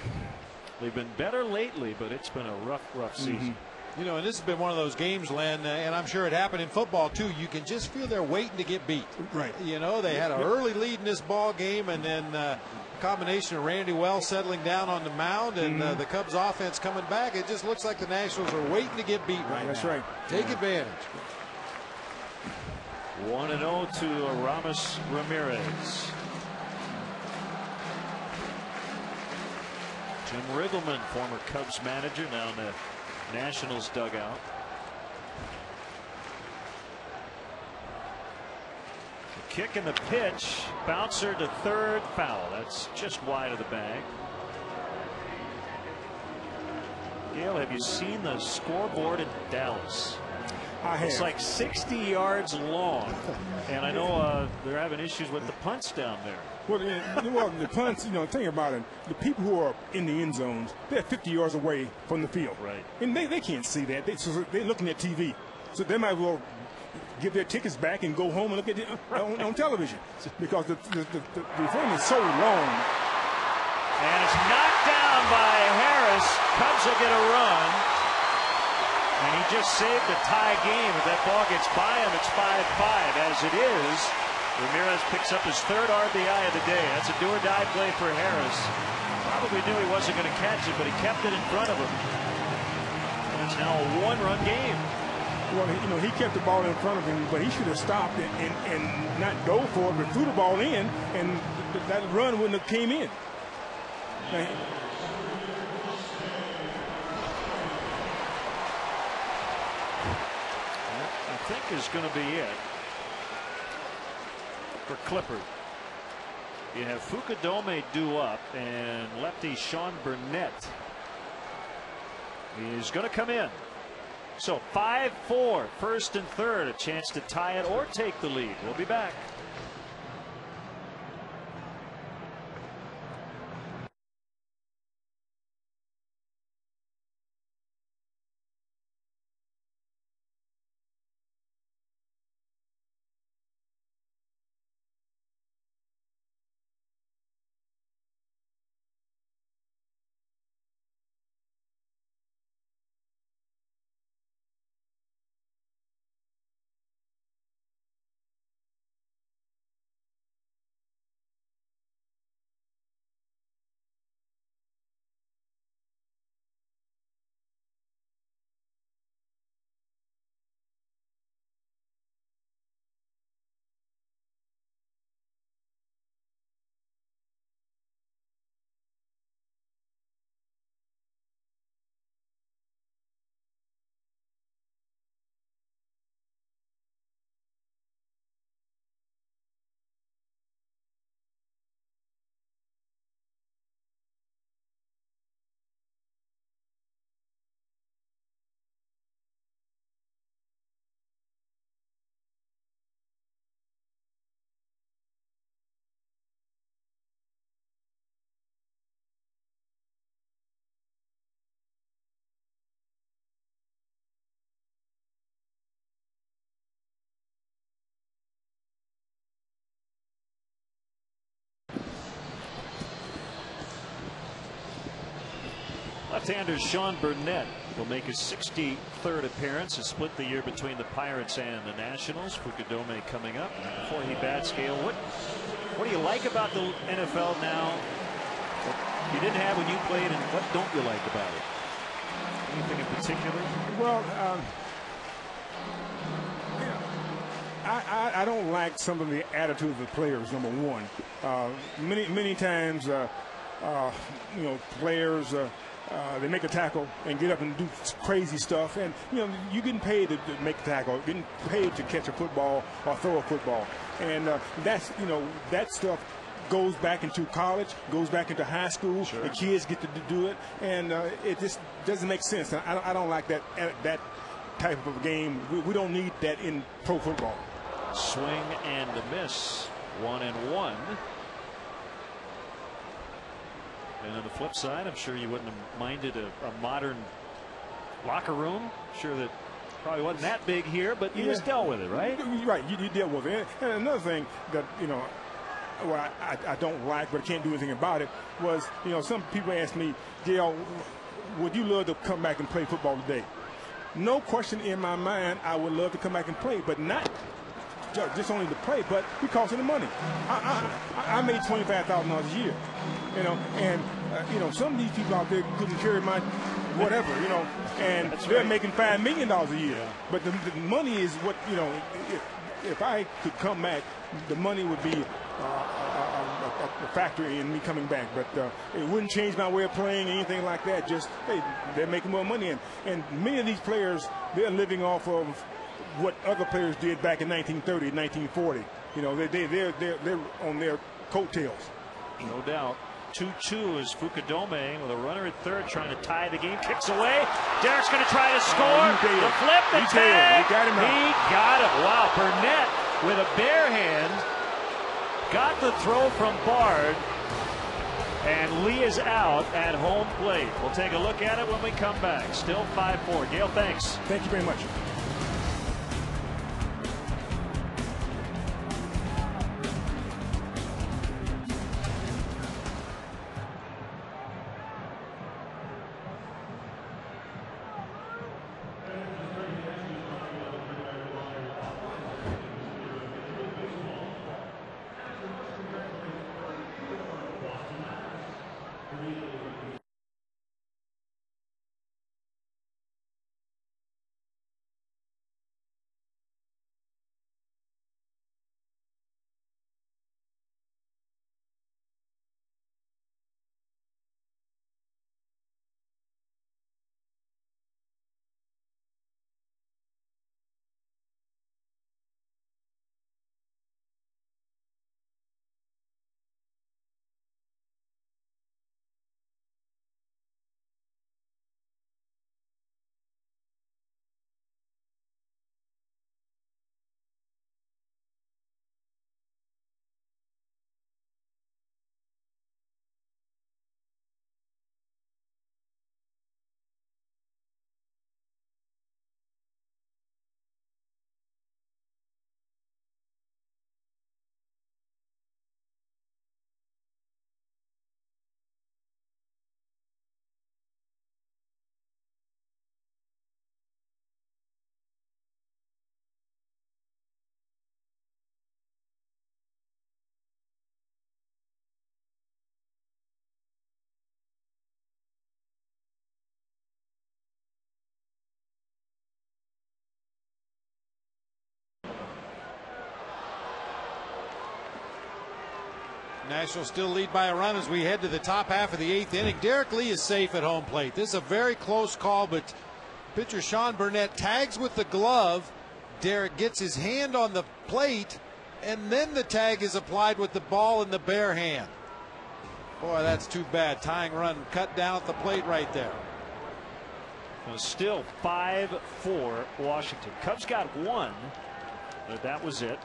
They've been better lately, but it's been a rough season. And this has been one of those games, Len, and I'm sure it happened in football too. You can just feel they're waiting to get beat. Right. They had an early lead in this ball game, and then a combination of Randy Wells settling down on the mound and the Cubs offense coming back. It just looks like the Nationals are waiting to get beat right That's now. right. Take advantage. 1-0 to Aramis Ramirez. Jim Riggleman, former Cubs manager, now in the Nationals dugout. The kick and the pitch. Bouncer to third, foul. That's just wide of the bag. Gail, have you seen the scoreboard in Dallas? I have. It's like 60 yards long, and I know they're having issues with the punts down there. Well, the punts, think about it. The people who are in the end zones, they're 50 yards away from the field. Right. And they can't see that. They're looking at TV. So they might as well give their tickets back and go home and look at it on television. Because the thing is so long. And it's knocked down by Harris. Cubs will get a run. And he just saved a tie game. If that ball gets by him, it's 5-5. As it is, Ramirez picks up his 3rd RBI of the day. That's a do-or-die play for Harris. Probably knew he wasn't going to catch it, but he kept it in front of him. And it's now a 1-run game. Well, he kept the ball in front of him, but he should have stopped and not dove for it, but threw the ball in, and that run wouldn't have came in. I think is going to be it for Clippard. You have Fukudome due up, and lefty Sean Burnett is going to come in. So 5-4, 1st and 3rd, a chance to tie it or take the lead. We'll be back. Left-hander Sean Burnett will make his 63rd appearance. He split the year between the Pirates and the Nationals. Fukudome coming up. Before he bats, Gale, what do you like about the NFL now? What you didn't have when you played, and what don't you like about it? Anything in particular? Well, I don't like some of the attitude of the players. Number one, many times, players they make a tackle and get up and do crazy stuff, and you're getting paid to make a tackle, getting paid to catch a football or throw a football, and that stuff goes back into college, goes back into high school. Sure. The kids get to do it, and it just doesn't make sense. I don't like that type of a game. We don't need that in pro football. Swing and a miss. 1-1. And on the flip side, I'm sure you wouldn't have minded a modern locker room. Sure that probably wasn't that big here, but you just dealt with it, right? Right, you dealt with it. And another thing that, well, I don't like, but I can't do anything about it, was, some people ask me, Gail, would you love to come back and play football today? No question in my mind, I would love to come back and play, but not just only to play, but because of the money. I made $25,000 a year, and some of these people out there couldn't carry my whatever, and that's they're making $5 million a year. Yeah. But the money is what, if I could come back, the money would be a factor in me coming back. But it wouldn't change my way of playing, anything like that. Just, hey, they're making more money, and many of these players, they're living off of what other players did back in 1930, 1940. They're on their coattails. No doubt. 2-2 is Fukudome with a runner at third trying to tie the game. Kicks away. Derek's going to try to score. The flip, the tag. He got him out. He got him. Wow. Burnett with a bare hand got the throw from Bard. And Lee is out at home plate. We'll take a look at it when we come back. Still 5-4. Gale, thanks. Thank you very much. Nationals still lead by a run as we head to the top half of the 8th inning. Derek Lee is safe at home plate. This is a very close call, but pitcher Sean Burnett tags with the glove. Derek gets his hand on the plate, and then the tag is applied with the ball in the bare hand. Boy, that's too bad. Tying run cut down at the plate right there. Still 5-4 Washington. Cubs got one, but that was it.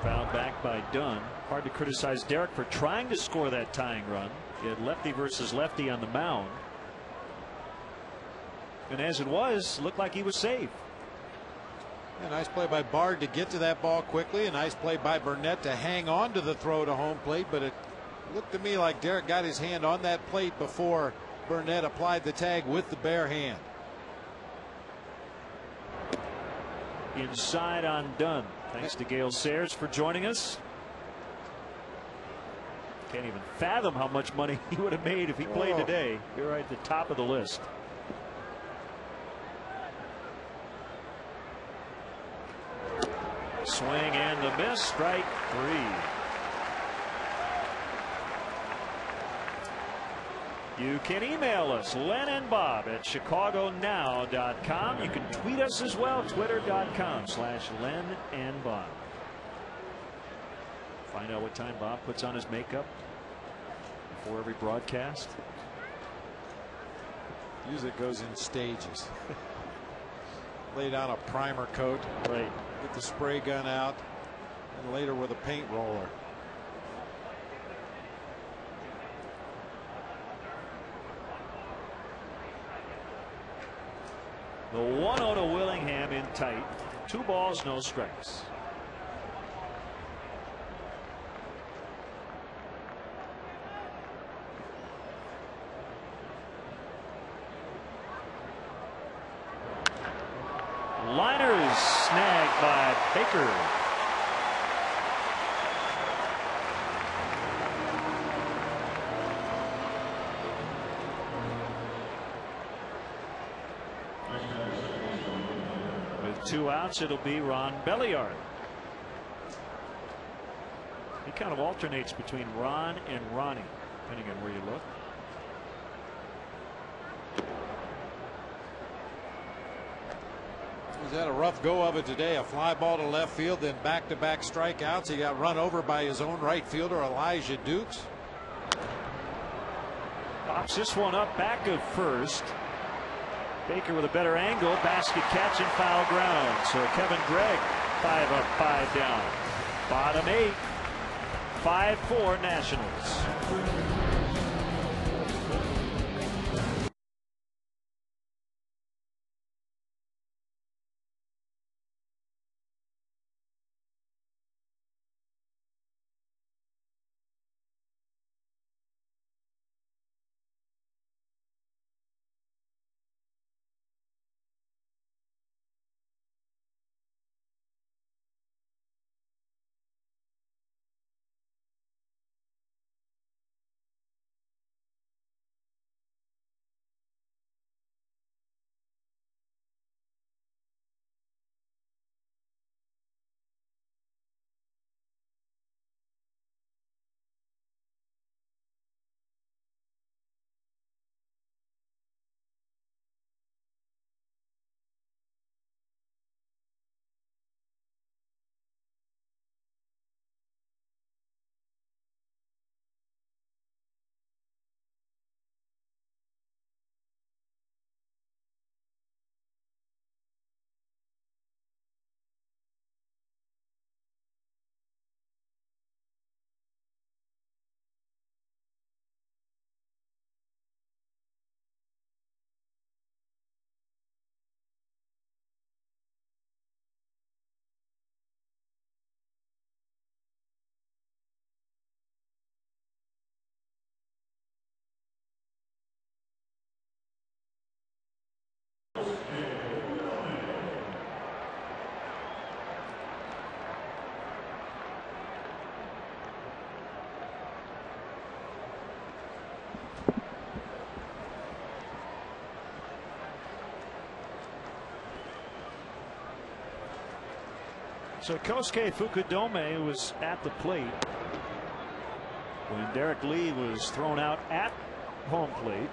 Fouled back by Dunn. Hard to criticize Derek for trying to score that tying run. He had lefty versus lefty on the mound. And as it was, looked like he was safe. A nice play by Bard to get to that ball quickly. A nice play by Burnett to hang on to the throw to home plate, but it looked to me like Derek got his hand on that plate before Burnett applied the tag with the bare hand. Inside on Dunn. Thanks to Gale Sayers for joining us. Can't even fathom how much money he would have made if he played today. You're right at the top of the list. Swing and a miss. Strike 3. You can email us, Len and Bob at chicagonow.com. You can tweet us as well, twitter.com/Len and Bob. Find out what time Bob puts on his makeup before every broadcast. Usually it goes in stages. Lay down a primer coat. Right. Get the spray gun out. And later with a paint roller. The 1-0 to Willingham in tight. 2 balls, no strikes. Liner is snagged by Baker. With 2 outs, it'll be Ron Belliard. He kind of alternates between Ron and Ronnie, depending on where you look. He's had a rough go of it today. A fly ball to left field, then back-to-back strikeouts. He got run over by his own right fielder, Elijah Dukes. Pops this one up back of first. Baker with a better angle. Basket catch and foul ground. So Kevin Gregg 5 up, 5 down. Bottom 8. 5-4 Nationals. So Kosuke Fukudome was at the plate when Derek Lee was thrown out at home plate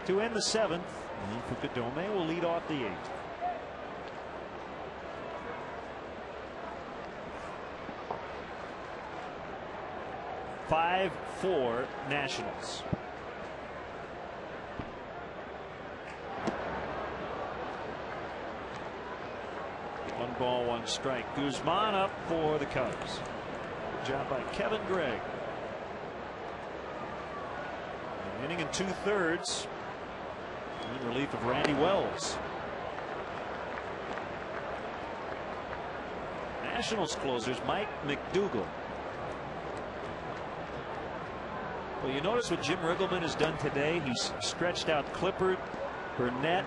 to end the 7th. And Fukudome will lead off the 8th. Five, 4 Nationals. One ball, 1 strike. Guzman up for the Cubs. Good job by Kevin Gregg. An inning and 2/3 in relief of Randy Wells. Nationals closers, Mike McDougal. Well, you notice what Jim Riggleman has done today. He's stretched out Clippard, Burnett,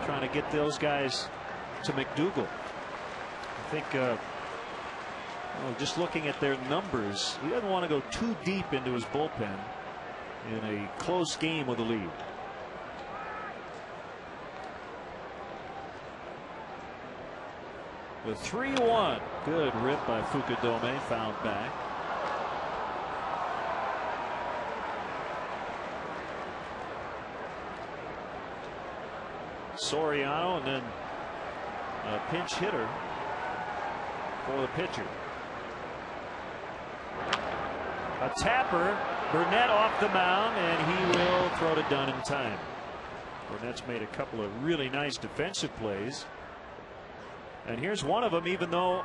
trying to get those guys to McDougal. I think just looking at their numbers, he doesn't want to go too deep into his bullpen in a close game with a lead. The 3-1. Good rip by Fukudome, fouled back. Soriano, and then a pinch hitter for the pitcher. A tapper, Burnett off the mound, and he will throw to Dunn in time. Burnett's made a couple of really nice defensive plays. And here's one of them, even though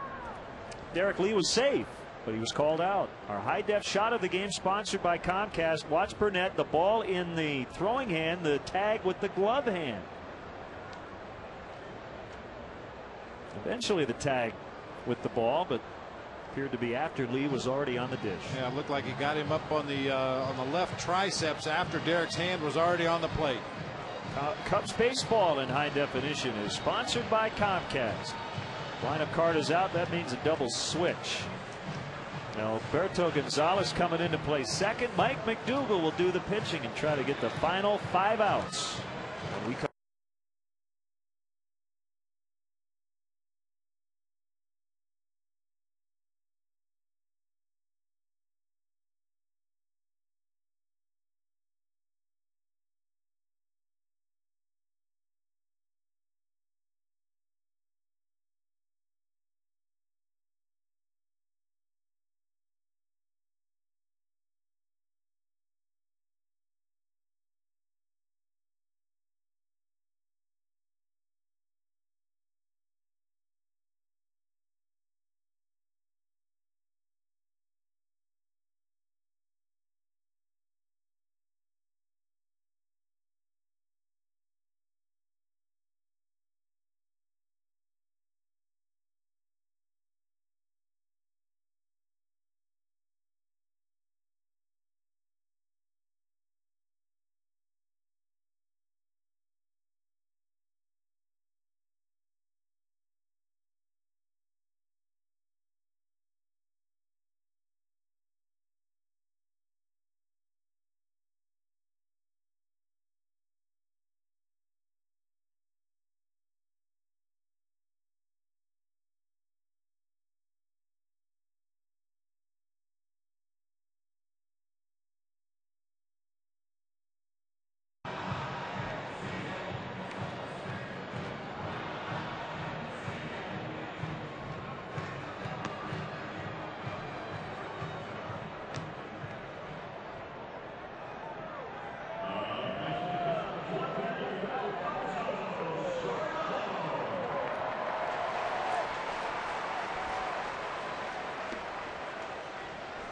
Derek Lee was safe, but he was called out. Our high-def shot of the game sponsored by Comcast. Watch Burnett, the ball in the throwing hand, the tag with the glove hand. Eventually the tag with the ball, but appeared to be after Lee was already on the dish. Yeah, it looked like he got him up on the left triceps after Derek's hand was already on the plate. Cubs baseball in high definition is sponsored by Comcast. Lineup card is out. That means a double switch. Now Alberto Gonzalez coming in to play second. Mike McDougal will do the pitching and try to get the final 5 outs. When we come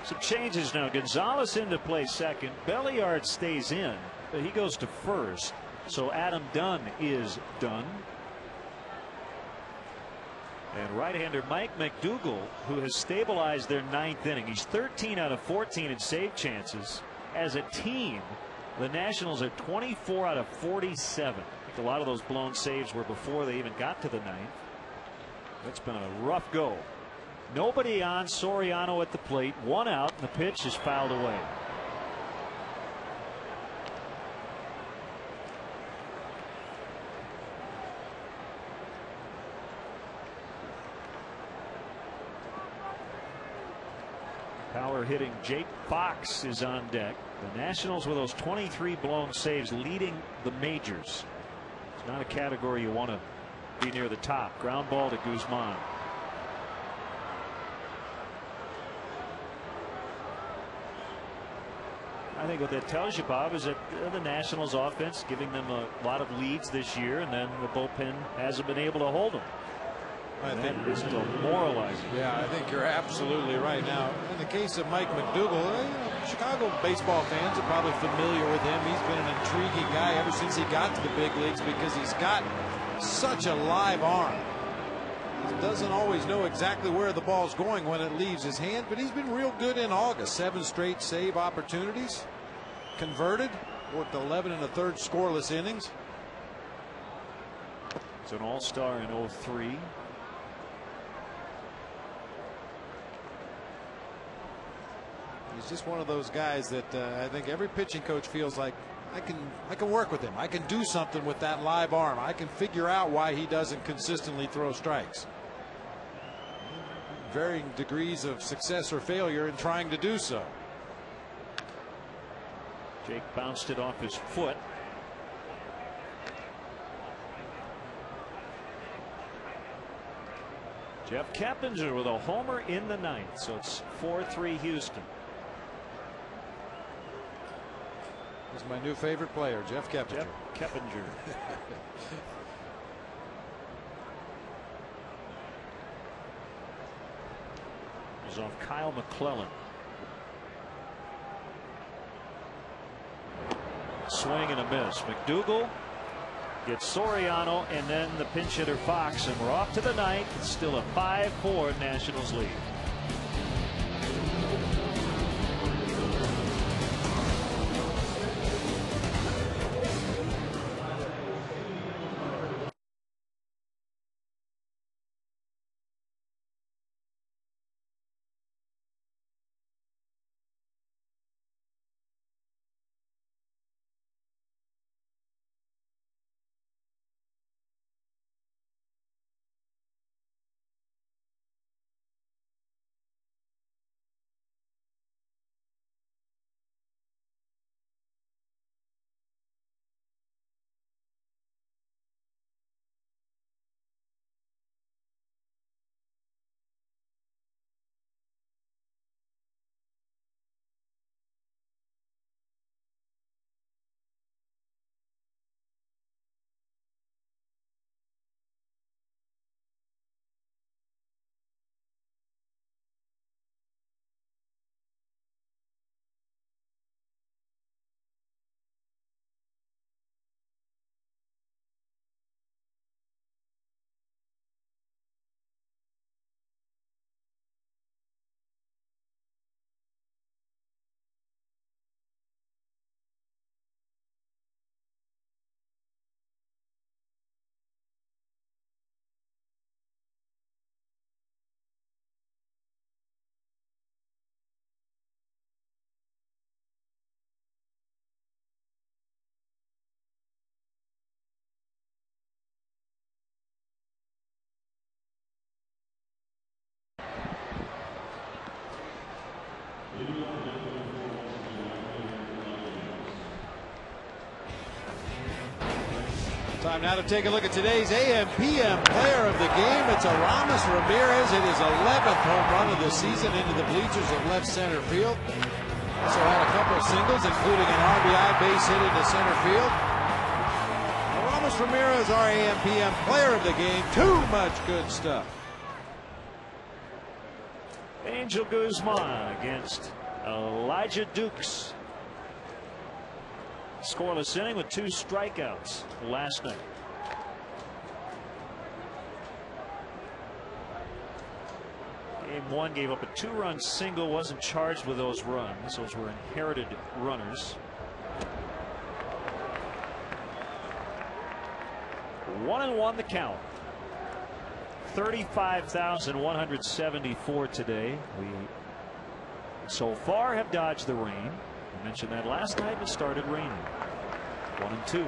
some changes now. Gonzalez into play second. Belliard stays in, but he goes to first. So Adam Dunn is done. And right-hander Mike McDougal, who has stabilized their 9th inning. He's 13 out of 14 in save chances. As a team, the Nationals are 24 out of 47. I think a lot of those blown saves were before they even got to the 9th. That's been a rough go. Nobody on. Soriano at the plate. 1 out, and the pitch is fouled away. Power hitting Jake Fox is on deck. The Nationals with those 23 blown saves leading the majors. It's not a category you want to be near the top. Ground ball to Guzman. I think what that tells you, Bob, is that the Nationals offense giving them a lot of leads this year, and then the bullpen hasn't been able to hold them. I think it's demoralizing. Yeah, I think you're absolutely right. Now, in the case of Mike McDougal, Chicago baseball fans are probably familiar with him. He's been an intriguing guy ever since he got to the big leagues because he's got such a live arm. Doesn't always know exactly where the ball's going when it leaves his hand, but he's been real good in August. 7 straight save opportunities, converted, worked 11 1/3 scoreless innings. He's an all-star in 03. He's just one of those guys that I think every pitching coach feels like I can work with him. I can do something with that live arm. I can figure out why he doesn't consistently throw strikes. Varying degrees of success or failure in trying to do so. Jake bounced it off his foot. Jeff Keppinger with a homer in the 9th, so it's 4-3 Houston. This is my new favorite player, Jeff Keppinger. Jeff Keppinger. Is off Kyle McClellan. Swing and a miss. McDougal gets Soriano and then the pinch hitter Fox, and we're off to the 9th. It's still a 5-4 Nationals lead. Time now to take a look at today's AM/PM player of the game. It's Aramis Ramirez. It is 11th home run of the season into the bleachers of left center field. Also had a couple of singles, including an RBI base hit into center field. Aramis Ramirez, our AM/PM player of the game. Too much good stuff. Angel Guzman against Elijah Dukes. Scoreless inning with 2 strikeouts last night. Game 1 gave up a 2-run single, wasn't charged with those runs. Those were inherited runners. 1-1 the count. 35,174 today. We so far have dodged the rain. I mentioned that last night. It started raining. 1-2.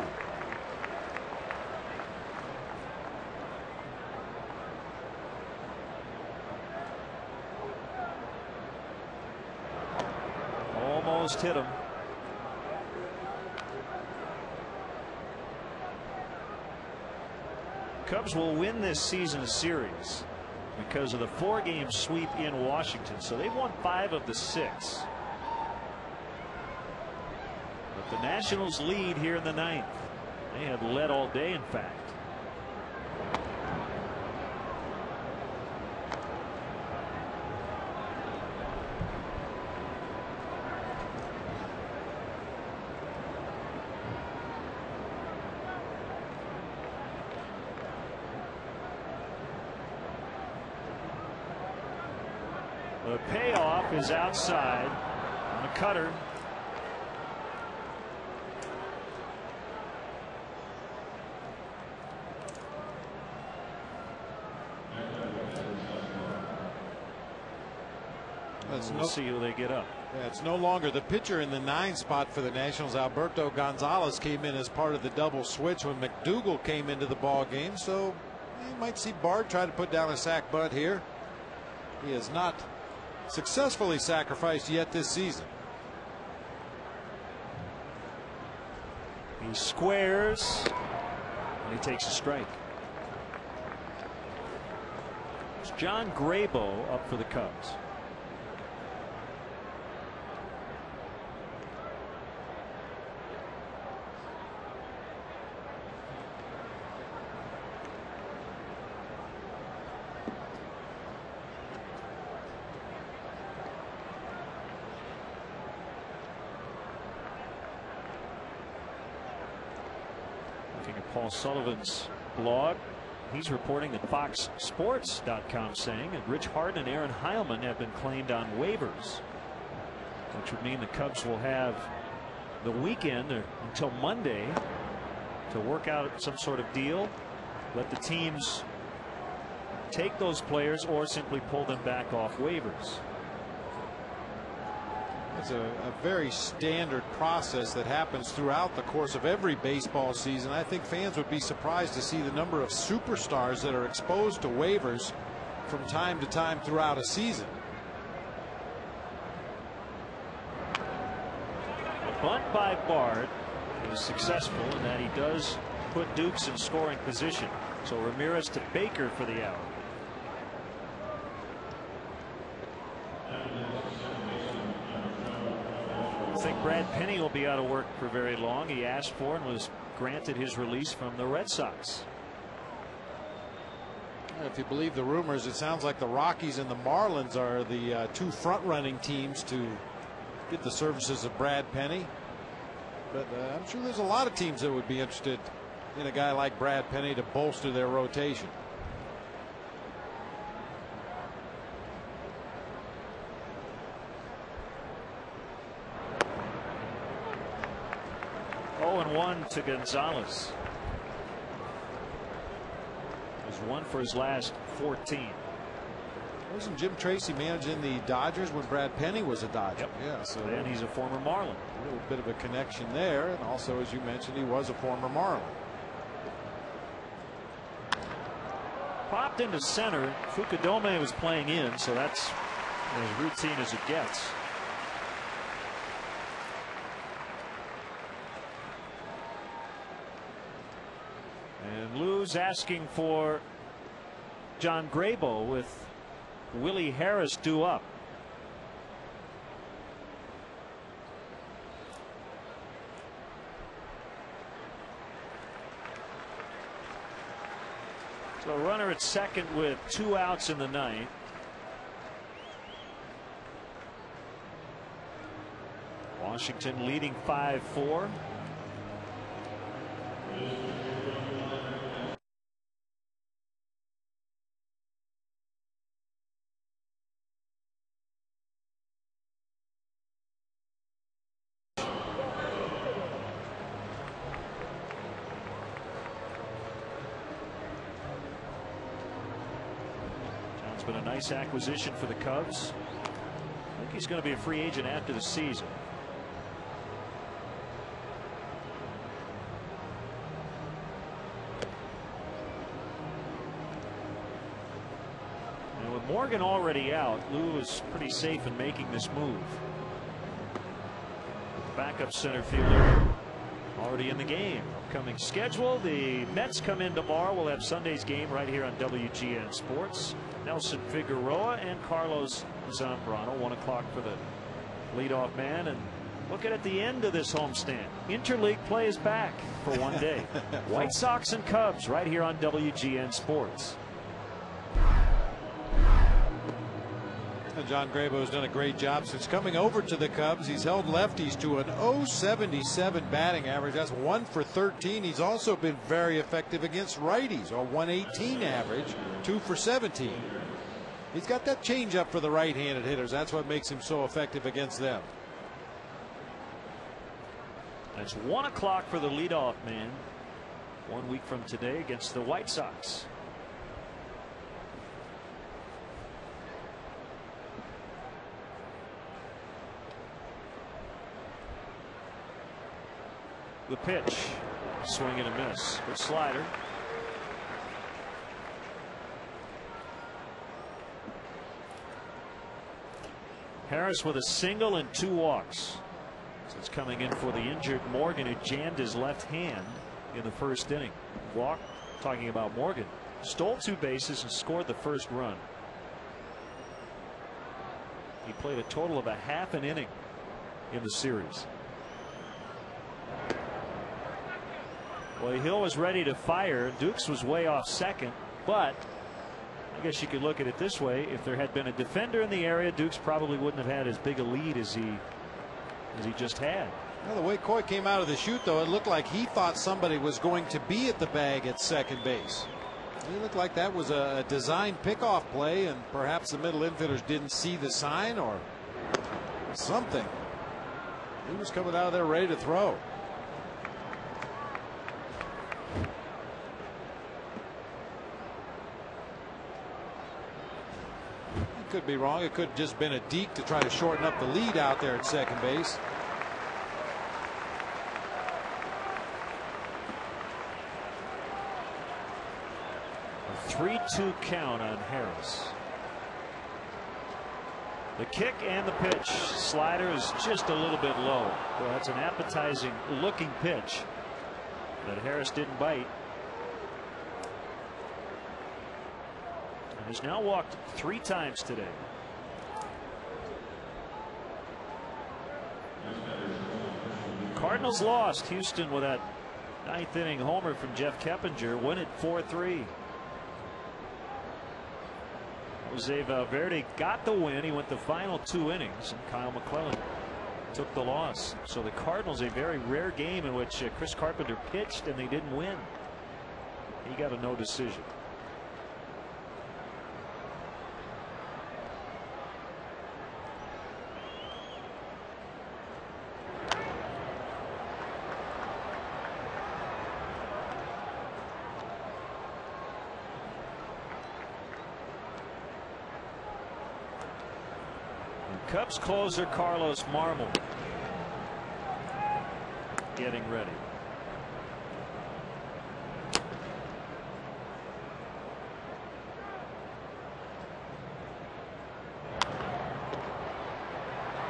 Almost hit him. Cubs will win this season series because of the 4-game sweep in Washington. So they've won 5 of the 6. But the Nationals lead here in the 9th. They have led all day, in fact. The payoff is outside on a cutter. We'll see who they get up. Yeah, it's no longer the pitcher in the 9 spot for the Nationals. Alberto Gonzalez came in as part of the double switch when McDougal came into the ball game. So you might see Bard try to put down a sac bunt here. He has not successfully sacrificed yet this season. He squares and he takes a strike. It's John Grabo up for the Cubs. Paul Sullivan's blog, he's reporting that FoxSports.com saying that Rich Hart and Aaron Heilman have been claimed on waivers, which would mean the Cubs will have the weekend until Monday to work out some sort of deal, let the teams take those players or simply pull them back off waivers. It's a very standard process that happens throughout the course of every baseball season. I think fans would be surprised to see the number of superstars that are exposed to waivers from time to time throughout a season. A bunt by Bard is successful in that he does put Dukes in scoring position. So Ramirez to Baker for the out. I think Brad Penny will be out of work for very long. He asked for and was granted his release from the Red Sox. If you believe the rumors, it sounds like the Rockies and the Marlins are the two front-running teams to get the services of Brad Penny. But I'm sure there's a lot of teams that would be interested in a guy like Brad Penny to bolster their rotation. And 1 to Gonzalez. He's 1 for his last 14. Wasn't Jim Tracy managing the Dodgers when Brad Penny was a Dodger? Yep. Yeah, so and he's a former Marlin. A little bit of a connection there, and also, as you mentioned, he was a former Marlin. Popped into center. Fukudome was playing in, so that's as routine as it gets. And Lou's asking for John Grabo with Willie Harris due up. So a runner at second with 2 outs in the ninth. Washington leading 5-4. Been a nice acquisition for the Cubs. I think he's going to be a free agent after the season. And with Morgan already out, Lou is pretty safe in making this move. The backup center fielder already in the game. Upcoming schedule: the Mets come in tomorrow. We'll have Sunday's game right here on WGN Sports. Nelson Figueroa and Carlos Zambrano, 1 o'clock for the leadoff man. And looking at the end of this homestand, interleague play is back for one day. White Sox and Cubs right here on WGN Sports. John Grabo has done a great job since coming over to the Cubs. He's held lefties to an .077 batting average. That's 1 for 13. He's also been very effective against righties, a .118 average, 2 for 17. He's got that changeup for the right-handed hitters. That's what makes him so effective against them. It's 1 o'clock for the leadoff man 1 week from today against the White Sox. The pitch, swing and a miss. Good slider. Harris with a single and 2 walks. So it's coming in for the injured Morgan, who jammed his left hand in the first inning. Walk, talking about Morgan, stole 2 bases and scored the first run. He played a total of a half an inning in the series. Well, Hill was ready to fire. Dukes was way off second, but I guess you could look at it this way. If there had been a defender in the area, Dukes probably wouldn't have had as big a lead as he just had. Well, the way Coy came out of the chute, though, it looked like he thought somebody was going to be at the bag at second base. It looked like that was a designed pickoff play, and perhaps the middle infielders didn't see the sign or something. He was coming out of there ready to throw. Could be wrong. It could have just been a deke to try to shorten up the lead out there at second base. A 3-2 count on Harris. The kick and the pitch. Slider is just a little bit low. Well, that's an appetizing looking pitch that Harris didn't bite. Has now walked 3 times today. Cardinals lost. Houston with that 9th inning homer from Jeff Keppinger win it 4-3. Jose Valverde got the win. He went the final 2 innings, and Kyle McClellan took the loss. So the Cardinals, a very rare game in which Chris Carpenter pitched and they didn't win. He got a no decision. Cubs closer Carlos Marmol getting ready.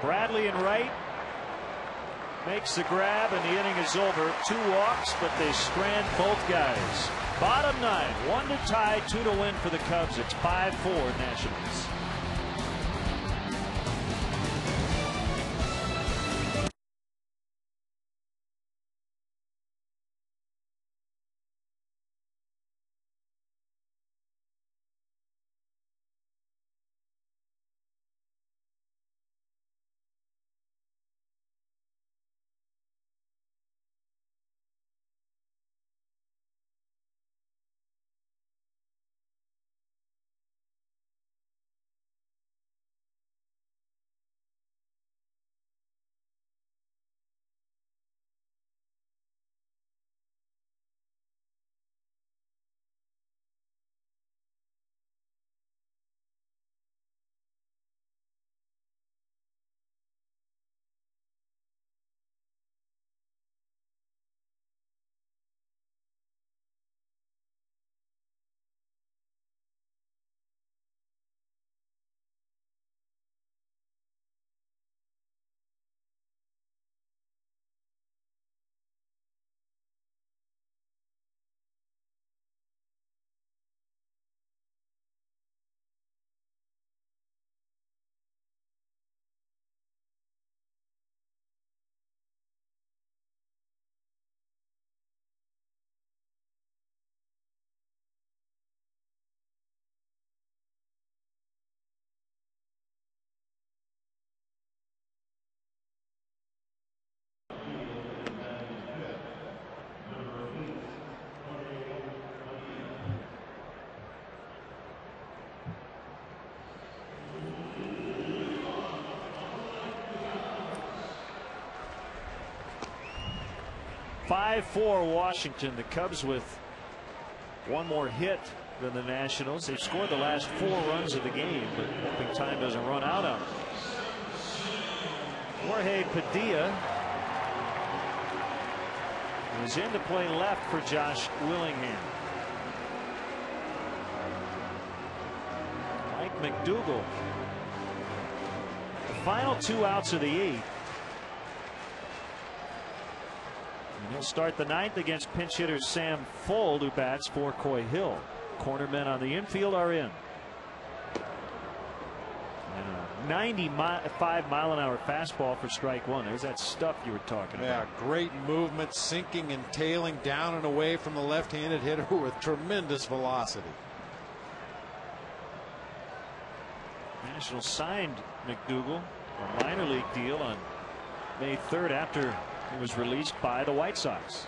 Bradley in right makes the grab, and the inning is over. 2 walks, but they strand both guys. Bottom 9, 1 to tie, 2 to win for the Cubs. It's 5-4 Nationals. 5-4 Washington. The Cubs with one more hit than the Nationals. They've scored the last 4 runs of the game, but hoping time doesn't run out on them. Jorge Padilla is in to play left for Josh Willingham. Mike McDougall. The final 2 outs of the 8th. And he'll start the 9th against pinch hitter Sam Fuld, who bats for Coy Hill. Cornermen on the infield are in. And a 95-mile-an-hour fastball for strike 1. There's that stuff you were talking about. Yeah, great movement, sinking and tailing down and away from the left-handed hitter with tremendous velocity. Nationals signed McDougall, a minor league deal, on May 3rd after he was released by the White Sox.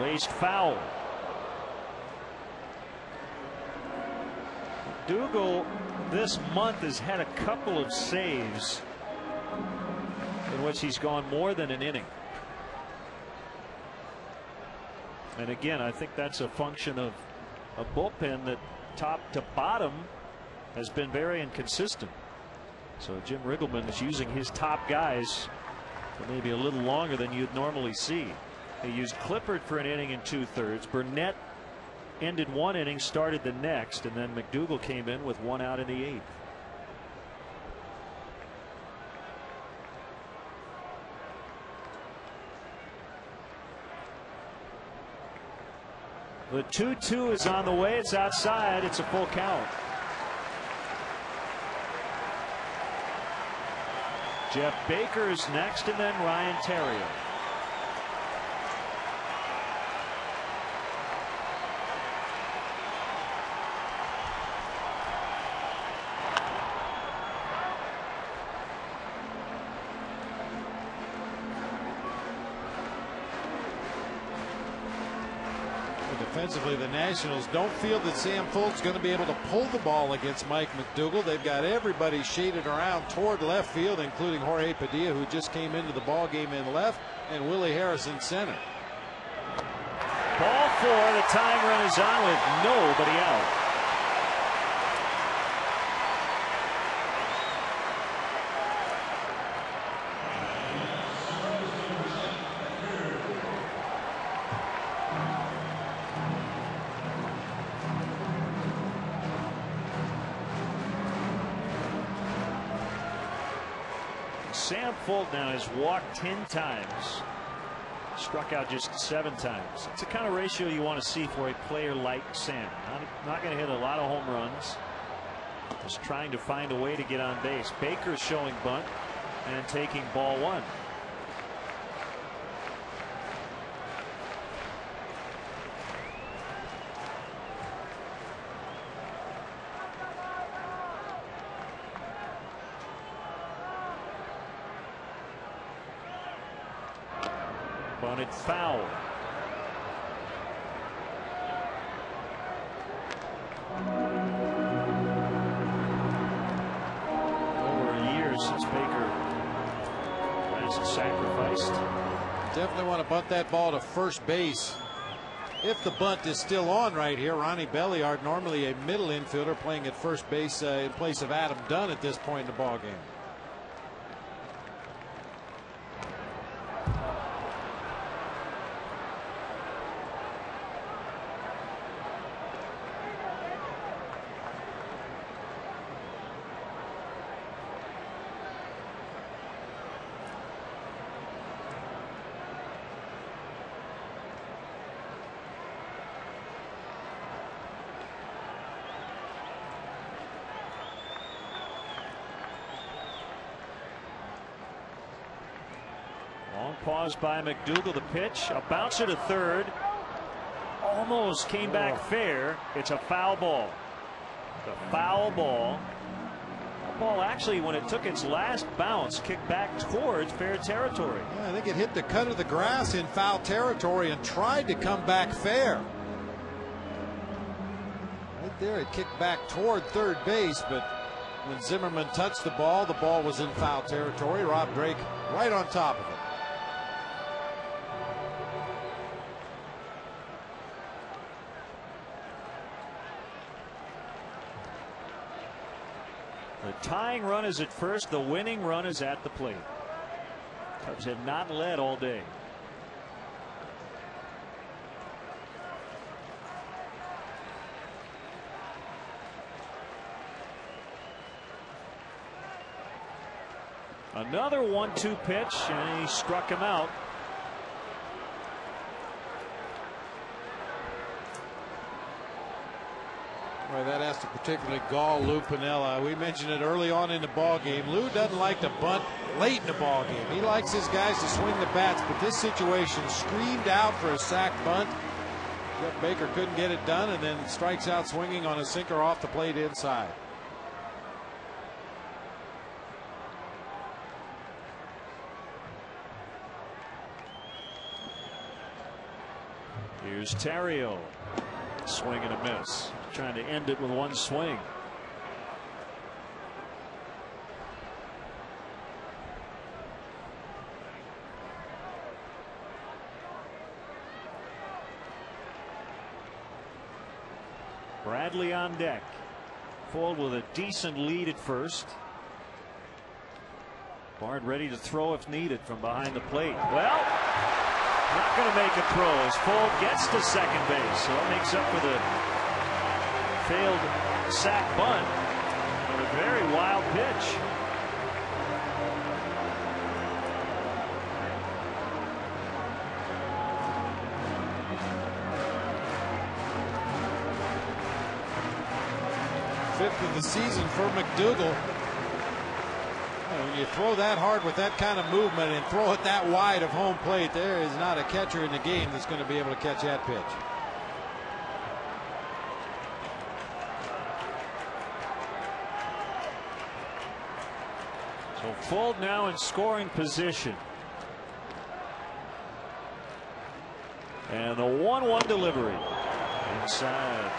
Laced foul. McDougall this month has had a couple of saves in which he's gone more than an inning. And again, I think that's a function of a bullpen that top to bottom has been very inconsistent. So Jim Riggleman is using his top guys for maybe a little longer than you'd normally see. He used Clippard for an inning and 2/3. Burnett ended 1 inning, started the next, and then McDougall came in with 1 out in the 8th. The 2-2 is on the way. It's outside. It's a full count. Jeff Baker is next, and then Ryan Terrier. Defensively, the Nationals don't feel that Sam Fuld's going to be able to pull the ball against Mike McDougall. They've got everybody shaded around toward left field, including Jorge Padilla, who just came into the ball game in left, and Willie Harris in center. Ball 4. The time run is on with nobody out. Sam Fuld now has walked 10 times, struck out just 7 times. It's the kind of ratio you want to see for a player like Sam. Not going to hit a lot of home runs, just trying to find a way to get on base. Baker's showing bunt and taking ball 1. Bunted foul. Over a year since Baker last sacrificed. Definitely want to bunt that ball to first base. If the bunt is still on right here, Ronnie Belliard, normally a middle infielder, playing at first base in place of Adam Dunn at this point in the ball game. Long pause by McDougall. The pitch, a bouncer to third, almost came back fair. It's a foul ball. The foul ball That ball actually, when it took its last bounce, kicked back towards fair territory. Yeah, I think it hit the cut of the grass in foul territory and tried to come back fair. Right there, it kicked back toward third base, but when Zimmerman touched the ball was in foul territory. Rob Drake right on top of it. The tying run is at first. The winning run is at the plate. Cubs have not led all day. Another 1-2 pitch, and he struck him out. Boy, that has to particularly gall Lou Piniella. We mentioned it early on in the ball game. Lou doesn't like to bunt late in the ball game. He likes his guys to swing the bats, but this situation screamed out for a sac bunt. Jeff Baker couldn't get it done, and then strikes out swinging on a sinker off the plate inside. Here's Terrio. Swing and a miss. Trying to end it with one swing. Bradley on deck. Fuld with a decent lead at first. Bard ready to throw if needed from behind the plate. Well, not going to make a throw as Fuld gets to second base. So that makes up for the failed sac bunt on a very wild pitch. Fifth of the season for McDougal. When you throw that hard with that kind of movement and throw it that wide of home plate, there is not a catcher in the game that's going to be able to catch that pitch. So Fuld now in scoring position. And the 1-1 delivery inside.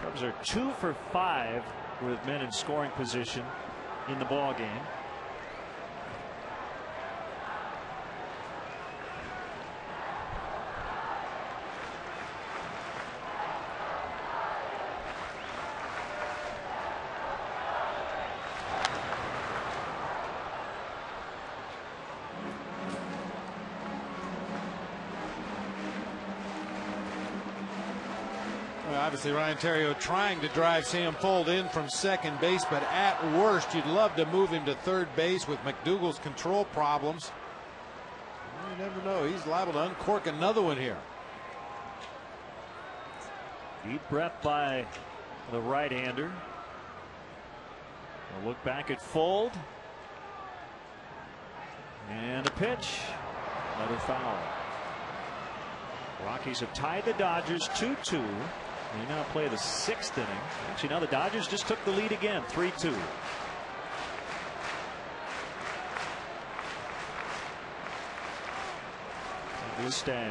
Cubs are 2 for 5 with men in scoring position in the ball game. Obviously, Ryan Terrio trying to drive Sam Fuld in from second base, but at worst, you'd love to move him to third base with McDougal's control problems. You never know. He's liable to uncork another one here. Deep breath by the right-hander. We'll look back at Fuld. And a pitch. Another foul. Rockies have tied the Dodgers 2-2. They now play the 6th inning. Actually, now the Dodgers just took the lead again, 3-2. Ustash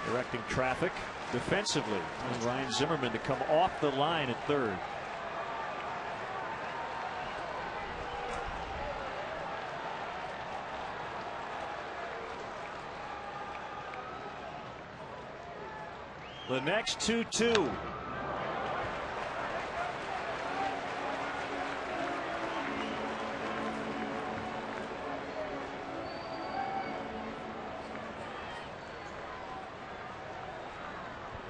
directing traffic defensively. And Ryan Zimmerman to come off the line at third. The next 2-2.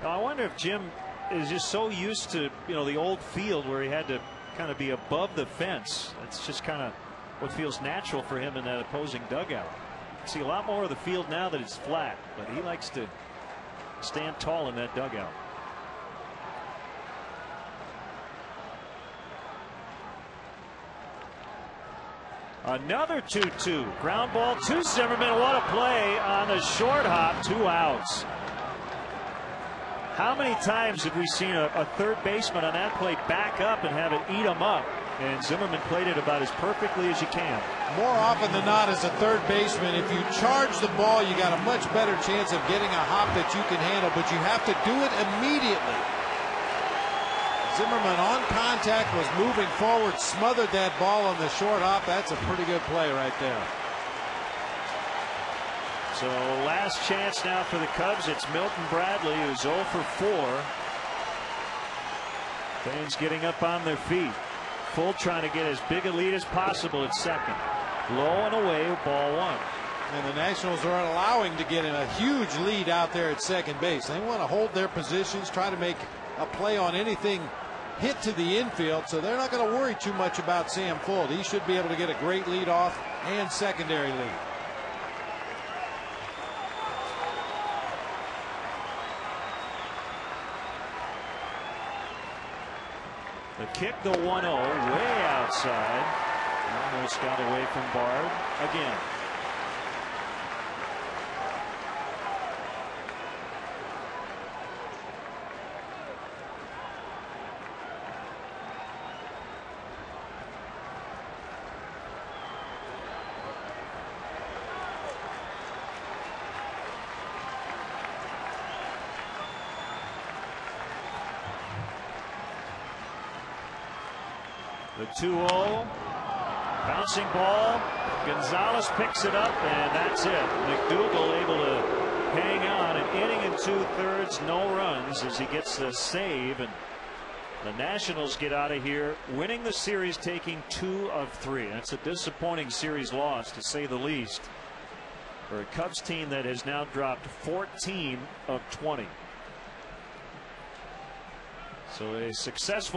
Now, I wonder if Jim is just so used to, the old field where he had to kind of be above the fence. That's just kind of what feels natural for him in that opposing dugout. See a lot more of the field now that it's flat, but he likes to stand tall in that dugout. Another 2-2. Ground ball to Zimmerman. What a play on the short hop. 2 outs. How many times have we seen a third baseman on that play back up and have it eat him up? And Zimmerman played it about as perfectly as you can. More often than not, as a third baseman, if you charge the ball, you got a much better chance of getting a hop that you can handle, but you have to do it immediately. Zimmerman on contact was moving forward, smothered that ball on the short hop. That's a pretty good play right there. So last chance now for the Cubs. It's Milton Bradley, who's 0 for 4. Fans getting up on their feet. Full trying to get as big a lead as possible at second. Low and away, ball 1. And the Nationals are allowing to get in a huge lead out there at second base. They want to hold their positions, try to make a play on anything hit to the infield, so they're not going to worry too much about Sam Fuld. He should be able to get a great lead off and secondary lead. The kick, the 1-0, way outside. Almost got away from Bard again. The 2-0, bouncing ball. Gonzalez picks it up, and that's it. McDougal able to hang on, an inning and 2/3, no runs as he gets the save, and the Nationals get out of here winning the series, taking 2 of 3. That's a disappointing series loss, to say the least, for a Cubs team that has now dropped 14 of 20. So a successful